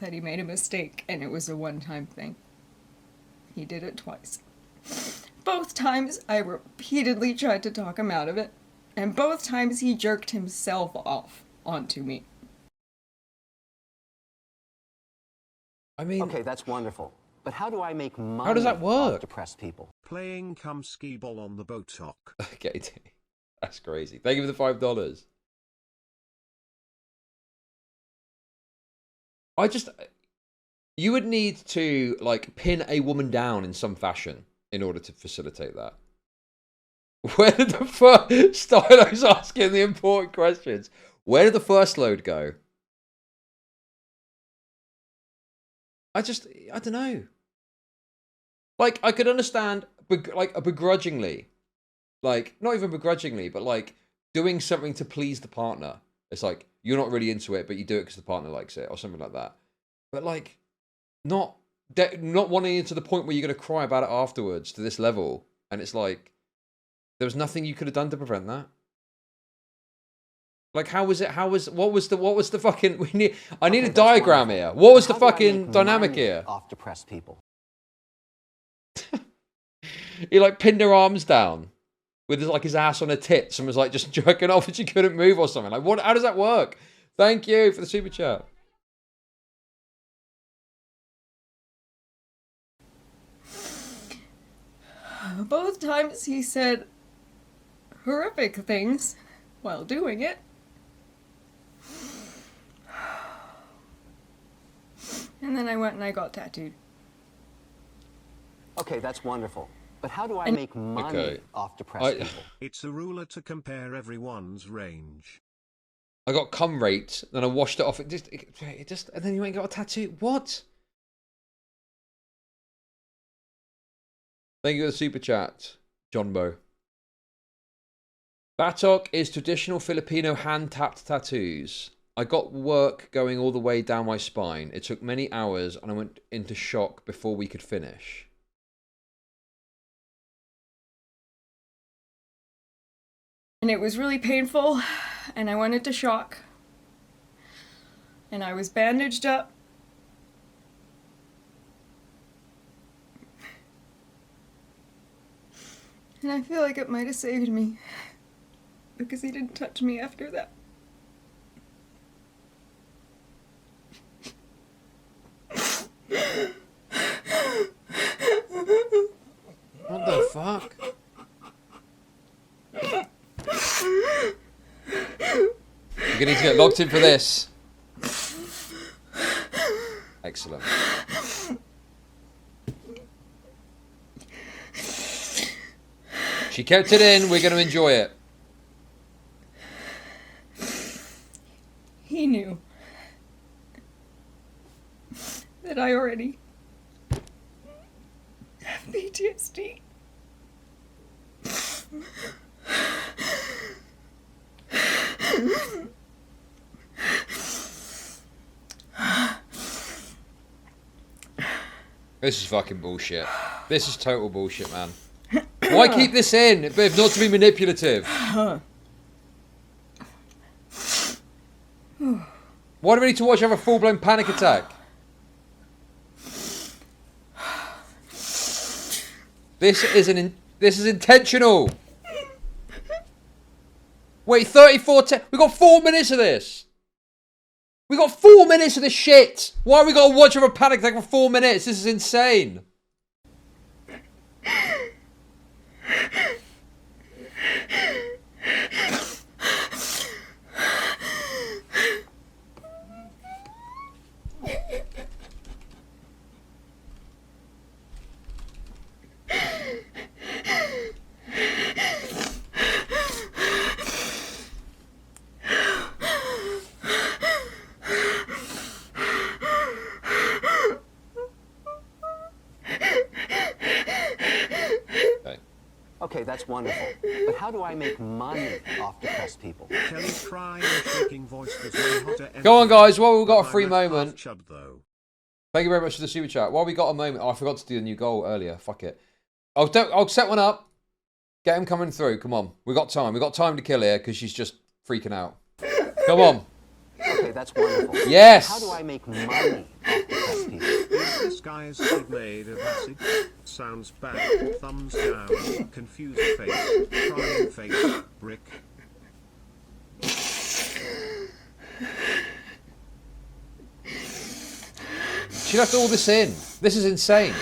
that he made a mistake and it was a one-time thing. He did it twice. Both times I repeatedly tried to talk him out of it, and both times he jerked himself off onto me. I mean, Okay, that's wonderful. But how do I make money How does that work? off depressed people? Playing come skee ball on the boat talk. okay. That's crazy. Thank you for the $5. You would need to like pin a woman down in some fashion in order to facilitate that. Where did the first Stylo's asking the important questions? Where did the first load go? I don't know. Like, I could understand, like, begrudgingly. Like, not even begrudgingly, but, like, doing something to please the partner. It's like, you're not really into it, but you do it because the partner likes it, or something like that. But, like, not wanting it to the point where you're going to cry about it afterwards to this level. And it's like, there was nothing you could have done to prevent that. Like, what was the fucking, I need a diagram here. What was the fucking dynamic here? Off depressed people. He like pinned her arms down with like his ass on her tits and was like just jerking off and she couldn't move or something. Like, what? How does that work? Thank you for the super chat. Both times he said horrific things while doing it. And then I went and I got tattooed. Okay, that's wonderful. But how do I make money off depressed people? It's a ruler to compare everyone's range. I got cum rate, then I washed it off. It just, and then you ain't got a tattoo. What? Thank you for the super chat, John Bo. Batok is traditional Filipino hand-tapped tattoos. I got work going all the way down my spine. It took many hours and I went into shock before we could finish. And it was really painful, and I went into shock. And I was bandaged up. And I feel like it might have saved me, because he didn't touch me after that. What the fuck? You're gonna need to get locked in for this. Excellent. She kept it in, we're gonna enjoy it. He knew that I already have PTSD. This is fucking bullshit. This is total bullshit, man. Why keep this in if not to be manipulative? Why do we need to watch her have a full-blown panic attack? This is intentional. Wait, 34 we got 4 minutes of this. We got 4 minutes of this shit. Why have we got to watch her have a panic attack for 4 minutes? This is insane. Okay, that's wonderful. But how do I make money off depressed people? Kelly's crying and shaking voice was way hotter. Go on, guys. While we've got a free moment. Chud, though. Thank you very much for the super chat. While we got a moment. Oh, I forgot to do the new goal earlier. Fuck it. I'll set one up. Get him coming through. Come on. We got time. We got time to kill here because she's just freaking out. Come on. Okay, that's wonderful. Yes. How do I make money off depressed people? This guy is made of acid. Sounds bad. Thumbs down. Confused face. Crying face. Brick. She left all this in. This is insane.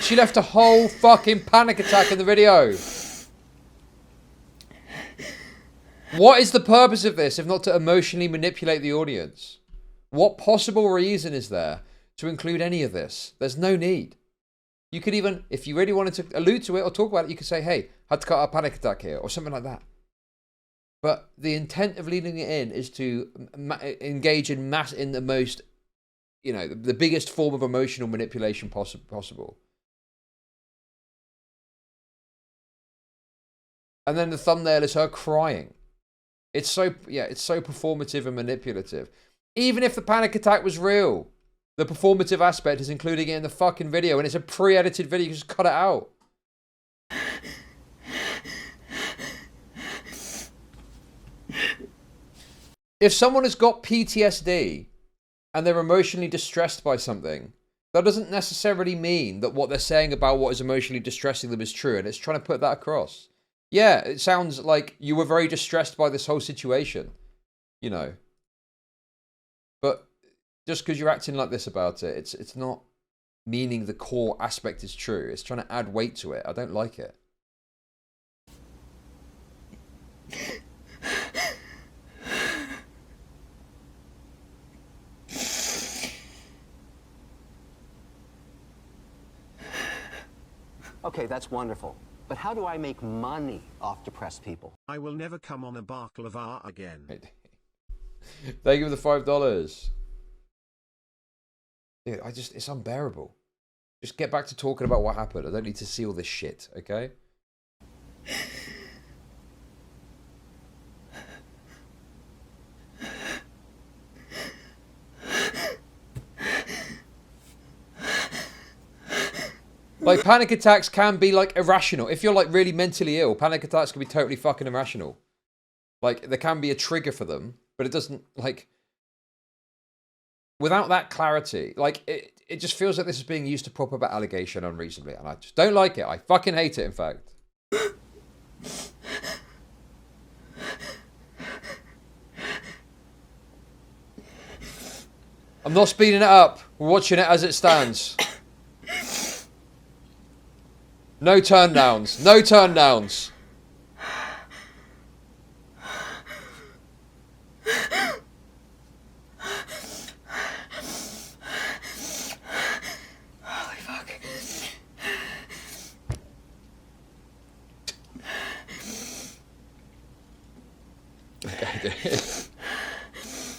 She left a whole fucking panic attack in the video. What is the purpose of this if not to emotionally manipulate the audience? What possible reason is there to include any of this? There's no need. You could even, if you really wanted to allude to it or talk about it, you could say, hey, had to cut a panic attack here, or something like that. But the intent of leading it in is to engage in the most, you know, the biggest form of emotional manipulation possible. And then the thumbnail is her crying. It's so performative and manipulative. Even if the panic attack was real, the performative aspect is including it in the fucking video, and it's a pre-edited video. You just cut it out. If someone has got PTSD and they're emotionally distressed by something, that doesn't necessarily mean that what they're saying about what is emotionally distressing them is true, and it's trying to put that across. Yeah, it sounds like you were very distressed by this whole situation, you know. But just because you're acting like this about it, it's not meaning the core aspect is true. It's trying to add weight to it. I don't like it. Okay, that's wonderful. But how do I make money off depressed people? I will never come on a baklava again. Thank you for the $5. Dude, it's unbearable. Just get back to talking about what happened. I don't need to see all this shit, okay? Like, panic attacks can be, like, irrational. If you're, like, really mentally ill, panic attacks can be totally fucking irrational. Like, there can be a trigger for them, but it doesn't, like... Without that clarity, like, it just feels like this is being used to prop up an allegation unreasonably, and I just don't like it. I fucking hate it, in fact. I'm not speeding it up. We're watching it as it stands. No turn downs. No turn downs. Holy fuck. Okay.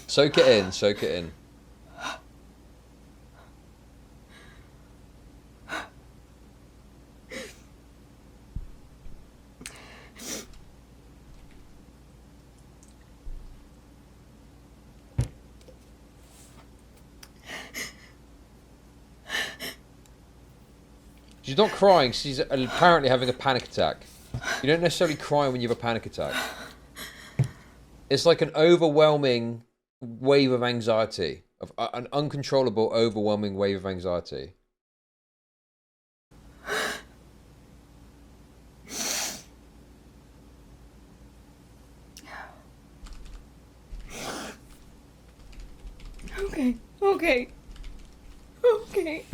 Soak it in. Soak it in. She's not crying, she's apparently having a panic attack. You don't necessarily cry when you have a panic attack. It's like an overwhelming wave of anxiety. An uncontrollable, overwhelming wave of anxiety. Okay, okay, okay.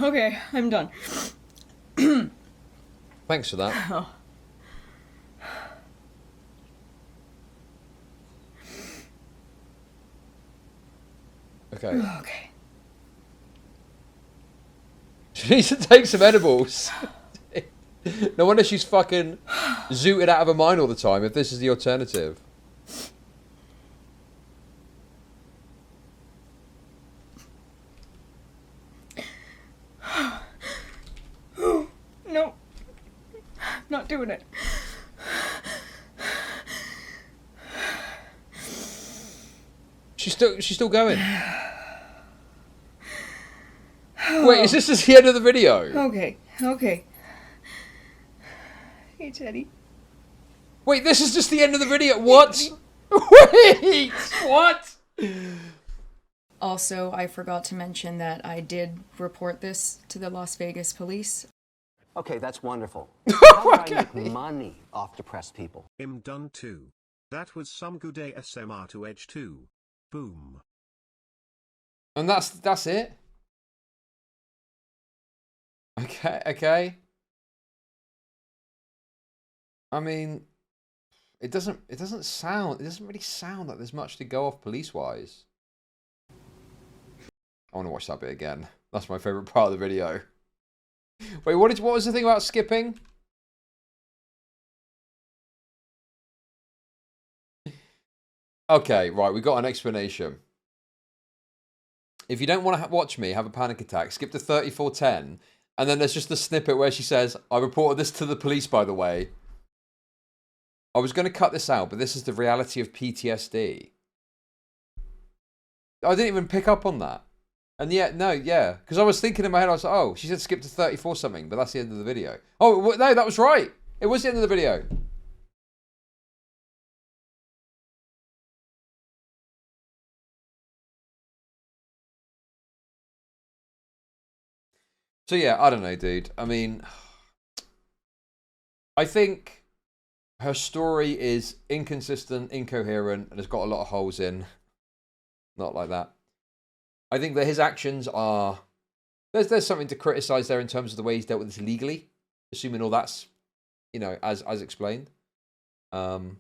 Okay, I'm done. Thanks for that. Oh. Okay. Okay. She needs to take some edibles. No wonder she's fucking zooted out of her mind all the time if this is the alternative. No. Not doing it. She's still going. Wait, is this just the end of the video? Okay, okay. Hey, Teddy. Wait, this is just the end of the video. What? Wait, what? Also, I forgot to mention that I did report this to the Las Vegas police. Okay, that's wonderful. How do I make money off depressed people? I'm done too. That was some good ASMR to edge too. Boom. And that's it. Okay. I mean, it doesn't really sound like there's much to go off police-wise. I want to watch that bit again. That's my favorite part of the video. Wait, what was the thing about skipping? Okay, right, we got an explanation. If you don't want to watch me have a panic attack, skip to 34:10, and then there's just the snippet where she says, "I reported this to the police, by the way." I was going to cut this out, but this is the reality of PTSD. I didn't even pick up on that. And yet, no, yeah. Because I was thinking in my head, I was like, oh, she said skip to 34 something, but that's the end of the video. Oh, no, that was right. It was the end of the video. So yeah, I don't know, dude. I mean, I think her story is inconsistent, incoherent, and has got a lot of holes in. Not like that. I think that his actions are... There's something to criticize there in terms of the way he's dealt with this legally, assuming all that's, you know, as explained. The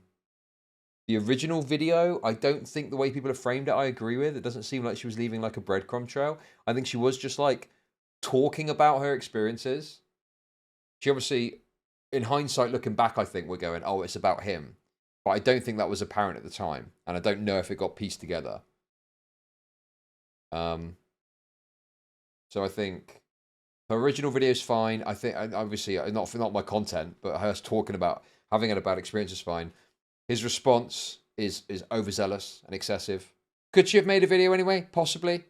original video, I don't think the way people have framed it, I agree with. It doesn't seem like she was leaving like a breadcrumb trail. I think she was just like talking about her experiences. She obviously, in hindsight, looking back, I think we're going, oh, it's about him. But I don't think that was apparent at the time. And I don't know if it got pieced together. So I think her original video is fine. I think, obviously, not my content, but her talking about having had a bad experience is fine. His response is overzealous and excessive. Could she have made a video anyway? Possibly.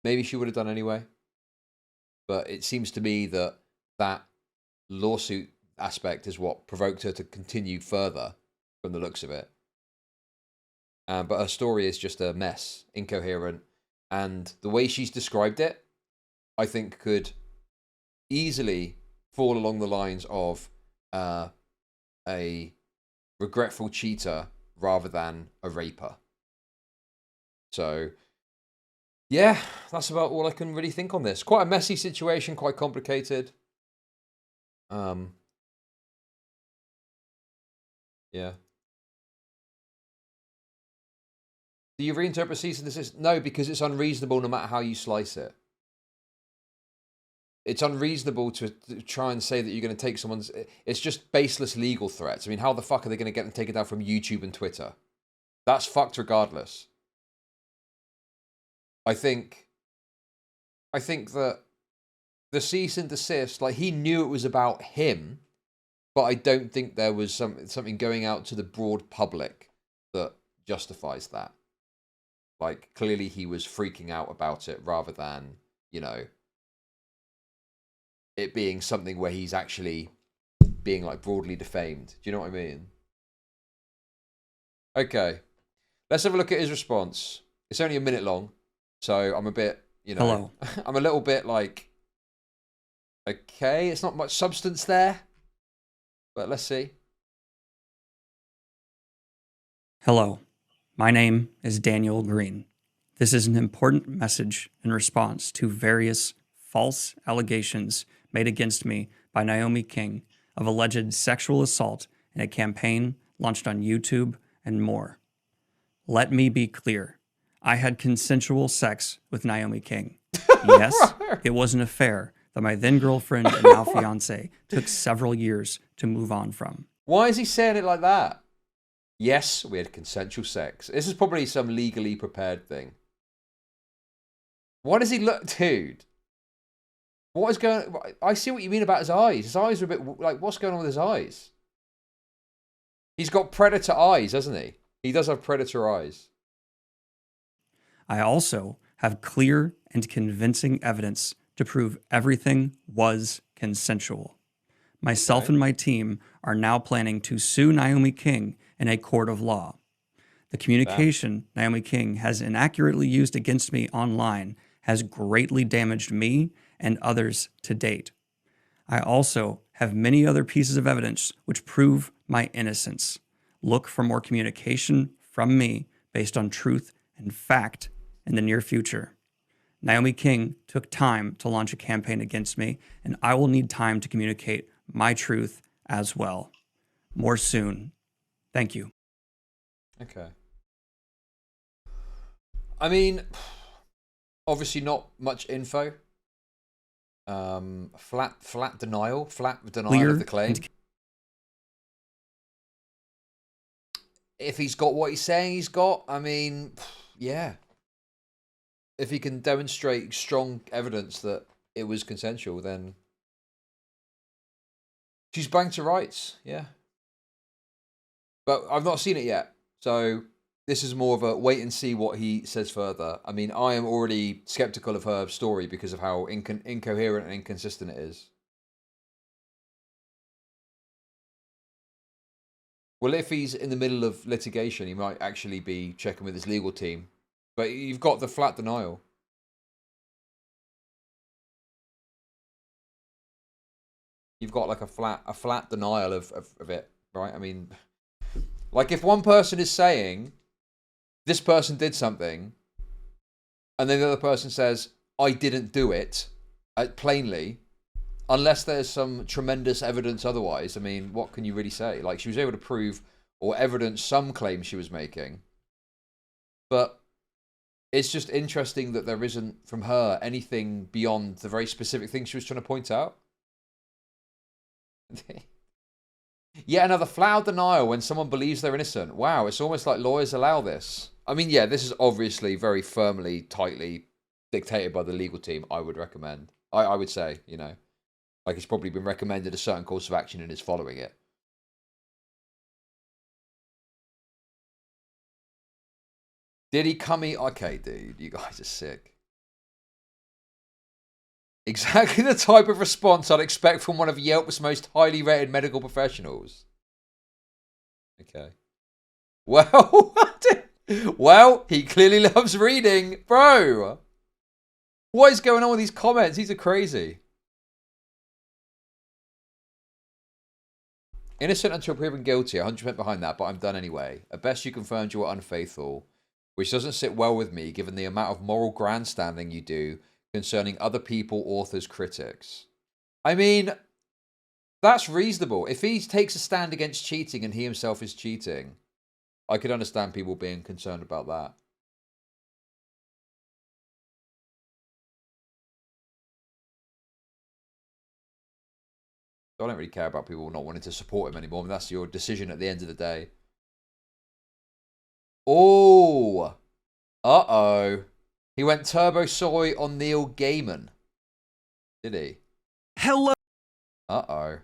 Maybe she would have done anyway. But it seems to me that that lawsuit aspect is what provoked her to continue further from the looks of it. But her story is just a mess, incoherent. And the way she's described it, I think could easily fall along the lines of a regretful cheater rather than a raper. So, yeah, that's about all I can really think on this. Quite a messy situation, quite complicated. Yeah. Do you reinterpret cease and desist? No, because it's unreasonable no matter how you slice it. It's unreasonable to try and say that you're going to take someone's... It's just baseless legal threats. I mean, how the fuck are they going to get them taken down from YouTube and Twitter? That's fucked regardless. I think that the cease and desist, like, he knew it was about him, but I don't think there was something going out to the broad public that justifies that. Like, clearly he was freaking out about it rather than, you know, it being something where he's actually being, like, broadly defamed. Do you know what I mean? Okay. Let's have a look at his response. It's only a minute long, so I'm a bit, you know... Hello. I'm a little bit like... Okay, it's not much substance there, but let's see. Hello. My name is Daniel Greene. This is an important message in response to various false allegations made against me by Naomi King of alleged sexual assault in a campaign launched on YouTube and more. Let me be clear. I had consensual sex with Naomi King. Yes, it was an affair that my then girlfriend and now fiance took several years to move on from. Why is he saying it like that? Yes, we had consensual sex. This is probably some legally prepared thing. Why does he look... Dude. What is going... I see what you mean about his eyes. His eyes are a bit... Like, what's going on with his eyes? He's got predator eyes, hasn't he? He does have predator eyes. I also have clear and convincing evidence to prove everything was consensual. Myself and my team are now planning to sue Naomi King in a court of law. The communication Naomi King has inaccurately used against me online has greatly damaged me and others to date. I also have many other pieces of evidence which prove my innocence. Look for more communication from me based on truth and fact in the near future. Naomi King took time to launch a campaign against me, and I will need time to communicate my truth as well. More soon. Thank you. Okay. I mean, obviously not much info. Flat denial Clear of the claim. If he's got what he's saying he's got, I mean, yeah. If he can demonstrate strong evidence that it was consensual, then she's banged to rights, yeah. But I've not seen it yet, so this is more of a wait and see what he says further. I mean, I am already skeptical of her story because of how incoherent and inconsistent it is. Well, if he's in the middle of litigation, he might actually be checking with his legal team. But you've got the flat denial. You've got like a flat denial of it, right? I mean, like if one person is saying this person did something, and then the other person says, I didn't do it, plainly, unless there's some tremendous evidence otherwise, I mean, what can you really say? Like, she was able to prove or evidence some claims she was making. But it's just interesting that there isn't, from her, anything beyond the very specific thing she was trying to point out. Yet another flat denial when someone believes they're innocent. Wow, it's almost like lawyers allow this. I mean, yeah, this is obviously very firmly, tightly dictated by the legal team, I would recommend. I would say, you know. Like, it's probably been recommended a certain course of action and is following it. Did he come in? Okay, dude, you guys are sick. Exactly the type of response I'd expect from one of Yelp's most highly rated medical professionals. Okay. Well, well, he clearly loves reading. Bro, what is going on with these comments? These are crazy. Innocent until proven guilty, 100% behind that, but I'm done anyway. At best, you confirmed you were unfaithful, which doesn't sit well with me given the amount of moral grandstanding you do concerning other people, authors, critics. I mean, that's reasonable. If he takes a stand against cheating and he himself is cheating, I could understand people being concerned about that. I don't really care about people not wanting to support him anymore. I mean, that's your decision at the end of the day. Oh! Uh-oh. He went turbo soy on Neil Gaiman. Did he? Hello. Uh-oh.